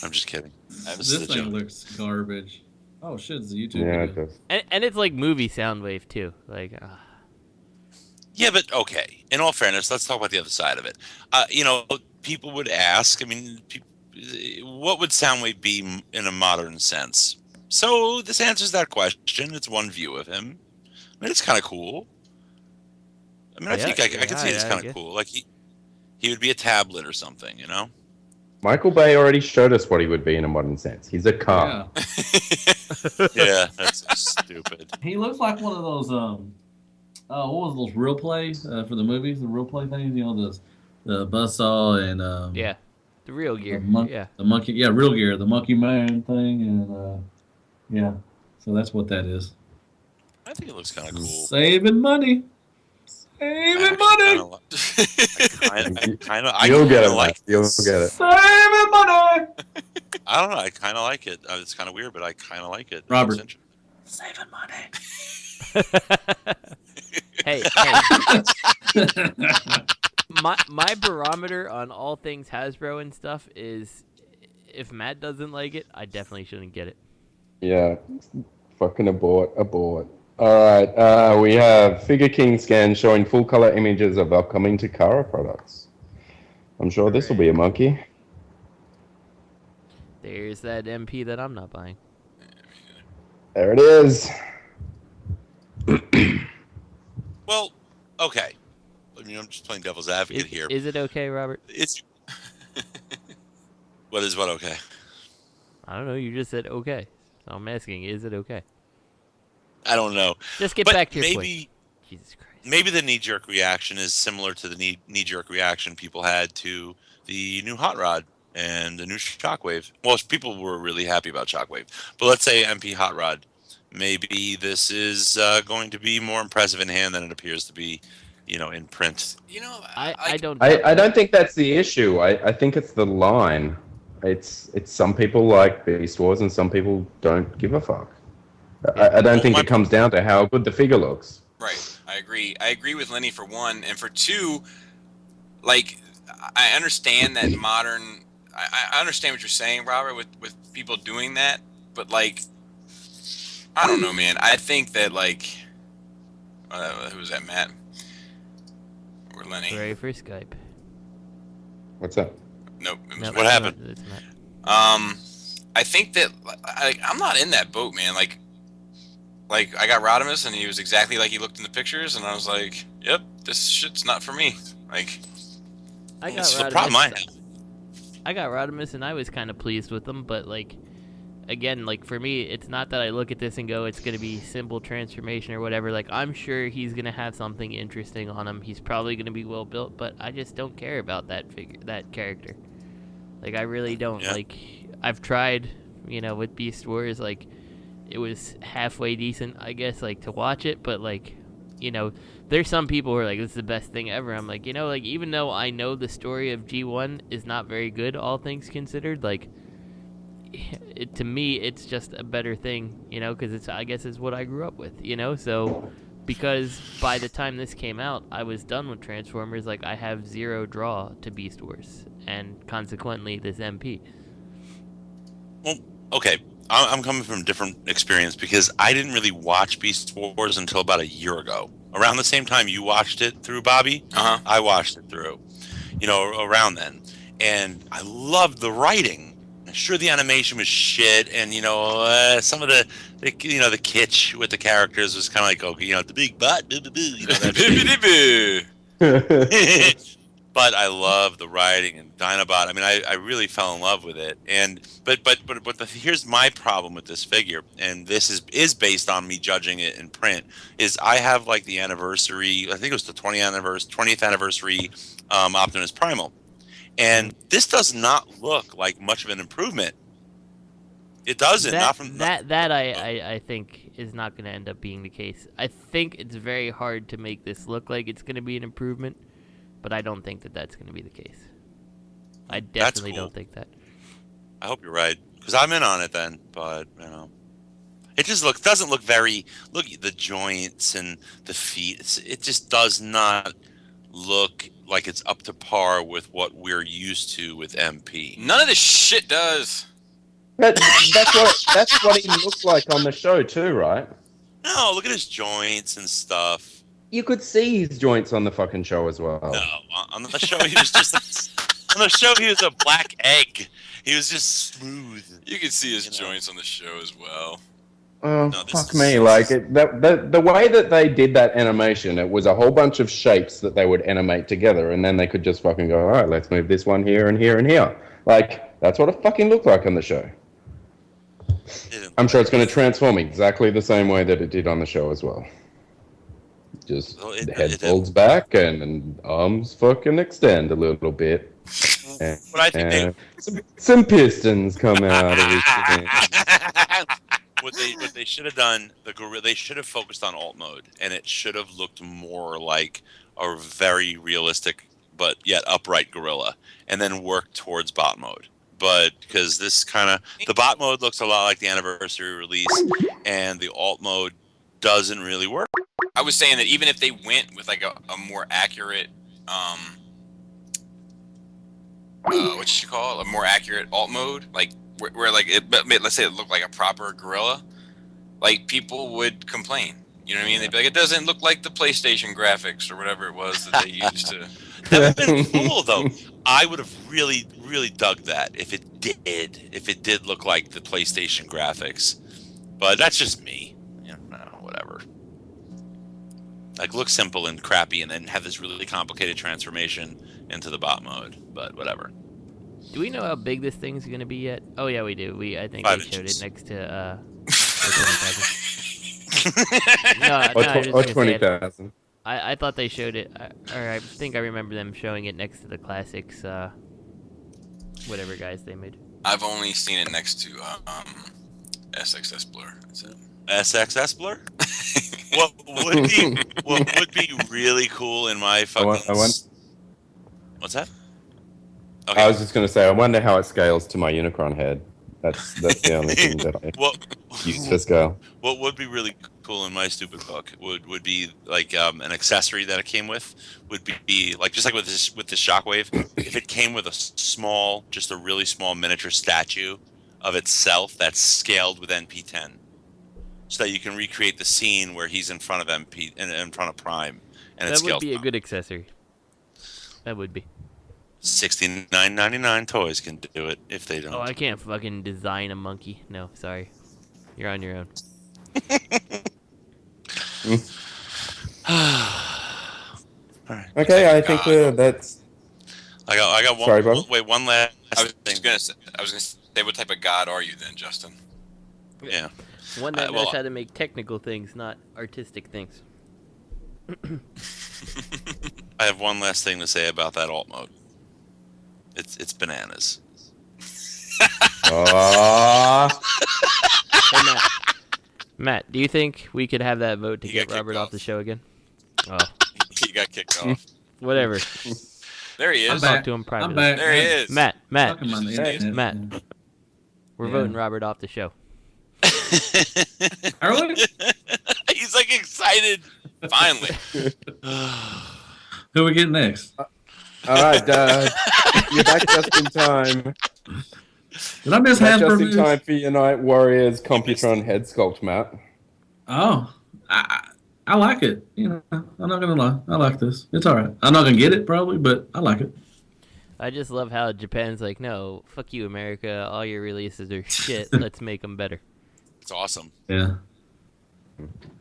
Speaker 6: I'm just kidding.
Speaker 7: This thing looks garbage. Oh shit, it's a YouTube
Speaker 1: Yeah,
Speaker 7: video.
Speaker 1: it does.
Speaker 5: And it's like movie Soundwave too. Like,
Speaker 6: Yeah, but okay. In all fairness, let's talk about the other side of it. You know, people would ask. I mean, what would Soundwave be in a modern sense? So this answers that question. It's one view of him. I mean, it's kind of cool. I mean, I think I can see it's kind of cool. Like he would be a tablet or something, you know.
Speaker 1: Michael Bay already showed us what he would be in a modern sense. He's a car.
Speaker 6: Yeah, that's so stupid.
Speaker 7: He looks like one of those what was those real play for the movies? The real play things, you know, the buzzsaw and
Speaker 5: the real gear.
Speaker 7: The monkey, real gear, the monkey man thing, and so that's what that is.
Speaker 6: I think it looks kind of cool.
Speaker 7: Saving money. Saving money.
Speaker 1: You'll get it. You'll get it.
Speaker 7: Saving money.
Speaker 6: I don't know. I kind of like it. It's kind of weird, but I kind of like it.
Speaker 7: Robert.
Speaker 6: Saving money.
Speaker 5: Hey. My barometer on all things Hasbro and stuff is, if Matt doesn't like it, I definitely shouldn't get it.
Speaker 1: Yeah. Fucking abort. Alright, we have Figure King scan showing full color images of upcoming Takara products. I'm sure this will be a monkey.
Speaker 5: There's that MP that I'm not buying.
Speaker 1: There it is.
Speaker 6: Well, okay. I mean, I'm just playing devil's advocate here.
Speaker 5: Is it okay, Robert?
Speaker 6: It's what is what okay?
Speaker 5: I don't know. You just said okay. So I'm asking, is it okay?
Speaker 6: I don't know.
Speaker 5: Just get back to your point. Jesus Christ.
Speaker 6: Maybe the knee-jerk reaction is similar to the knee-jerk reaction people had to the new Hot Rod and the new Shockwave. Well, people were really happy about Shockwave. But let's say MP Hot Rod. Maybe this is going to be more impressive in hand than it appears to be, you know, in print.
Speaker 2: You know,
Speaker 1: I don't think that's the issue. I think it's the line. It's some people like Beast Wars and some people don't give a fuck. I don't think it comes down to how good the figure looks.
Speaker 2: Right. I agree. I agree with Lenny for one, and for two, like, I understand that modern. I understand what you're saying, Robert, with people doing that, but like, I don't know, man. I think that like, who was that, Matt or Lenny?
Speaker 5: Ready for Skype.
Speaker 1: What's up?
Speaker 2: Nope.
Speaker 6: What happened?
Speaker 2: I think that I'm not in that boat, man. Like I got Rodimus, and he was exactly like he looked in the pictures, and I was like, "Yep, this shit's not for me." Like,
Speaker 5: I got
Speaker 6: it's
Speaker 5: Rodimus.
Speaker 6: the problem I have.
Speaker 5: I got Rodimus, and I was kind of pleased with them, but like, again, like for me, it's not that I look at this and go, "It's gonna be simple transformation or whatever." Like, I'm sure he's gonna have something interesting on him. He's probably gonna be well built, but I just don't care about that character. Like, I really don't.
Speaker 6: Yeah.
Speaker 5: Like, I've tried, you know, with Beast Wars, like, it was halfway decent, I guess, like to watch it. But like, you know, there's some people who are like, this is the best thing ever. I'm like, you know, like even though I know the story of G1 is not very good, all things considered, like to me, it's just a better thing, you know, because I guess it's what I grew up with, you know. So because by the time this came out, I was done with Transformers. Like I have zero draw to Beast Wars, and consequently this MP.
Speaker 6: Well, okay. I'm coming from a different experience because I didn't really watch Beast Wars until about a year ago. Around the same time you watched it through, Bobby, I watched it through, you know, around then. And I loved the writing. Sure, the animation was shit, and, you know, some of the you know, the kitsch with the characters was kind of like, oh, you know, the big butt, you know, that shit. But I love the writing and Dinobot. I mean, I really fell in love with it. And but here's my problem with this figure, and this is based on me judging it in print. Is I have like the anniversary. I think it was the 20th anniversary Optimus Primal, and this does not look like much of an improvement. It doesn't.
Speaker 5: I think is not going to end up being the case. I think it's very hard to make this look like it's going to be an improvement. But I don't think that that's going to be the case. I definitely don't think that.
Speaker 6: I hope you're right, because I'm in on it then. But you know, it just doesn't look very. Look at the joints and the feet. It just does not look like it's up to par with what we're used to with MP.
Speaker 2: None of this shit does.
Speaker 1: That's what he looked like on the show too, right?
Speaker 6: No, look at his joints and stuff.
Speaker 1: You could see his joints on the fucking show as well.
Speaker 6: No, on the show he was just on the show he was a black egg. He was just smooth.
Speaker 2: You could see his joints on the show as well.
Speaker 1: Oh, no, fuck me! Like the way that they did that animation, it was a whole bunch of shapes that they would animate together, and then they could just fucking go, all right, let's move this one here and here and here. Like that's what it fucking looked like on the show. I'm sure it's going to transform exactly the same way that it did on the show as well. Just the head folds back and arms fucking extend a little bit. And,
Speaker 6: but I think
Speaker 1: some pistons come out of his thing.
Speaker 6: What they should have done, they should have focused on alt mode, and it should have looked more like a very realistic but yet upright gorilla, and then worked towards bot mode. But because this the bot mode looks a lot like the anniversary release, and the alt mode doesn't really work.
Speaker 2: I was saying that even if they went with like a more accurate, what you call it, a more accurate alt mode, like where like let's say it looked like a proper gorilla, like people would complain. You know what I mean? They'd be like, it doesn't look like the PlayStation graphics or whatever it was that they used to.
Speaker 6: That would have been cool though. I would have really, really dug that if it did look like the PlayStation graphics. But that's just me. You know, whatever. Like look simple and crappy, and then have this really complicated transformation into the bot mode. But whatever.
Speaker 5: Do we know how big this thing's going to be yet? Oh yeah, we do. I think
Speaker 6: 5
Speaker 5: they showed
Speaker 6: inches.
Speaker 5: it next to.
Speaker 1: Or 20,000.
Speaker 5: I thought they showed it, or I think I remember them showing it next to the classics, whatever guys they made.
Speaker 2: I've only seen it next to SXS Blur. That's it.
Speaker 6: SXS Blur? What would be really cool in my fucking... What's that? Okay.
Speaker 1: I was just going to say, I wonder how it scales to my Unicron head. That's the only thing that I use for scale.
Speaker 6: What would be really cool in my stupid book would be like an accessory that it came with would be like just like with this Shockwave, if it came with just a really small miniature statue of itself that's scaled with NP10, so that you can recreate the scene where he's in front of MP in front of Prime, and
Speaker 5: that would be a good accessory. That would be.
Speaker 6: $69.99 toys can do it if they don't.
Speaker 5: Oh, I can't fucking design a monkey. No, sorry. You're on your own.
Speaker 6: Alright.
Speaker 1: Okay, I think that's...
Speaker 6: I got one.
Speaker 1: Sorry, Bob?
Speaker 6: Wait, one last
Speaker 2: I was
Speaker 6: thing.
Speaker 2: gonna say, what type of god are you then, Justin?
Speaker 6: Yeah.
Speaker 5: One that knows how to make technical things, not artistic things.
Speaker 6: I have one last thing to say about that alt mode. It's bananas.
Speaker 5: Hey, Matt. Matt, do you think we could have that vote to
Speaker 2: He
Speaker 5: get
Speaker 2: got
Speaker 5: Robert
Speaker 2: kicked
Speaker 5: off
Speaker 2: off.
Speaker 5: the show again? Oh,
Speaker 2: He got kicked off.
Speaker 5: whatever.
Speaker 2: There he
Speaker 7: I'm
Speaker 2: is.
Speaker 5: Talk
Speaker 7: back.
Speaker 5: to him
Speaker 7: I'm
Speaker 5: privately.
Speaker 7: back.
Speaker 2: There he is.
Speaker 5: Matt,
Speaker 7: Talking about the
Speaker 2: Hey,
Speaker 7: internet.
Speaker 5: Matt. We're
Speaker 7: Yeah.
Speaker 5: voting Robert off the show.
Speaker 7: Are we?
Speaker 2: He's like excited. Finally.
Speaker 7: Who we get next?
Speaker 1: All right, you're back just in time.
Speaker 7: Did I miss
Speaker 1: Back
Speaker 7: Hasbro
Speaker 1: just in
Speaker 7: news?
Speaker 1: time for your night Warriors Computron head sculpt, Matt.
Speaker 7: Oh, I like it. You know, I'm not gonna lie. I like this. It's all right. I'm not gonna get it probably, but I like it.
Speaker 5: I just love how Japan's like, no, fuck you, America. All your releases are shit. Let's make them better.
Speaker 2: It's awesome.
Speaker 7: Yeah.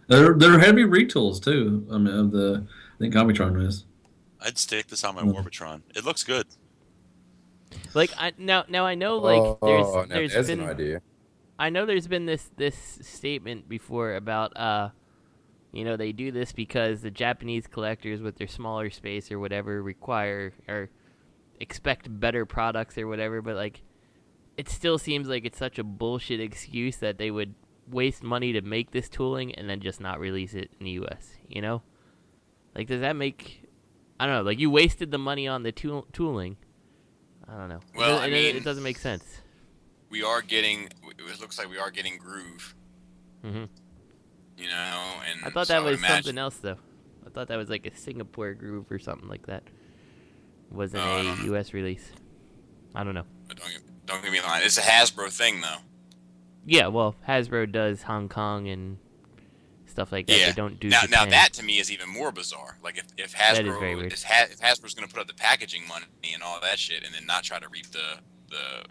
Speaker 7: They're heavy retools too. I mean, of the I think Computron is.
Speaker 2: I'd stick this on my Warbitron. It looks good.
Speaker 5: Like now I know like there's
Speaker 1: there's
Speaker 5: been
Speaker 1: an idea.
Speaker 5: I know there's been this statement before about they do this because the Japanese collectors with their smaller space or whatever require or expect better products or whatever, but like it still seems like it's such a bullshit excuse that they would waste money to make this tooling and then just not release it in the US, you know? Like does that make I don't know, like you wasted the money on the tooling. I don't know.
Speaker 2: Well,
Speaker 5: it doesn't make sense.
Speaker 2: We are getting. It looks like we are getting groove.
Speaker 5: Mm-hmm.
Speaker 2: You know, and
Speaker 5: I thought
Speaker 2: so
Speaker 5: that
Speaker 2: would
Speaker 5: was
Speaker 2: imagine-
Speaker 5: something else, though. I thought that was like a Singapore groove or something like that. Wasn't
Speaker 2: I
Speaker 5: a
Speaker 2: don't know.
Speaker 5: U.S. release. I don't know.
Speaker 2: But don't get me wrong. It's a Hasbro thing, though.
Speaker 5: Yeah, well, Hasbro does Hong Kong and stuff like that.
Speaker 2: Yeah.
Speaker 5: They don't do
Speaker 2: Now
Speaker 5: Japan.
Speaker 2: that to me is even more bizarre. Like if
Speaker 5: That is very weird.
Speaker 2: Hasbro if Hasbro's going to put up the packaging money and all that shit, and then not try to reap the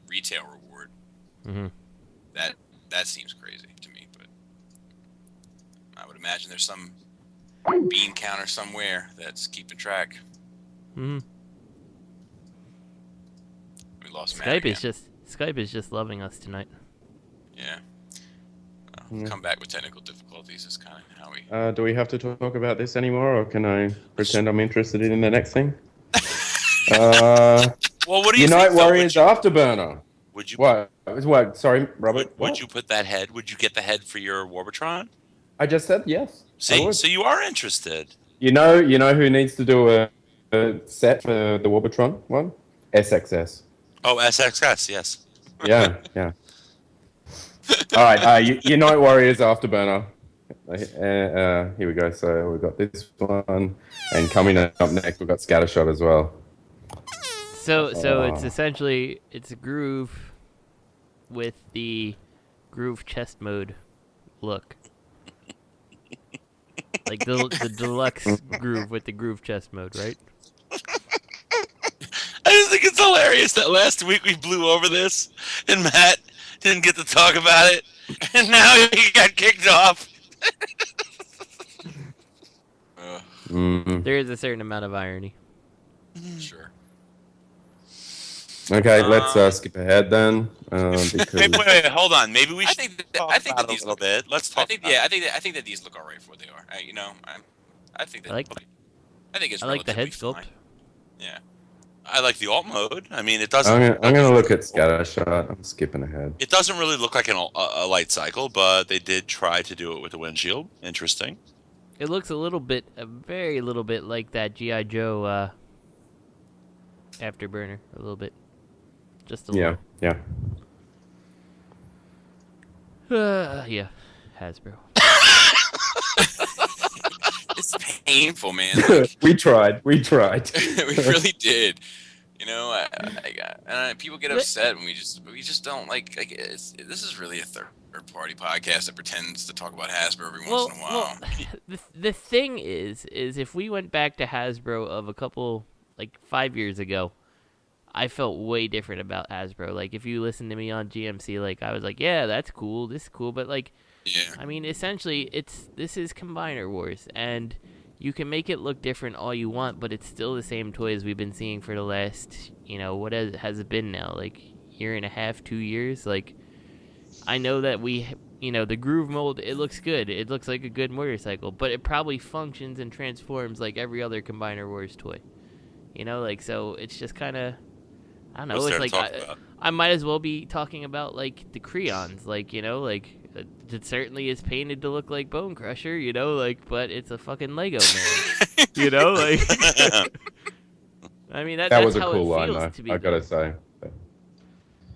Speaker 2: retail reward,
Speaker 5: Mm-hmm.
Speaker 2: that seems crazy to me. But I would imagine there's some bean counter somewhere that's keeping track.
Speaker 5: Mm-hmm.
Speaker 2: We lost Matt again.
Speaker 5: Skype is just loving us tonight.
Speaker 2: Yeah. Come back with technical difficulties is kind of how we.
Speaker 1: Do we have to talk about this anymore, or can I pretend I'm interested in the next thing?
Speaker 2: Well, what do you
Speaker 1: Unite
Speaker 2: think? though?
Speaker 1: Warriors Afterburner.
Speaker 2: Would you?
Speaker 1: What? Sorry, Robert.
Speaker 2: Would you put that head? Would you get the head for your Warbitron?
Speaker 1: I just said yes. I
Speaker 2: See,
Speaker 1: would.
Speaker 2: so you are interested.
Speaker 1: You know who needs to do a set for the Warbitron one? SXS.
Speaker 2: Oh, SXS, yes.
Speaker 1: Yeah. All right, Unite Warriors Afterburner. Here we go. So we've got this one, and coming up next we've got Scattershot as well.
Speaker 5: So it's essentially it's a groove with the groove chest mode look. Like the deluxe groove with the groove chest mode, right?
Speaker 6: I just think it's hilarious that last week we blew over this, and Matt didn't get to talk about it, and now he got kicked off.
Speaker 5: There is a certain amount of irony.
Speaker 2: Sure.
Speaker 1: Okay, let's skip ahead then. Because
Speaker 6: Wait, hold on. Maybe we should.
Speaker 2: I think that
Speaker 6: a
Speaker 2: these
Speaker 6: little
Speaker 2: look.
Speaker 6: bit. Let's talk.
Speaker 2: I think that these look alright for what they are. I think that.
Speaker 5: I like
Speaker 2: it's.
Speaker 5: I like the head
Speaker 2: relatively
Speaker 5: sculpt.
Speaker 2: fine. Yeah.
Speaker 6: I like the alt mode. I mean, it doesn't.
Speaker 1: I'm gonna look at Scattershot. I'm skipping ahead.
Speaker 6: It doesn't really look like a light cycle, but they did try to do it with the windshield. Interesting.
Speaker 5: It looks a very little bit like that G.I. Joe Afterburner, a little bit. Just a little.
Speaker 1: Yeah.
Speaker 5: Yeah, Hasbro.
Speaker 2: It's painful, man. Like,
Speaker 1: we tried.
Speaker 2: we really did. You know, people get upset when we just don't like. This is really a third party podcast that pretends to talk about Hasbro every once in a while.
Speaker 5: The thing is if we went back to Hasbro of a couple 5 years ago, I felt way different about Hasbro. Like if you listen to me on GMC, like I was like, yeah, that's cool, this is cool, but
Speaker 2: yeah.
Speaker 5: I mean, essentially, this is Combiner Wars, and you can make it look different all you want, but it's still the same toys we've been seeing for the last, what has it been now, year and a half, 2 years. I know that the groove mold, it looks good. It looks like a good motorcycle, but it probably functions and transforms like every other Combiner Wars toy. So it's just kind of, I don't know.
Speaker 6: What's
Speaker 5: It's
Speaker 6: there to talk about?
Speaker 5: I might as well be talking about the Creons, It certainly is painted to look like Bone Crusher, you know, like, but it's a fucking Lego man, you know, like. I mean,
Speaker 1: That
Speaker 5: that's
Speaker 1: was a
Speaker 5: how
Speaker 1: cool
Speaker 5: it
Speaker 1: line,
Speaker 5: feels
Speaker 1: though.
Speaker 5: to be
Speaker 1: I gotta
Speaker 5: there.
Speaker 1: say.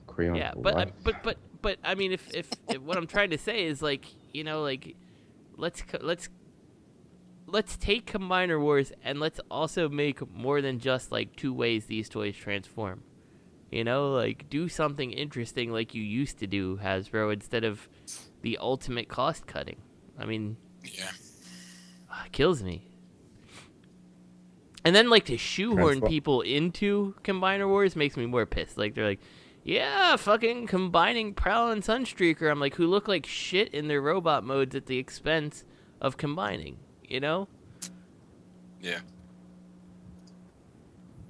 Speaker 1: Creon
Speaker 5: Yeah,
Speaker 1: for
Speaker 5: but
Speaker 1: life.
Speaker 5: but I mean, if what I'm trying to say is like, you know, like, let's take Combiner Wars and let's also make more than just like 2 ways these toys transform. You know, like, do something interesting like you used to do, Hasbro, instead of the ultimate cost cutting. I mean,
Speaker 2: Yeah.
Speaker 5: it kills me. And then, like, to shoehorn
Speaker 1: Transform.
Speaker 5: people into Combiner Wars makes me more pissed. Like, they're like, yeah, fucking combining Prowl and Sunstreaker. I'm like, who look like shit in their robot modes at the expense of combining, you know?
Speaker 2: Yeah.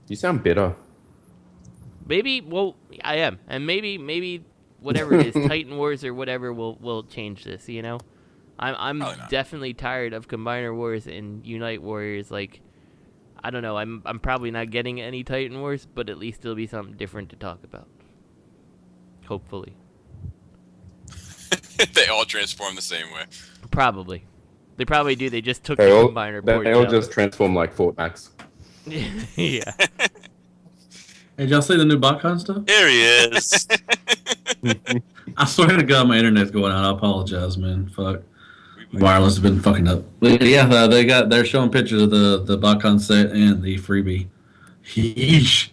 Speaker 1: You sound bitter.
Speaker 5: Maybe, well, I am. And maybe whatever it is, Titan Wars or whatever will change this, you know? I'm definitely tired of Combiner Wars and Unite Warriors. Like, I don't know, I'm probably not getting any Titan Wars, but at least it'll be something different to talk about. Hopefully.
Speaker 2: They all transform the same way.
Speaker 5: Probably. They probably do. They just took
Speaker 1: They
Speaker 5: the
Speaker 1: all,
Speaker 5: Combiner board
Speaker 1: they all
Speaker 5: out.
Speaker 1: just transform like Fort Max.
Speaker 5: Yeah.
Speaker 7: Hey, did y'all see the new BotCon stuff?
Speaker 6: Here he is.
Speaker 7: I swear to God, my internet's going out. I apologize, man. Fuck. Wireless has been fucking up. But yeah, they're showing pictures of the BotCon set and the freebie. Yeesh.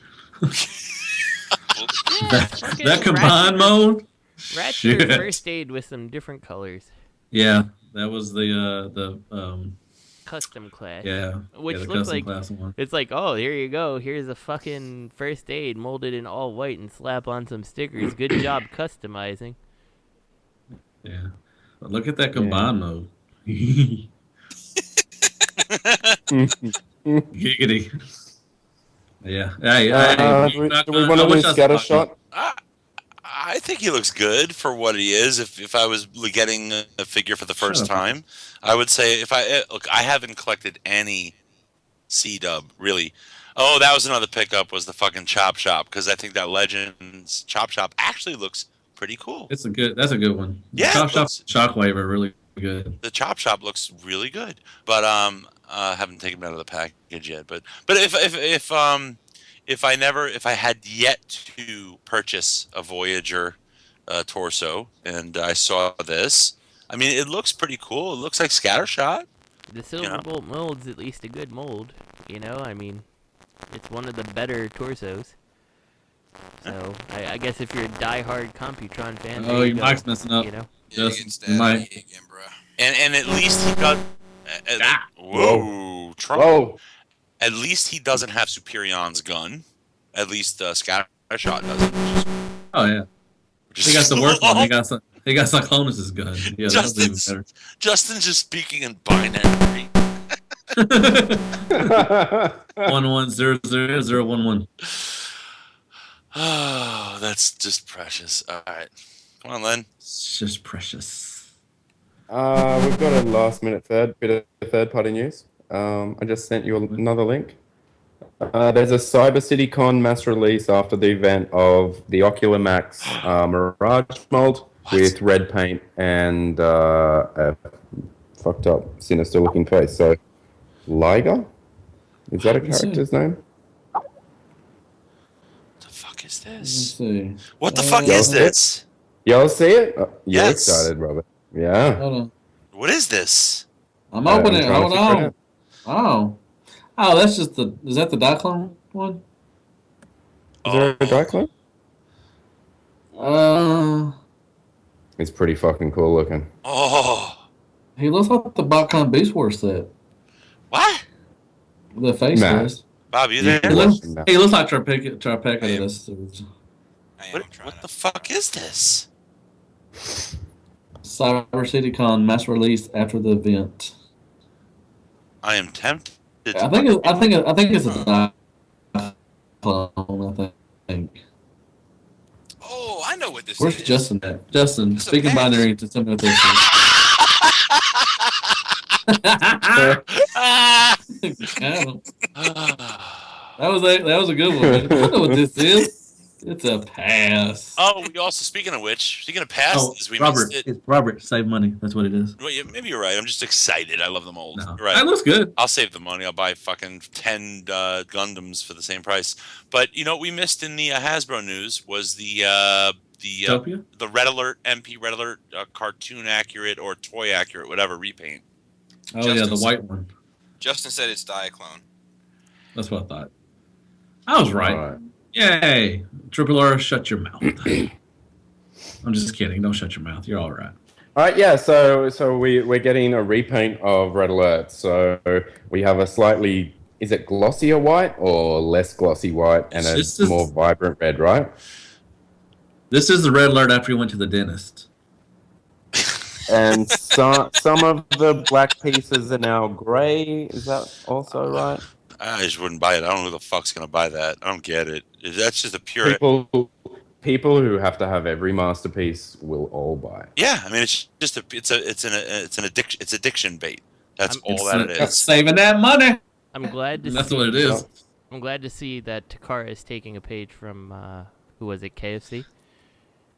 Speaker 7: that combined mode.
Speaker 5: Ratchet
Speaker 7: Shit.
Speaker 5: First Aid with some different colors.
Speaker 7: Yeah, that was the
Speaker 5: Custom class.
Speaker 7: yeah,
Speaker 5: Which
Speaker 7: the
Speaker 5: looks
Speaker 7: custom
Speaker 5: like
Speaker 7: class one.
Speaker 5: it's like, oh, here you go. Here's a fucking First Aid molded in all white and slap on some stickers. Good job customizing.
Speaker 7: Yeah, but look at that combined mode. Giggity. Yeah. Hey,
Speaker 1: do we want to do Scattershot?
Speaker 6: I think he looks good for what he is. If I was getting a figure for the first time, I would say I haven't collected any C-Dub really. Oh, that was another pickup was the fucking Chop Shop because I think that Legends Chop Shop actually looks pretty cool.
Speaker 7: that's a good one.
Speaker 6: Yeah,
Speaker 7: Chop Shop,
Speaker 6: looks-
Speaker 7: Shockwave are really good.
Speaker 6: The Chop Shop looks really good, but haven't taken them out of the package yet. But if I had yet to purchase a Voyager torso and I saw this, I mean, it looks pretty cool. It looks like Scattershot.
Speaker 5: The Silverbolt mold's at least a good mold. You know, I mean, it's one of the better torsos. So, I guess if you're a diehard Computron fan,
Speaker 7: Oh,
Speaker 5: there
Speaker 7: your
Speaker 5: you
Speaker 7: mic's
Speaker 5: go,
Speaker 7: messing up.
Speaker 5: You know?
Speaker 7: Just mic.
Speaker 2: Again, bro.
Speaker 6: And at least he does. Whoa, Trump.
Speaker 1: Whoa.
Speaker 6: At least he doesn't have Superion's gun. At least Scattershot doesn't.
Speaker 7: Oh yeah. He got the worst one. He got Cyclonus's gun. Yeah, that's even better.
Speaker 6: Justin's just speaking in binary.
Speaker 7: 11000011.
Speaker 6: Oh, that's just precious. All right, come on, Len.
Speaker 7: It's just precious.
Speaker 1: We've got a last minute bit of third party news. I just sent you another link. There's a Cyber City Con mass release after the event of the Ocular Max Mirage mold with red paint and a fucked up, sinister looking face. So, Liger? Is that a character's name?
Speaker 6: What the fuck is
Speaker 7: Let's
Speaker 6: this?
Speaker 7: see.
Speaker 6: What the fuck is this?
Speaker 1: Y'all see it? You're
Speaker 6: Yes.
Speaker 1: excited, Robert. Yeah.
Speaker 7: Hold on.
Speaker 6: What is this?
Speaker 7: I'm opening it.
Speaker 1: trying to
Speaker 7: Hold
Speaker 1: figure it
Speaker 7: on.
Speaker 1: out.
Speaker 7: Oh, that's just is that the Diaclone one?
Speaker 1: Is there a Diaclone? It's pretty fucking cool looking.
Speaker 6: Oh,
Speaker 7: He looks like the BotCon Beast Wars set.
Speaker 6: what?
Speaker 7: The face
Speaker 1: Matt.
Speaker 7: does.
Speaker 6: Bob, you
Speaker 1: You
Speaker 6: there?
Speaker 1: can
Speaker 7: He looks,
Speaker 1: watch that.
Speaker 7: he looks like Tripeca to this.
Speaker 2: I am
Speaker 6: What
Speaker 2: trying
Speaker 6: the
Speaker 2: to.
Speaker 6: fuck is this?
Speaker 7: Cyber City Con mass release after the event.
Speaker 6: I am tempted.
Speaker 7: I think it's a Diaclone. I think.
Speaker 2: Oh, I know what this
Speaker 7: Where's
Speaker 2: is.
Speaker 7: Justin at? Justin,
Speaker 2: It's a
Speaker 7: speaking
Speaker 2: patch.
Speaker 7: binary to tell me what this is. Got him. That was a good one. Man. I know what this is. It's a pass.
Speaker 6: Oh, we also speaking of passes, we
Speaker 7: Robert,
Speaker 6: missed it.
Speaker 7: it's Robert, save money. That's what it is.
Speaker 6: Well, yeah, maybe you're right. I'm just excited. I love the mold.
Speaker 7: No.
Speaker 6: Right.
Speaker 7: That looks good.
Speaker 6: I'll save the money. I'll buy fucking 10 Gundams for the same price. But you know what we missed in the Hasbro news was the Red Alert MP Red Alert cartoon accurate or toy accurate, whatever repaint.
Speaker 7: Oh yeah, the white one.
Speaker 2: Justin said it's Diaclone.
Speaker 7: That's what I thought. I was right. Yay! Triple R, shut your mouth. I'm just kidding. Don't shut your mouth. You're all right.
Speaker 1: All right, yeah. So we're getting a repaint of Red Alert. So we have a slightly, is it glossier white or less glossy white, and a more vibrant red, right?
Speaker 7: This is the Red Alert after you went to the dentist.
Speaker 1: And some of the black pieces are now grey. Is that also right?
Speaker 6: I just wouldn't buy it. I don't know who the fuck's gonna buy that. I don't get it. That's just a pure
Speaker 1: people who have to have every masterpiece will all buy it.
Speaker 6: Yeah, I mean it's just it's addiction bait. That's all that it is.
Speaker 7: That's saving that money.
Speaker 5: I'm glad to
Speaker 7: That's
Speaker 5: see,
Speaker 7: what it is.
Speaker 5: I'm glad to see that Takara is taking a page from who was it, KFC?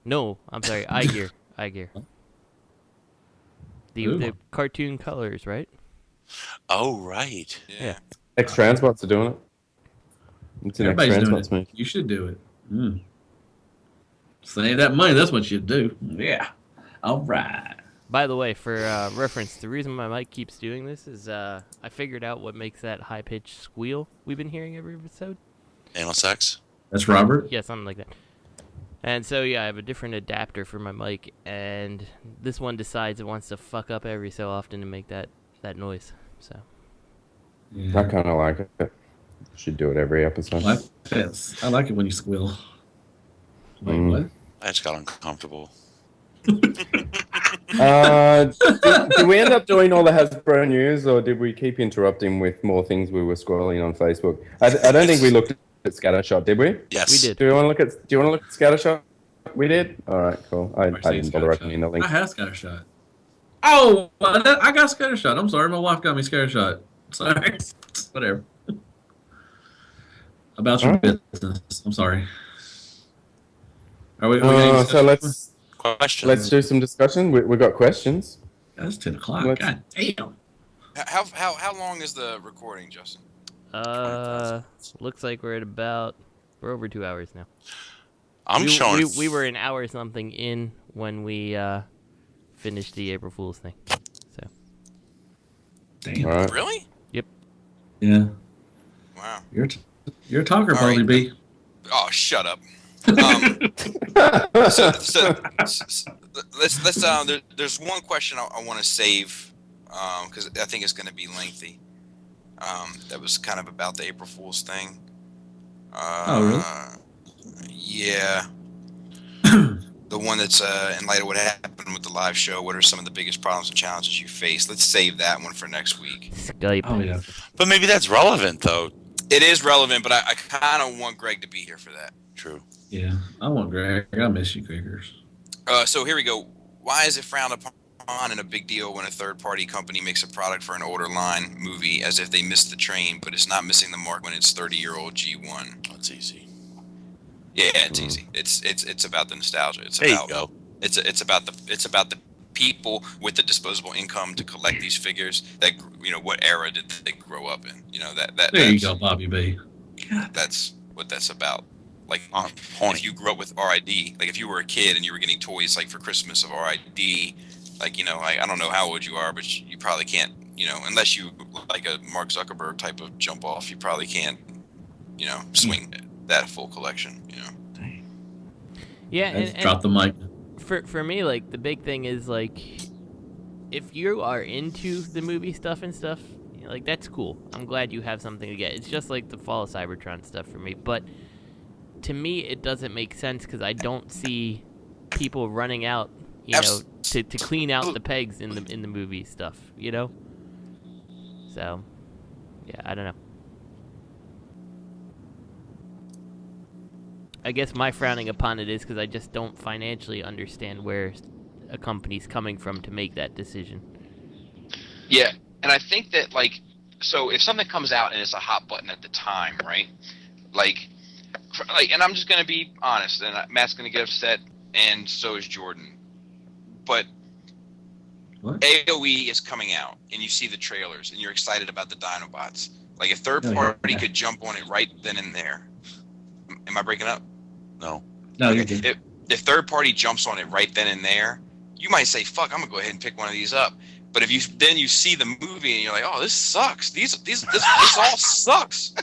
Speaker 5: No, I'm sorry, iGear. The cartoon colors, right?
Speaker 6: Oh right.
Speaker 5: Yeah.
Speaker 1: X-Transbots are doing it. It's an
Speaker 7: Everybody's doing
Speaker 1: X-Transbots
Speaker 7: it.
Speaker 1: move.
Speaker 7: You should do it. Save that money. That's what you do. Yeah. All right.
Speaker 5: By the way, for reference, the reason my mic keeps doing this is I figured out what makes that high-pitched squeal we've been hearing every episode.
Speaker 6: Anal sex?
Speaker 7: That's Robert?
Speaker 5: Yeah, something like that. And so, yeah, I have a different adapter for my mic, and this one decides it wants to fuck up every so often to make that noise. So.
Speaker 1: I kind of like it. Should do it every episode.
Speaker 7: I like it when you squeal. Wait, what?
Speaker 6: I just got uncomfortable.
Speaker 1: Did we end up doing all the Hasbro news, or did we keep interrupting with more things we were scrolling on Facebook? I don't think we looked at Scattershot, did we?
Speaker 6: Yes,
Speaker 5: we did.
Speaker 1: Do you want to look at Scattershot? We did. All right, cool. I didn't bother opening the link.
Speaker 7: I have Scattershot. Oh, I got Scattershot. I'm sorry, my wife got me Scattershot. Sorry, whatever. About your business. I'm sorry. Are we
Speaker 1: so let's do some discussion. We got questions.
Speaker 7: That's 10 o'clock. God damn.
Speaker 2: How long is the recording, Justin?
Speaker 5: Looks like we're over 2 hours now. We were an hour something in when we finished the April Fool's thing. So.
Speaker 7: Damn.
Speaker 1: Right.
Speaker 2: Really?
Speaker 5: Yep.
Speaker 7: Yeah.
Speaker 2: Wow.
Speaker 7: You're a talker, Baldy B.
Speaker 2: Oh, shut up. So let's there's one question I want to save because I think it's going to be lengthy. That was kind of about the April Fool's thing.
Speaker 7: Really?
Speaker 2: Yeah. The one that's in light of what happened with the live show. What are some of the biggest problems and challenges you face? Let's save that one for next week.
Speaker 5: Skype.
Speaker 7: Oh yeah.
Speaker 6: But maybe that's relevant though.
Speaker 2: It is relevant, but I kind of want Greg to be here for that.
Speaker 6: True.
Speaker 7: Yeah. I want Greg. I miss you, Gregers.
Speaker 2: So here we go. Why is it frowned upon and a big deal when a third-party company makes a product for an older line movie as if they missed the train, but it's not missing the mark when it's 30-year-old G1?
Speaker 6: That's easy.
Speaker 2: Yeah, it's easy. It's about the nostalgia.
Speaker 6: There you go.
Speaker 2: It's about the people with the disposable income to collect these figures. That what era did they grow up in?
Speaker 7: There you go, Bobby B.
Speaker 2: That's what that's about. Like, if you grew up with RID, like if you were a kid and you were getting toys like for Christmas of RID, like I don't know how old you are, but you probably can't, unless you like a Mark Zuckerberg type of jump off, you probably can't, swing that full collection.
Speaker 5: Yeah, and
Speaker 7: drop the mic.
Speaker 5: For me, like the big thing is like, if you are into the movie stuff and stuff, like that's cool. I'm glad you have something to get. It's just like the Fall of Cybertron stuff for me, but. To me, it doesn't make sense because I don't see people running out, to clean out the pegs in the movie stuff, So, yeah, I don't know. I guess my frowning upon it is because I just don't financially understand where a company's coming from to make that decision.
Speaker 2: Yeah, and I think that so if something comes out and it's a hot button at the time, right? Like. like, and I'm just gonna be honest, and Matt's gonna get upset, and so is Jordan. But
Speaker 7: What?
Speaker 2: AOE is coming out, and you see the trailers, and you're excited about the Dinobots. Like, a third party could jump on it right then and there. Am I breaking up? No.
Speaker 7: No,
Speaker 2: Okay.
Speaker 7: you did.
Speaker 2: If third party jumps on it right then and there, you might say, "Fuck, I'm gonna go ahead and pick one of these up." But if you see the movie and you're like, "Oh, this sucks. This all sucks,"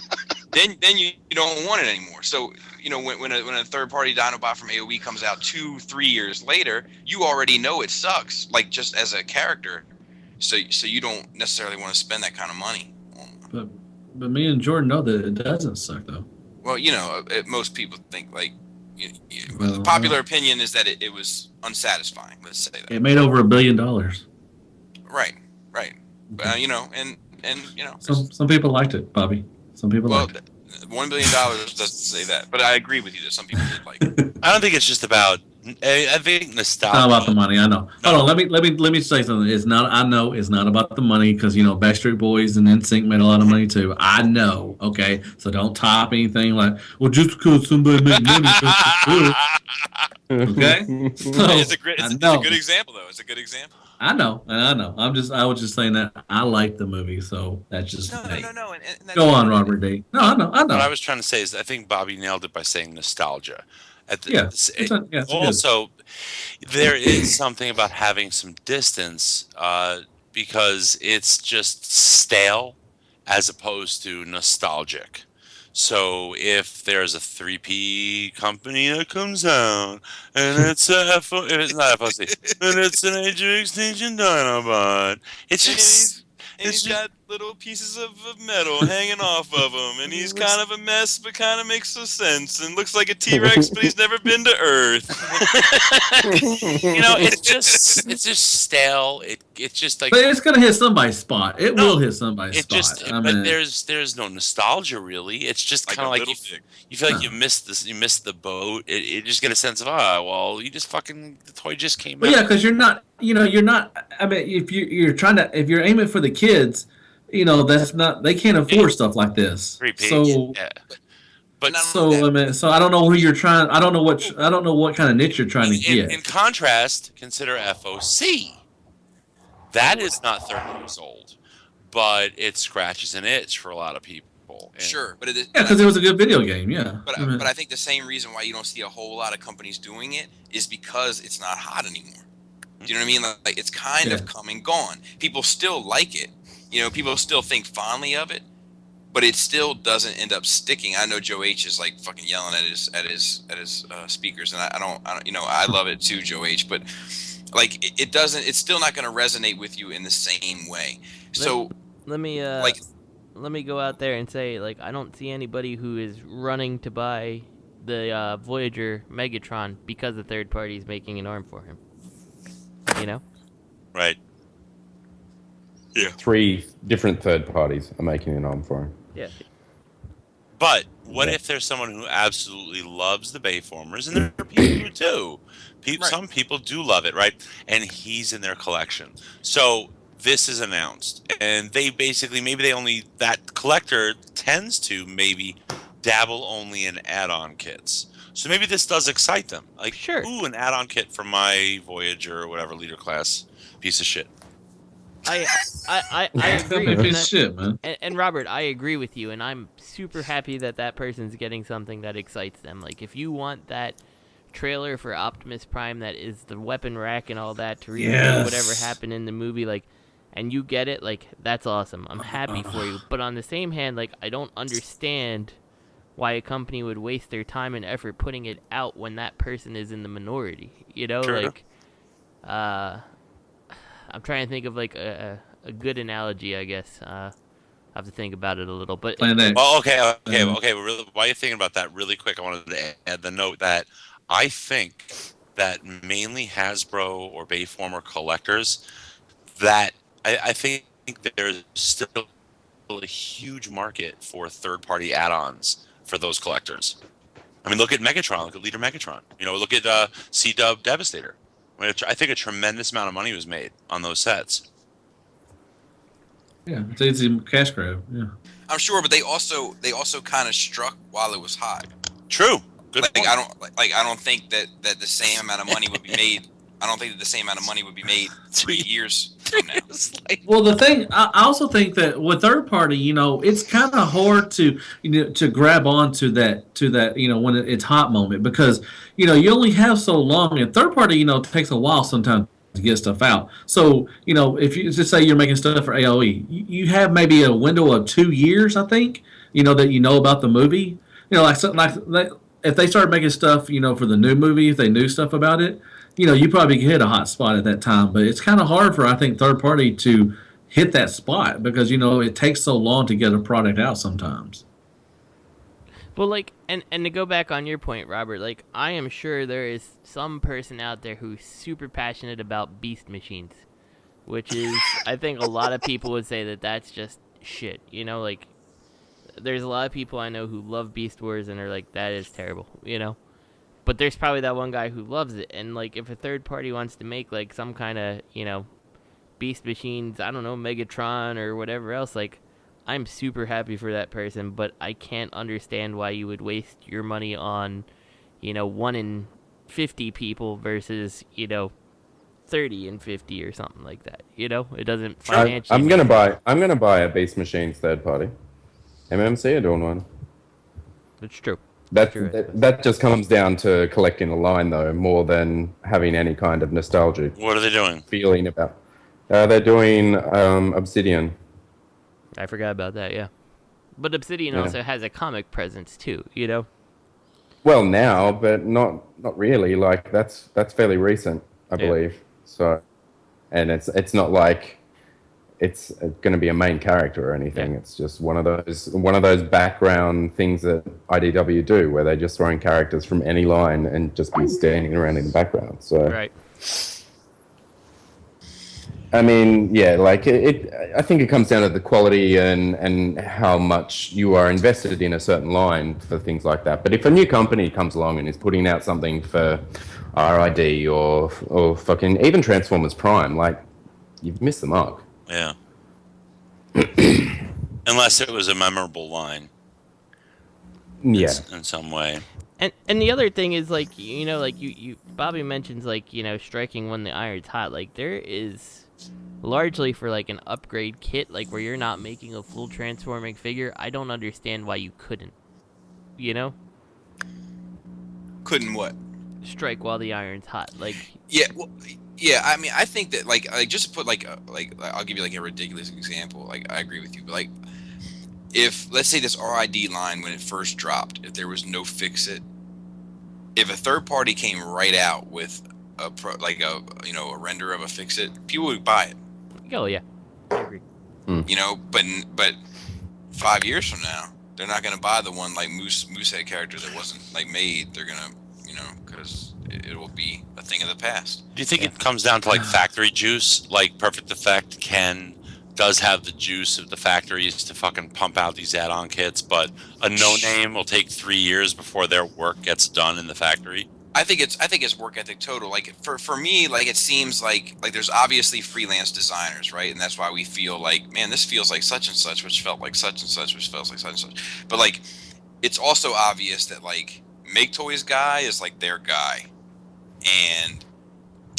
Speaker 2: then you don't want it anymore. So when a third party Dinobot from AOE comes out 2-3 years later, you already know it sucks. Like, just as a character, so you don't necessarily want to spend that kind of money.
Speaker 7: But me and Jordan know that it doesn't suck though.
Speaker 2: Well, most people think like. The popular opinion is that it was unsatisfying. Let's say that
Speaker 7: it made over $1 billion.
Speaker 2: Right.
Speaker 7: Some people liked it, Bobby. Some people liked it.
Speaker 2: $1 billion doesn't say that, but I agree with you that some people did like it.
Speaker 6: I don't think it's just about. I think nostalgia.
Speaker 7: It's not about the money. I know. No. Hold on. Let me say something. It's not. I know it's not about the money because Backstreet Boys and NSYNC made a lot of money too. I know. Okay, so don't top anything like, well, just because somebody made money. Okay. So,
Speaker 2: It's a good example though. It's a good example.
Speaker 7: I know. I was just saying that I like the movie, so that's just
Speaker 2: no. And
Speaker 7: go on, Robert D. No, I know.
Speaker 6: What I was trying to say is I think Bobby nailed it by saying nostalgia. Also, there is something about having some distance because it's just stale as opposed to nostalgic. So if there's a 3P company that comes out and it's it's not FOC, and it's an Age of Extinction Dinobot,
Speaker 2: he's got little pieces of metal hanging off of him, and he's kind of a mess, but kind of makes some sense, and looks like a T-Rex, but he's never been to Earth.
Speaker 6: It's just stale. It's just like.
Speaker 7: But it's gonna hit somebody's spot. It will hit somebody's spot.
Speaker 6: But there's no nostalgia really. It's just kind of like you feel like you missed this. You missed the boat. You just get a sense of you just fucking the toy just came out.
Speaker 7: Yeah, because you're not. You're not. I mean, if you're aiming for the kids, that's not. They can't afford stuff like this.
Speaker 6: 3P.
Speaker 7: So,
Speaker 6: yeah.
Speaker 7: So I don't know who you're trying. I don't know what kind of niche you're trying to get.
Speaker 6: In contrast, consider FOC. That is not 30 years old, but it scratches an itch for a lot of people.
Speaker 2: Sure, but
Speaker 7: because it was a good video game. Yeah.
Speaker 2: But I think the same reason why you don't see a whole lot of companies doing it is because it's not hot anymore. Do you know what I mean? Like it's kind of come and gone. People still like it. People still think fondly of it, but it still doesn't end up sticking. I know Joe H is like fucking yelling at his speakers, and I don't I love it too, Joe H. But like it doesn't. It's still not going to resonate with you in the same way. So
Speaker 5: let me go out there and say, like, I don't see anybody who is running to buy the Voyager Megatron because a third party is making an arm for him.
Speaker 6: Right. Yeah.
Speaker 1: 3 different third parties are making an arm for him.
Speaker 5: Yeah.
Speaker 6: But what if there's someone who absolutely loves the Bayformers, and there are people who do? Some people do love it, right? And he's in their collection. So this is announced, and they basically that collector tends to maybe dabble only in add-on kits. So maybe this does excite them. Like,
Speaker 5: sure.
Speaker 6: Ooh, an add-on kit for my Voyager or whatever leader class piece of shit.
Speaker 5: I agree with that.
Speaker 7: Shit, man.
Speaker 5: And Robert, I agree with you, and I'm super happy that person's getting something that excites them. Like, if you want that trailer for Optimus Prime that is the weapon rack and all that to recreate whatever happened in the movie, like, and you get it, like, that's awesome. I'm happy for you. But on the same hand, like, I don't understand why a company would waste their time and effort putting it out when that person is in the minority.
Speaker 6: Sure.
Speaker 5: Like, I'm trying to think of like a good analogy, I guess. I have to think about it a little, but
Speaker 6: well, okay. Really, while you're thinking about that, really quick, I wanted to add the note that I think that mainly Hasbro or Bayformer collectors, that I think there's still a huge market for third-party add-ons for those collectors. I mean, look at Megatron. Look at Leader Megatron. Look at C-Dub Devastator. I think a tremendous amount of money was made on those sets.
Speaker 7: Yeah, it's a cash grab. Yeah,
Speaker 2: I'm sure, but they also kind of struck while it was hot.
Speaker 6: True. Good
Speaker 2: Like
Speaker 6: point.
Speaker 2: I don't think that the same amount of money would be made. I don't think that the same amount of money would be made 3 years from now.
Speaker 7: Well, the thing I also think that with third party, it's kind of hard to to grab onto that when it's hot moment because you only have so long, and third party takes a while sometimes to get stuff out. So if you just say you're making stuff for AOE, you have maybe a window of 2 years, I think, that about the movie. Like if they started making stuff for the new movie, if they knew stuff about it. You probably hit a hot spot at that time, but it's kind of hard for, I think, third party to hit that spot because, it takes so long to get a product out sometimes.
Speaker 5: Well, like, and to go back on your point, Robert, like, I am sure there is some person out there who's super passionate about beast machines, which is, I think a lot of people would say that that's just shit, like, there's a lot of people I know who love Beast Wars and are like, that is terrible, But there's probably that one guy who loves it, and like if a third party wants to make like some kind of beast machines, I don't know, Megatron or whatever else, like I'm super happy for that person, but I can't understand why you would waste your money on 1 in 50 people versus 30 and 50 or something like that. It doesn't financially.
Speaker 1: I'm gonna buy a beast machines third party. MMC are doing one.
Speaker 5: It's true.
Speaker 1: That just comes down to collecting a line, though, more than having any kind of nostalgic.
Speaker 6: What are they doing?
Speaker 1: Feeling about. They're doing Obsidian.
Speaker 5: I forgot about that. Yeah, but Obsidian also has a comic presence too.
Speaker 1: Well, now, but not really. Like that's fairly recent, I believe. So, and it's not like it's going to be a main character or anything. Yeah. It's just one of those background things that IDW do, where they just throw in characters from any line and just be standing around in the background. So,
Speaker 5: right.
Speaker 1: I mean, yeah, like I think it comes down to the quality and how much you are invested in a certain line for things like that. But if a new company comes along and is putting out something for RID or fucking even Transformers Prime, like you've missed the mark.
Speaker 6: Yeah. Unless it was a memorable line.
Speaker 1: Yeah.
Speaker 6: In some way.
Speaker 5: And the other thing is like you Bobby mentions like striking when the iron's hot. Like there is largely for like an upgrade kit, like where you're not making a full transforming figure. I don't understand why you couldn't.
Speaker 2: Couldn't what?
Speaker 5: Strike while the iron's hot. Like
Speaker 2: yeah. Well, yeah, I mean, I think that like just to put like I'll give you like a ridiculous example. Like I agree with you, but like if let's say this RID line when it first dropped, if there was no fix-it, if a third party came right out with a render of a fix-it, people would buy it.
Speaker 5: Oh yeah, I agree.
Speaker 2: But 5 years from now, they're not gonna buy the one like Moosehead character that wasn't like made. They're gonna because it will be a thing of the past.
Speaker 6: Do you think it comes down to like factory juice? Like Perfect Effect does have the juice of the factories to fucking pump out these add-on kits, but a no-name will take 3 years before their work gets done in the factory.
Speaker 2: I think it's work ethic total. Like for me, like it seems like there's obviously freelance designers, right? And that's why we feel like, man, this feels like such and such, which felt like such and such, which feels like such and such. But like, it's also obvious that like Make Toys guy is like their guy, and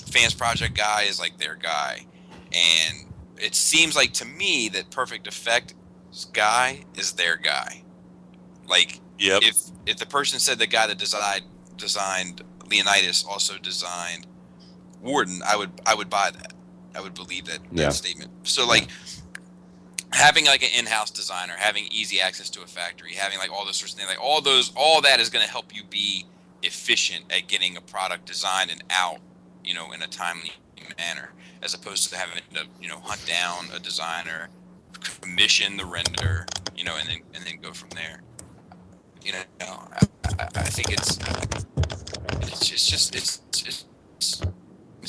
Speaker 2: Fansproject guy is like their guy, and it seems like to me that Perfect Effect guy is their guy. Like,
Speaker 6: yep.
Speaker 2: If the person said the guy that designed Leonidas also designed Warden, I would buy that. I would believe that statement. So like having like an in-house designer, having easy access to a factory, having like all those sorts of things, like all that is going to help you be efficient at getting a product designed and out, in a timely manner, as opposed to having to hunt down a designer, commission the render, and then go from there. I think it's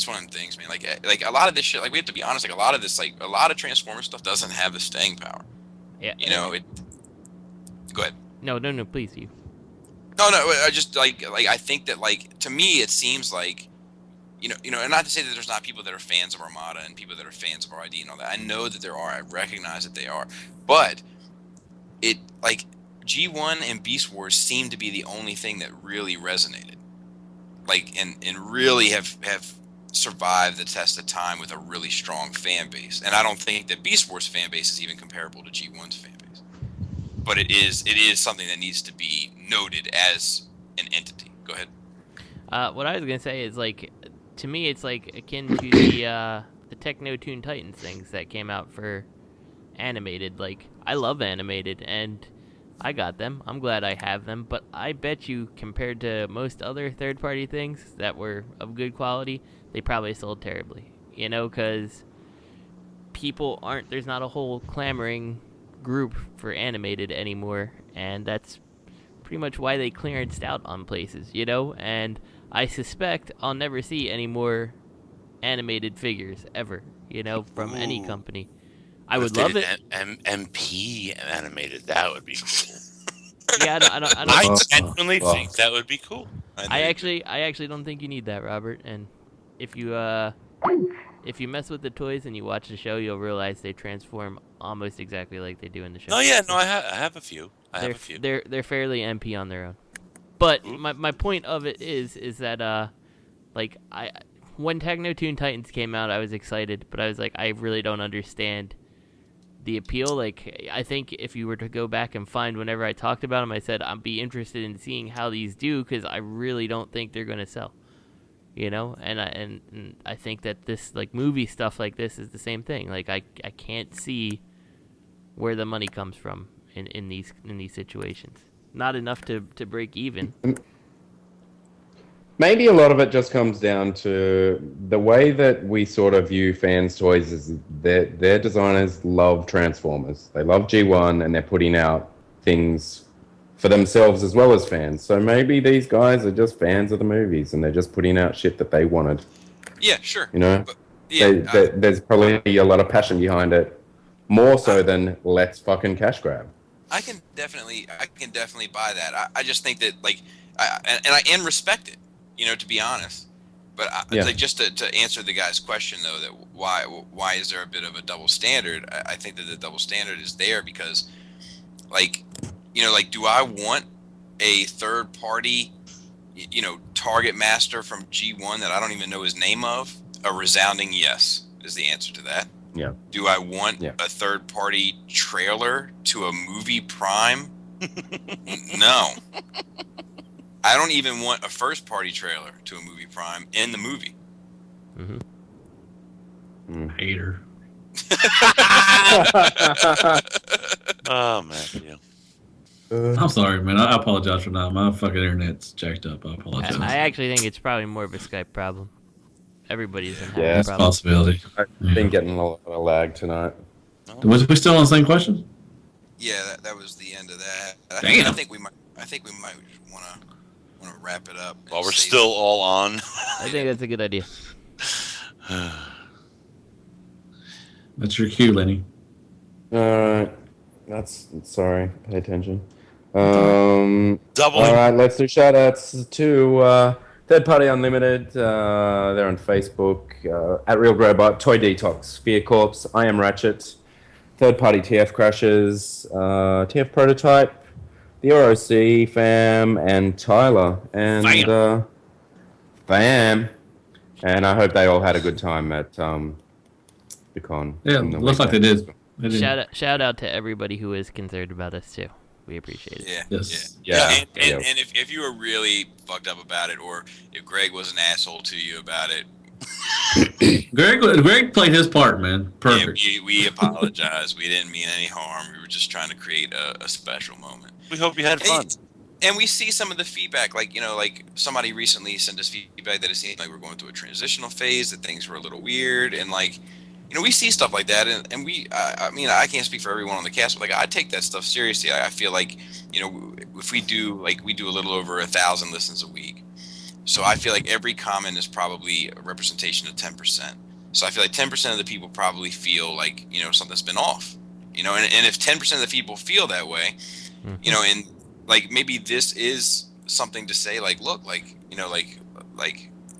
Speaker 2: one of them things, man. Like a lot of this shit, like we have to be honest, like a lot of this, like a lot of Transformers stuff doesn't have the staying power.
Speaker 5: Yeah.
Speaker 2: Go ahead.
Speaker 5: No, please, you.
Speaker 2: No, I just like I think that like to me it seems like, and not to say that there's not people that are fans of Armada and people that are fans of RID and all that. I know that there are. I recognize that they are, but it like G1 and Beast Wars seem to be the only thing that really resonated, like, and really have survived the test of time with a really strong fan base. And I don't think that Beast Wars fan base is even comparable to G1's fan base, but it is something that needs to be noted as an entity. Go ahead.
Speaker 5: What I was gonna say is, like, to me, it's like akin to the Techno Toon Titans things that came out for animated. Like, I love animated, and I got them. I'm glad I have them. But I bet you, compared to most other third-party things that were of good quality, they probably sold terribly. You know, because people aren't. There's not a whole clamoring group for animated anymore, and that's pretty much why they clearanced out on places. You know, and I suspect I'll never see any more animated figures ever, you know, from any company. I would love it.
Speaker 6: MP animated, that would be cool.
Speaker 5: Yeah, I don't
Speaker 6: I genuinely think that would be cool.
Speaker 5: I actually don't think you need that, Robert. And if you mess with the toys and you watch the show, you'll realize they transform almost exactly like they do in the show.
Speaker 6: Oh yeah, no, I have a few.
Speaker 5: They're fairly MP on their own. But my point of it is that like, when Techno Toon Titans came out, I was excited, but I was like, I really don't understand the appeal. Like, I think if you were to go back and find whenever I talked about them, I said I'd be interested in seeing how these do, because I really don't think they're going to sell. You know, and I think that this, like, movie stuff like this is the same thing. Like, I can't see where the money comes from in these situations. Not enough to break even.
Speaker 1: Maybe a lot of it just comes down to the way that we sort of view fans' toys is that their designers love Transformers. They love G1, and they're putting out things for themselves as well as fans. So maybe these guys are just fans of the movies, and they're just putting out shit that they wanted.
Speaker 2: Yeah, sure.
Speaker 1: You know?
Speaker 2: But, yeah,
Speaker 1: there's probably a lot of passion behind it, more so than let's fucking cash grab.
Speaker 2: I can definitely buy that. I just think that, like, I respect it, you know, to be honest. But like, just to answer the guy's question, though, that why is there a bit of a double standard? I think that the double standard is there because, like, you know, like, do I want a third party, you know, target master from G1 that I don't even know his name of? A resounding yes is the answer to that.
Speaker 1: Yeah.
Speaker 2: Do I want a third-party trailer to a movie Prime? No. I don't even want a first-party trailer to a movie Prime in the movie.
Speaker 7: Hater.
Speaker 6: Oh, Matthew.
Speaker 7: I'm sorry, man. I apologize for that. My fucking internet's jacked up. I apologize.
Speaker 5: I actually think it's probably more of a Skype problem. Everybody's in having
Speaker 7: that's a
Speaker 5: problems.
Speaker 7: possibility.
Speaker 1: I've been getting a lot of lag tonight.
Speaker 7: Was we still on the same question?
Speaker 2: Yeah, that was the end of that.
Speaker 7: Damn.
Speaker 2: I think we might want to wrap it up.
Speaker 6: While we're still all on.
Speaker 5: I think that's a good idea.
Speaker 7: That's your cue, Lenny.
Speaker 1: Sorry. Pay attention.
Speaker 6: Doubling.
Speaker 1: All right, let's do shout-outs to Third Party Unlimited. They're on Facebook. At Real Grobot, Toy Detox, Fear Corpse, I Am Ratchet, Third Party TF Crashes, TF Prototype, the ROC, Fam, and Tyler. And Fam. And I hope they all had a good time at the con.
Speaker 7: Yeah, looks like they did.
Speaker 5: Shout out to everybody who is concerned about us too. We appreciate it.
Speaker 2: Yeah. And if you were really fucked up about it, or if Greg was an asshole to you about it,
Speaker 7: Greg played his part, man. Perfect.
Speaker 2: Yeah, we apologize. We didn't mean any harm. We were just trying to create a special moment.
Speaker 6: We hope you had fun.
Speaker 2: And we see some of the feedback, like, you know, like somebody recently sent us feedback that it seemed like we're going through a transitional phase, that things were a little weird, and, like, you know, we see stuff like that, and we, I mean, I can't speak for everyone on the cast, but, like, I take that stuff seriously. I feel like, you know, if we do a little over 1,000 listens a week, so I feel like every comment is probably a representation of 10%. So I feel like 10% of the people probably feel like, you know, something's been off, you know, and if 10% of the people feel that way, you know, and, like, maybe this is something to say, like, look, like, you know, like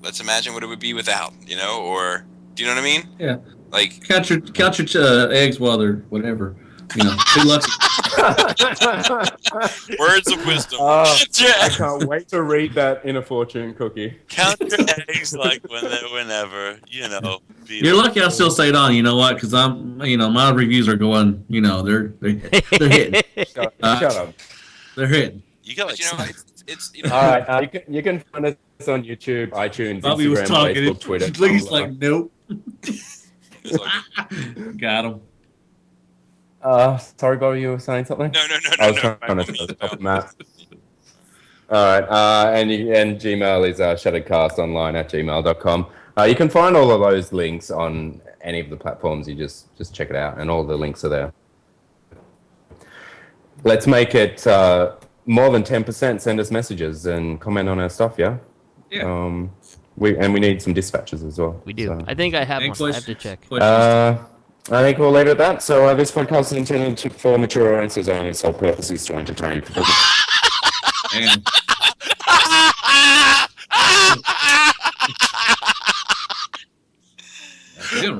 Speaker 2: let's imagine what it would be without, you know, or, do you know what I mean?
Speaker 7: Yeah.
Speaker 2: Like,
Speaker 7: count your eggs while they're whatever. You know, be lucky.
Speaker 2: Words of wisdom.
Speaker 1: I can't wait to read that Inner Fortune cookie.
Speaker 6: Count your eggs like whenever,
Speaker 7: You're lucky I still stayed on. You know what? Because my reviews are going. They're hitting.
Speaker 1: Shut up.
Speaker 7: They're hitting.
Speaker 6: You got like,
Speaker 2: it's
Speaker 1: All right, you can find us on YouTube, iTunes,
Speaker 7: Bobby
Speaker 1: Instagram,
Speaker 7: was talking.
Speaker 1: Facebook, Twitter.
Speaker 7: He's like, nope. Got him.
Speaker 1: Sorry, Bobby, you were saying something?
Speaker 2: No.
Speaker 1: I was trying to stop Matt. All right, and Gmail is shatteredcastonline@gmail.com. You can find all of those links on any of the platforms. You just check it out, and all the links are there. Let's make it more than 10%. Send us messages and comment on our stuff. Yeah.
Speaker 7: Yeah.
Speaker 1: We need some dispatches as well.
Speaker 5: We do.
Speaker 1: So.
Speaker 5: I think I have one. I have to check.
Speaker 1: I think we'll leave it at that. So this podcast is intended for mature audiences only. Sole purpose is to entertain.
Speaker 7: And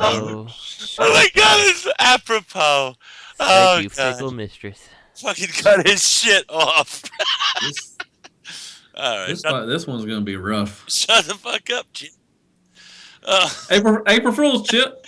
Speaker 5: Oh,
Speaker 6: oh my God, it's apropos.
Speaker 5: thank you,
Speaker 6: God.
Speaker 5: fickle mistress.
Speaker 6: Fucking cut his shit off. All right.
Speaker 7: this one's gonna be rough.
Speaker 6: Shut the fuck up, Chip.
Speaker 7: April Fool's, Chip.